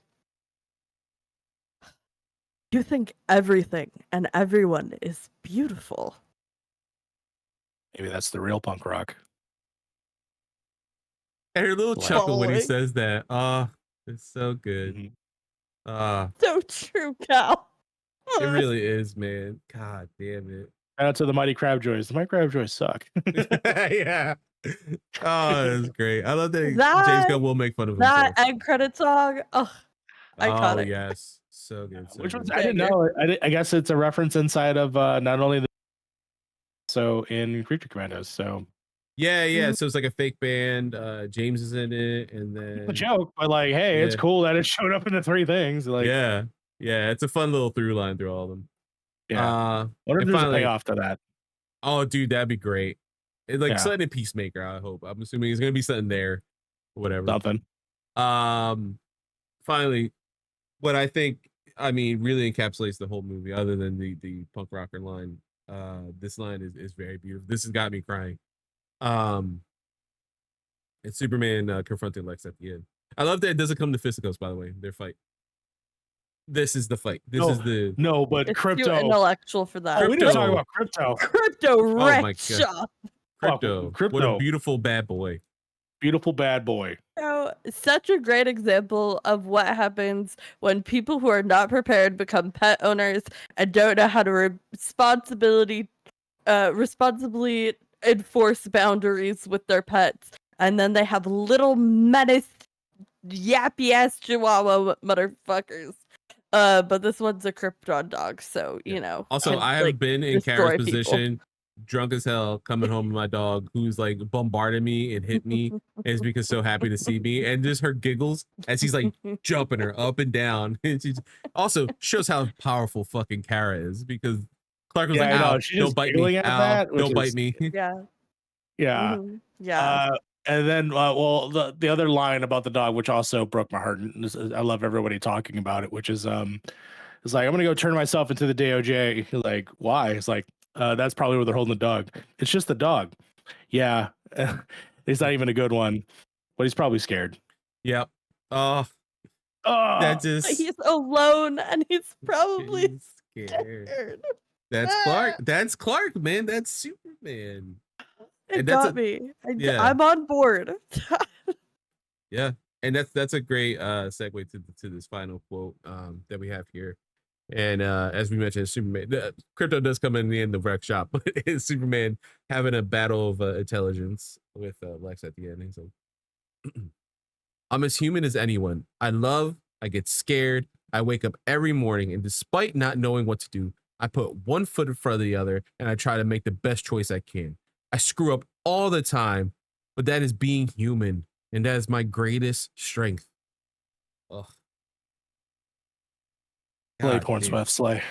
You think everything and everyone is beautiful. Maybe that's the real punk rock. And her little chuckle when he Bowling. says that. It's so good. So true, Cal. It really is, man. God damn it. Shout out to the Mighty Crab Joys. The Mighty Crab Joys suck. Yeah. Oh, that's great. I love that James Gunn will make fun of that himself. end credit song. Oh, iconic. Oh, yes. So good. So Which good. one's, I didn't know. I guess it's a reference inside of not only the so in Creature Commandos. So Yeah. So it's like a fake band. James is in it, and then a joke, but like, hey, it's cool that it showed up in the three things. Like, yeah, it's a fun little through line through all of them. Yeah. What if there's a payoff to that? Oh, dude, that'd be great. It's like something in Peacemaker, I hope. I'm assuming it's gonna be something there, or whatever. Something. Finally, what I think, I mean, really encapsulates the whole movie, other than the punk rocker line. This line is very beautiful. This has got me crying. It's Superman confronting Lex at the end. I love that it doesn't come to fisticuffs, by the way, their fight. This is the fight. This is the but it's Krypto too intellectual for that. Oh, we didn't talk about Krypto. Krypto my wrecked God. shop. Krypto. What a beautiful bad boy. Beautiful bad boy. So, such a great example of what happens when people who are not prepared become pet owners and don't know how to responsibly enforce boundaries with their pets, and then they have little menace yappy ass chihuahua motherfuckers. But this one's a Krypton dog, so you know. Also, I have been in Kara's position, drunk as hell, coming home with my dog, who's like bombarded me and hit me, and is because so happy to see me, and just her giggles as he's like jumping her up and down. And she also shows how powerful fucking Kara is, because Clark was like, "Ow, don't bite me! Ow, don't bite me!" Yeah. And then, the other line about the dog, which also broke my heart, and I love everybody talking about it, which is, it's like, I'm gonna go turn myself into the DOJ. You're like, why? It's like, that's probably where they're holding the dog. It's just the dog. Yeah, he's not even a good one, but he's probably scared. Yep. That just he's alone and he's probably scared. That's Clark. That's Clark, man. That's Superman. It got me. I'm on board. Yeah, and that's a great segue to this final quote that we have here. And as we mentioned, Superman, Krypto does come in the end of Wreck Shop, but it's Superman having a battle of intelligence with Lex at the end. He's like, I'm as human as anyone. I love, I get scared, I wake up every morning, and despite not knowing what to do, I put one foot in front of the other, and I try to make the best choice I can. I screw up all the time, but that is being human, and that is my greatest strength. Ugh. Slay, Porn Swift, slay.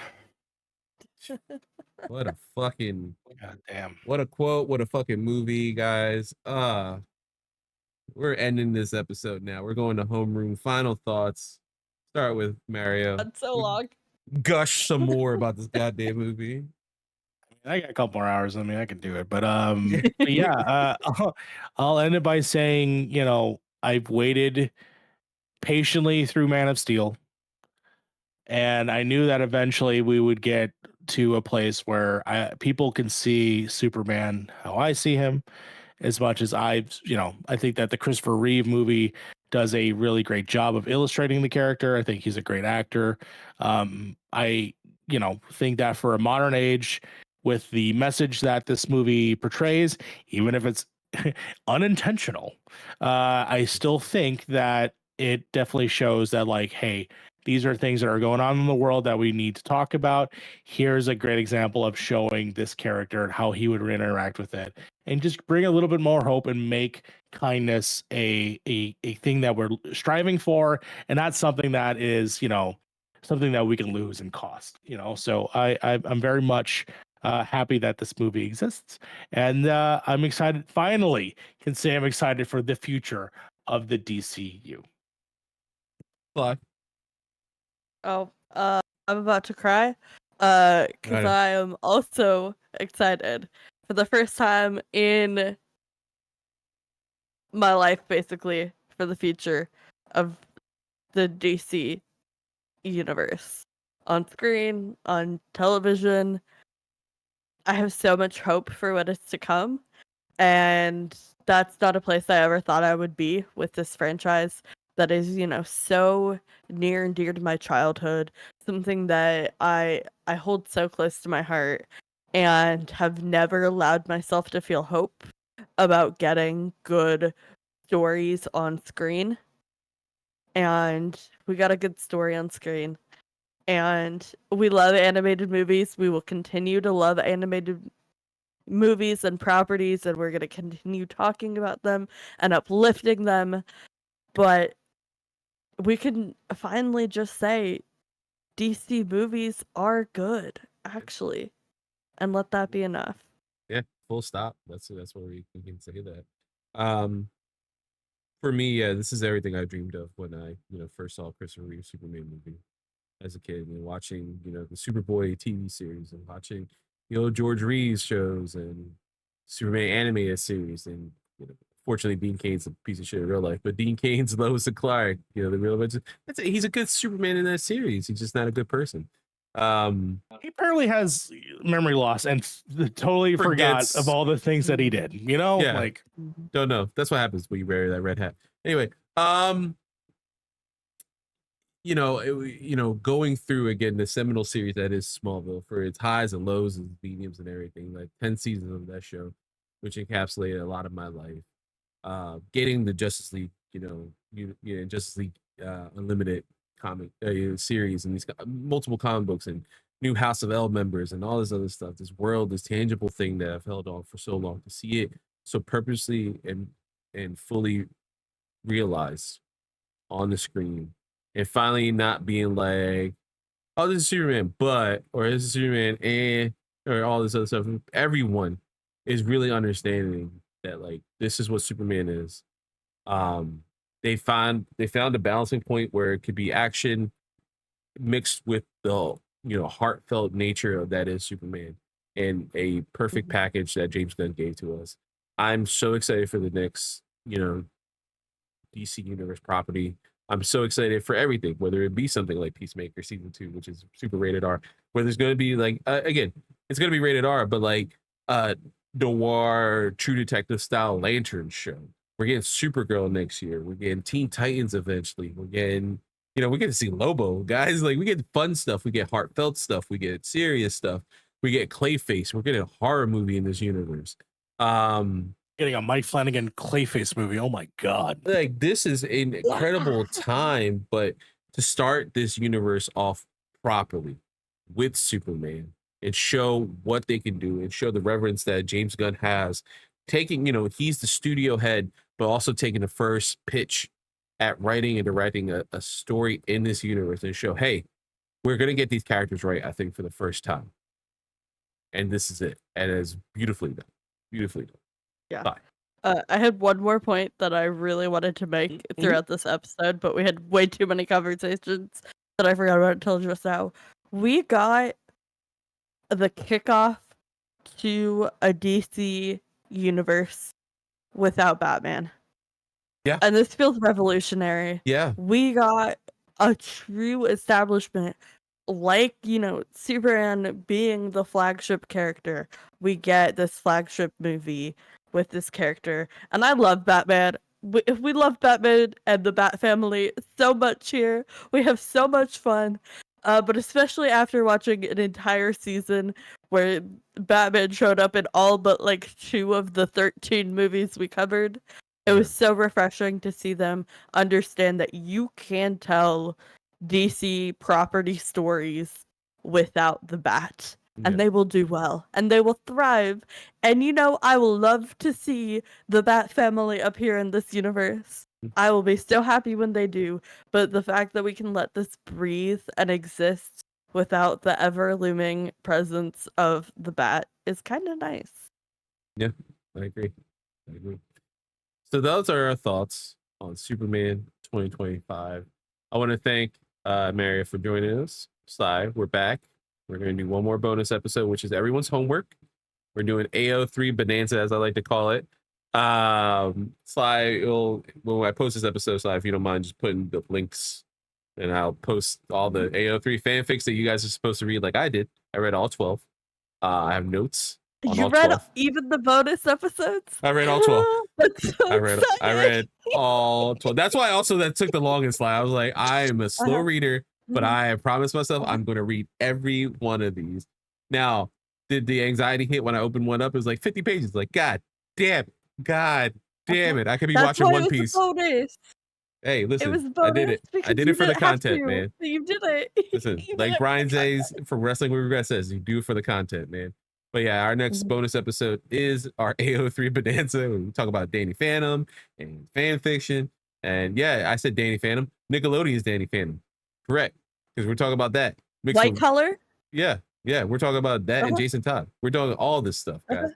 What a fucking God damn. what a quote, what a fucking movie, guys. We're ending this episode now. We're going to homeroom. Final thoughts. Start with Mario. That's so long. Gush some more about this goddamn movie. I got a couple more hours. I mean, I can do it, but yeah, I'll end it by saying, you know, I've waited patiently through Man of Steel, and I knew that eventually we would get to a place where people can see Superman how I see him, as much as I think that the Christopher Reeve movie does a really great job of illustrating the character. I think he's a great actor. I think that for a modern age, with the message that this movie portrays, even if it's unintentional, I still think that it definitely shows that, like, hey, these are things that are going on in the world that we need to talk about. Here's a great example of showing this character and how he would interact with it, and just bring a little bit more hope and make kindness a thing that we're striving for, and not something that is, something that we can lose in cost. So I'm very much happy that this movie exists, and I'm excited. Finally, can say I'm excited for the future of the DCU. Fuck. Oh, I'm about to cry. Because Right. I am also excited for the first time in my life, basically, for the future of the DC universe. On screen, on television. I have so much hope for what is to come. And that's not a place I ever thought I would be with this franchise that is, so near and dear to my childhood, something that I hold so close to my heart, and have never allowed myself to feel hope about getting good stories on screen. And we got a good story on screen. And we love animated movies. We will continue to love animated movies and properties, and we're going to continue talking about them and uplifting them. But we can finally just say DC movies are good, actually, and let that be enough. Yeah, full stop. That's where we can say that. Um, for me, yeah, this is everything I dreamed of when I, first saw Christopher Reeve Superman movie as a kid, and watching, the Superboy TV series, and watching, George Reeves shows and Superman animated series, and fortunately Dean Cain's a piece of shit in real life, but Dean Cain's Lois and Clark, the real he's a good Superman in that series. He's just not a good person. He apparently has memory loss and totally forgot of all the things that he did. Yeah. Like, don't know. That's what happens when you wear that red hat. Anyway, going through again the seminal series that is Smallville, for its highs and lows and mediums and everything, like 10 seasons of that show, which encapsulated a lot of my life. Getting the Justice League, Justice League Unlimited comic series, and these multiple comic books, and new House of L members, and all this other stuff. This world, this tangible thing that I've held on for so long, to see it so purposely and fully realized on the screen, and finally not being like, oh, this is Superman, or this is Superman, or all this other stuff. Everyone is really understanding that, like, this is what Superman is. They found a balancing point where it could be action mixed with the heartfelt nature of that is Superman, and a perfect package that James Gunn gave to us. I'm so excited for the next DC Universe property. I'm so excited for everything, whether it be something like Peacemaker season 2, which is super rated R, where there's going to be like again, it's going to be rated R, but like noir, True Detective style Lantern show. We're getting Supergirl next year. We're getting Teen Titans eventually. We're getting, we get to see Lobo, guys. Like, we get fun stuff. We get heartfelt stuff. We get serious stuff. We get Clayface. We're getting a horror movie in this universe. Getting a Mike Flanagan Clayface movie. Oh my God. Like, this is an incredible time, but to start this universe off properly with Superman and show what they can do, and show the reverence that James Gunn has, taking, he's the studio head, but also taking the first pitch at writing and directing a story in this universe, and show, hey, we're going to get these characters right, I think, for the first time. and this is it. And it's beautifully done. Beautifully done. Yeah. Bye. I had one more point that I really wanted to make throughout this episode, but we had way too many conversations that I forgot about until just now. We got the kickoff to a DC universe without Batman. Yeah. And this feels revolutionary. Yeah. We got a true establishment, like, Superman being the flagship character. We get this flagship movie with this character. And I love Batman. We love Batman and the Bat family so much here. We have so much fun. But especially after watching an entire season where Batman showed up in all but like 2 of the 13 movies we covered, it was so refreshing to see them understand that you can tell DC property stories without the Bat. And they will do well. And they will thrive. And I will love to see the Bat family appear in this universe. I will be so happy when they do. But the fact that we can let this breathe and exist without the ever-looming presence of the Bat is kind of nice. Yeah, I agree. So those are our thoughts on Superman 2025. I want to thank Maria for joining us. Sly, we're back. We're going to do one more bonus episode, which is everyone's homework. We're doing AO3 Bonanza, as I like to call it. Sly, when I post this episode, Sly, if you don't mind just putting the links, and I'll post all the AO3 fanfics that you guys are supposed to read like I did. I read all 12. I have notes. You read even the bonus episodes? I read all 12. That's so I read all 12. That's why also that took the longest. Like, I was like, I am a slow reader, but I promised myself I'm going to read every one of these. Now, did the anxiety hit when I opened one up? It was like 50 pages. Like, God damn it. I could be watching One Piece. Hey, listen, I did it. I did it for the content, man. You did it. Listen, like Brian says from Wrestling with Regret says, you do it for the content, man. But yeah, our next bonus episode is our AO3 Bonanza. We talk about Danny Phantom and fan fiction. And yeah, I said Danny Phantom. Nickelodeon's Danny Phantom. Correct. Because we're talking about that. White color? Yeah. We're talking about that and Jason Todd. We're doing all this stuff, guys.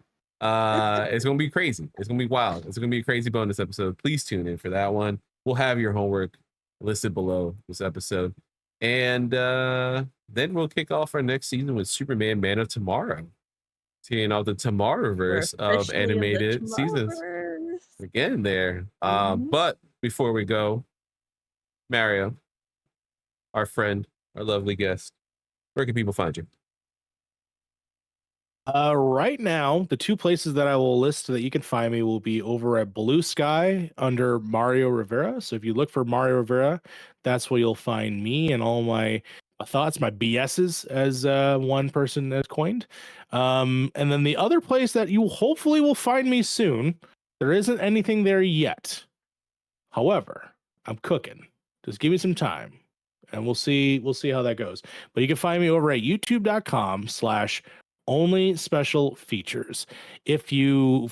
It's going to be crazy. It's going to be wild. It's going to be a crazy bonus episode. Please tune in for that one. We'll have your homework listed below this episode. And then we'll kick off our next season with Superman Man of Tomorrow. Seeing all the Tomorrowverse of animated seasons. We're getting there. But before we go, Mario, our friend, our lovely guest, where can people find you? Right now, the 2 places that I will list that you can find me will be over at Blue Sky under Mario Rivera. So if you look for Mario Rivera, that's where you'll find me and all my thoughts, my BSs, as one person has coined. And then the other place that you hopefully will find me soon, there isn't anything there yet. However, I'm cooking. Just give me some time and we'll see how that goes. But you can find me over at youtube.com/only special features. If you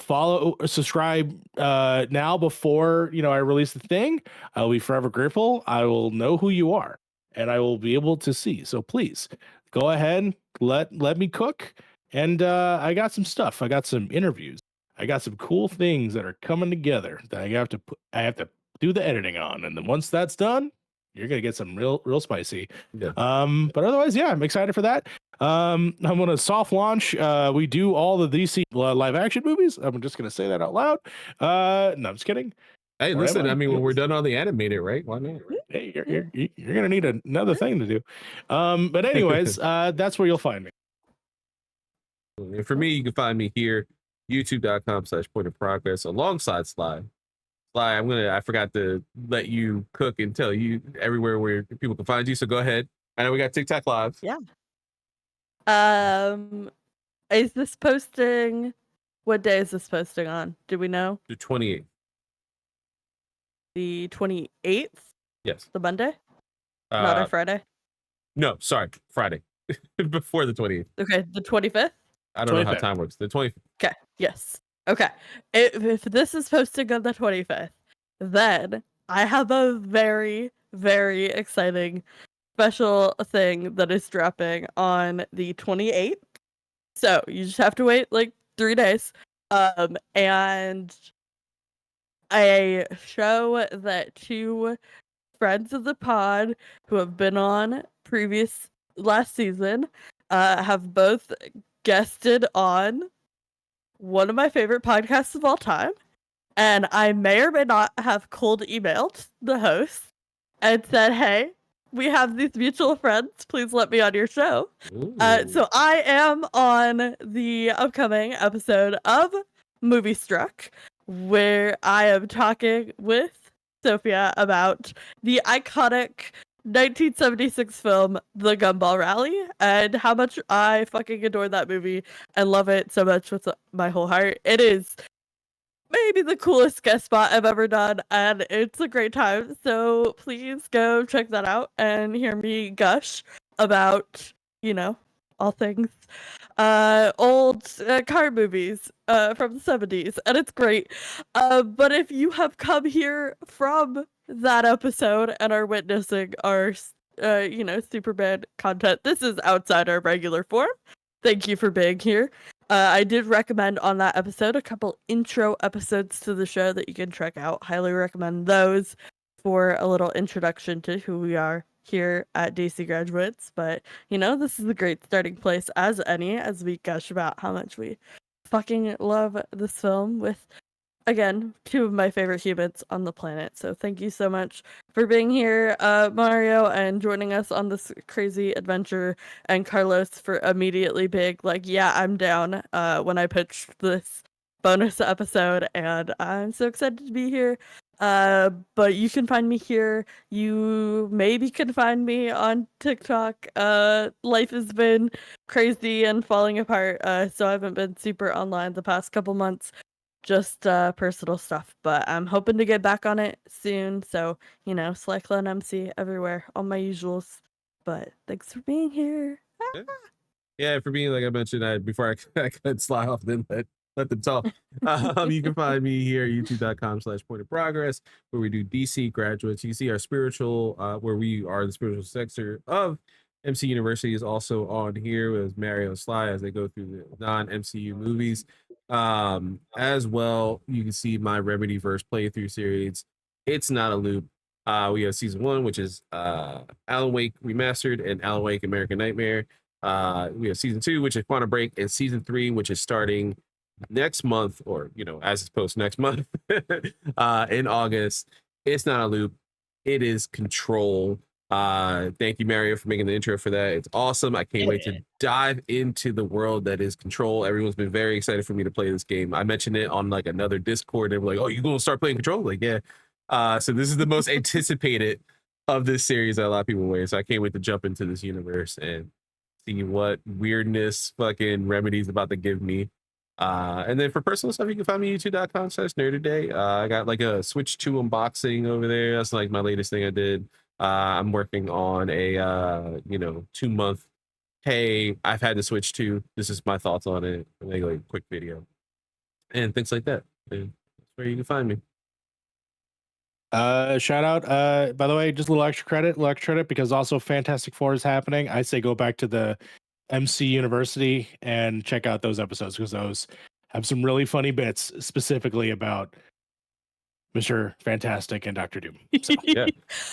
subscribe now before I release the thing, I'll be forever grateful. I will know who you are and I will be able to see. So please go ahead, let me cook. And I got some stuff. I got some interviews. I got some cool things that are coming together that I have to do the editing on. And then once that's done, you're gonna get some real spicy. Yeah. But otherwise, yeah, I'm excited for that. I'm gonna soft launch. We do all the DC live action movies. I'm just gonna say that out loud. No, I'm just kidding. Hey, listen, I mean, when we're done on the animated, right? Why not? Hey, you're gonna need another thing to do. But anyways, that's where you'll find me. And for me, you can find me here, youtube.com/point of progress alongside Sly. Sly, I forgot to let you cook and tell you everywhere where people can find you. So go ahead. I know we got TikTok Live. Yeah. Is this posting? What day is this posting on? Do we know? The 28th. The 28th? Yes. The Monday? Not a Friday? No, sorry. Friday. Before the 28th. Okay, the 25th? I don't know how time works. The 25th. Okay, yes. Okay. If this is posting on the 25th, then I have a very, very exciting special thing that is dropping on the 28th. So you just have to wait like 3 days. And a show that two friends of the pod who have been on last season have both guested on one of my favorite podcasts of all time. And I may or may not have cold emailed the host and said, hey, we have these mutual friends. Please let me on your show. So I am on the upcoming episode of Movie Struck, where I am talking with Sophia about the iconic 1976 film The Gumball Rally and how much I fucking adore that movie and love it so much with my whole heart. It is maybe the coolest guest spot I've ever done, and it's a great time. So please go check that out and hear me gush about, all things old car movies from the 70s, and it's great. But if you have come here from that episode and are witnessing our Superman content, this is outside our regular form. Thank you for being here. I did recommend on that episode a couple intro episodes to the show that you can check out. Highly recommend those for a little introduction to who we are here at DC Graduates. But, this is a great starting place as we gush about how much we fucking love this film with, again, two of my favorite humans on the planet. So thank you so much for being here, Mario, and joining us on this crazy adventure, and Carlos for immediately being like, yeah, I'm down when I pitched this bonus episode, and I'm so excited to be here. But you can find me here. You maybe can find me on TikTok. Life has been crazy and falling apart, so I haven't been super online the past couple months. Just personal stuff, but I'm hoping to get back on it soon. So, Slackline MC everywhere, all my usuals. But thanks for being here. Yeah, for being, like I mentioned, before I cut Sly off, then let them talk. You can find me here, youtube.com/point of progress, where we do DC Graduates. You can see our spiritual, where we are the spiritual sector of MC University, is also on here with Mario and Sly as they go through the non-MCU movies. As well, you can see my Remedyverse playthrough series. It's not a loop. We have season 1, which is Alan Wake Remastered and Alan Wake American Nightmare. We have season 2, which is Quantum Break, and season 3, which is starting next month, or as it's posted next month, in August. It's not a loop. It is Control. Thank you, Mario, for making the intro for that. It's awesome. I can't wait to dive into the world that is Control. Everyone's been very excited for me to play this game. I mentioned it on like another Discord. They were like, "Oh, you gonna start playing Control?" Like, yeah. So this is the most anticipated of this series that a lot of people wait. So I can't wait to jump into this universe and see what weirdness fucking Remedy's about to give me. And then for personal stuff, you can find me youtube.com/nerdaday. I got like a Switch 2 unboxing over there. That's like my latest thing I did. I'm working on a 2-month, hey, I've had the Switch 2, this is my thoughts on it, and make like a quick video and things like that. And that's where you can find me. Shout out, by the way, just a little extra credit because also Fantastic Four is happening. I say go back to the MC University and check out those episodes, because those have some really funny bits specifically about Mr. Fantastic and Dr. Doom. So, Yeah.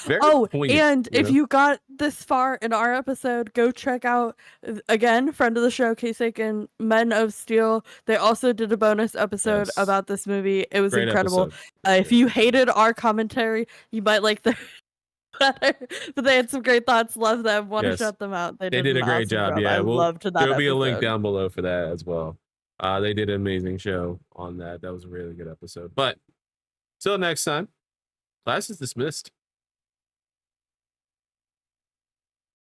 Very poignant, and if you got this far in our episode, go check out, again, friend of the show, Kasich and Men of Steel. They also did a bonus episode about this movie. It was incredible. If you hated our commentary, you might like the better, but they had some great thoughts. Love them. Want to shout them out. They did a great job. Yeah, I loved that. There'll be a link down below for that as well. They did an amazing show on that. That was a really good episode. But till next time, class is dismissed.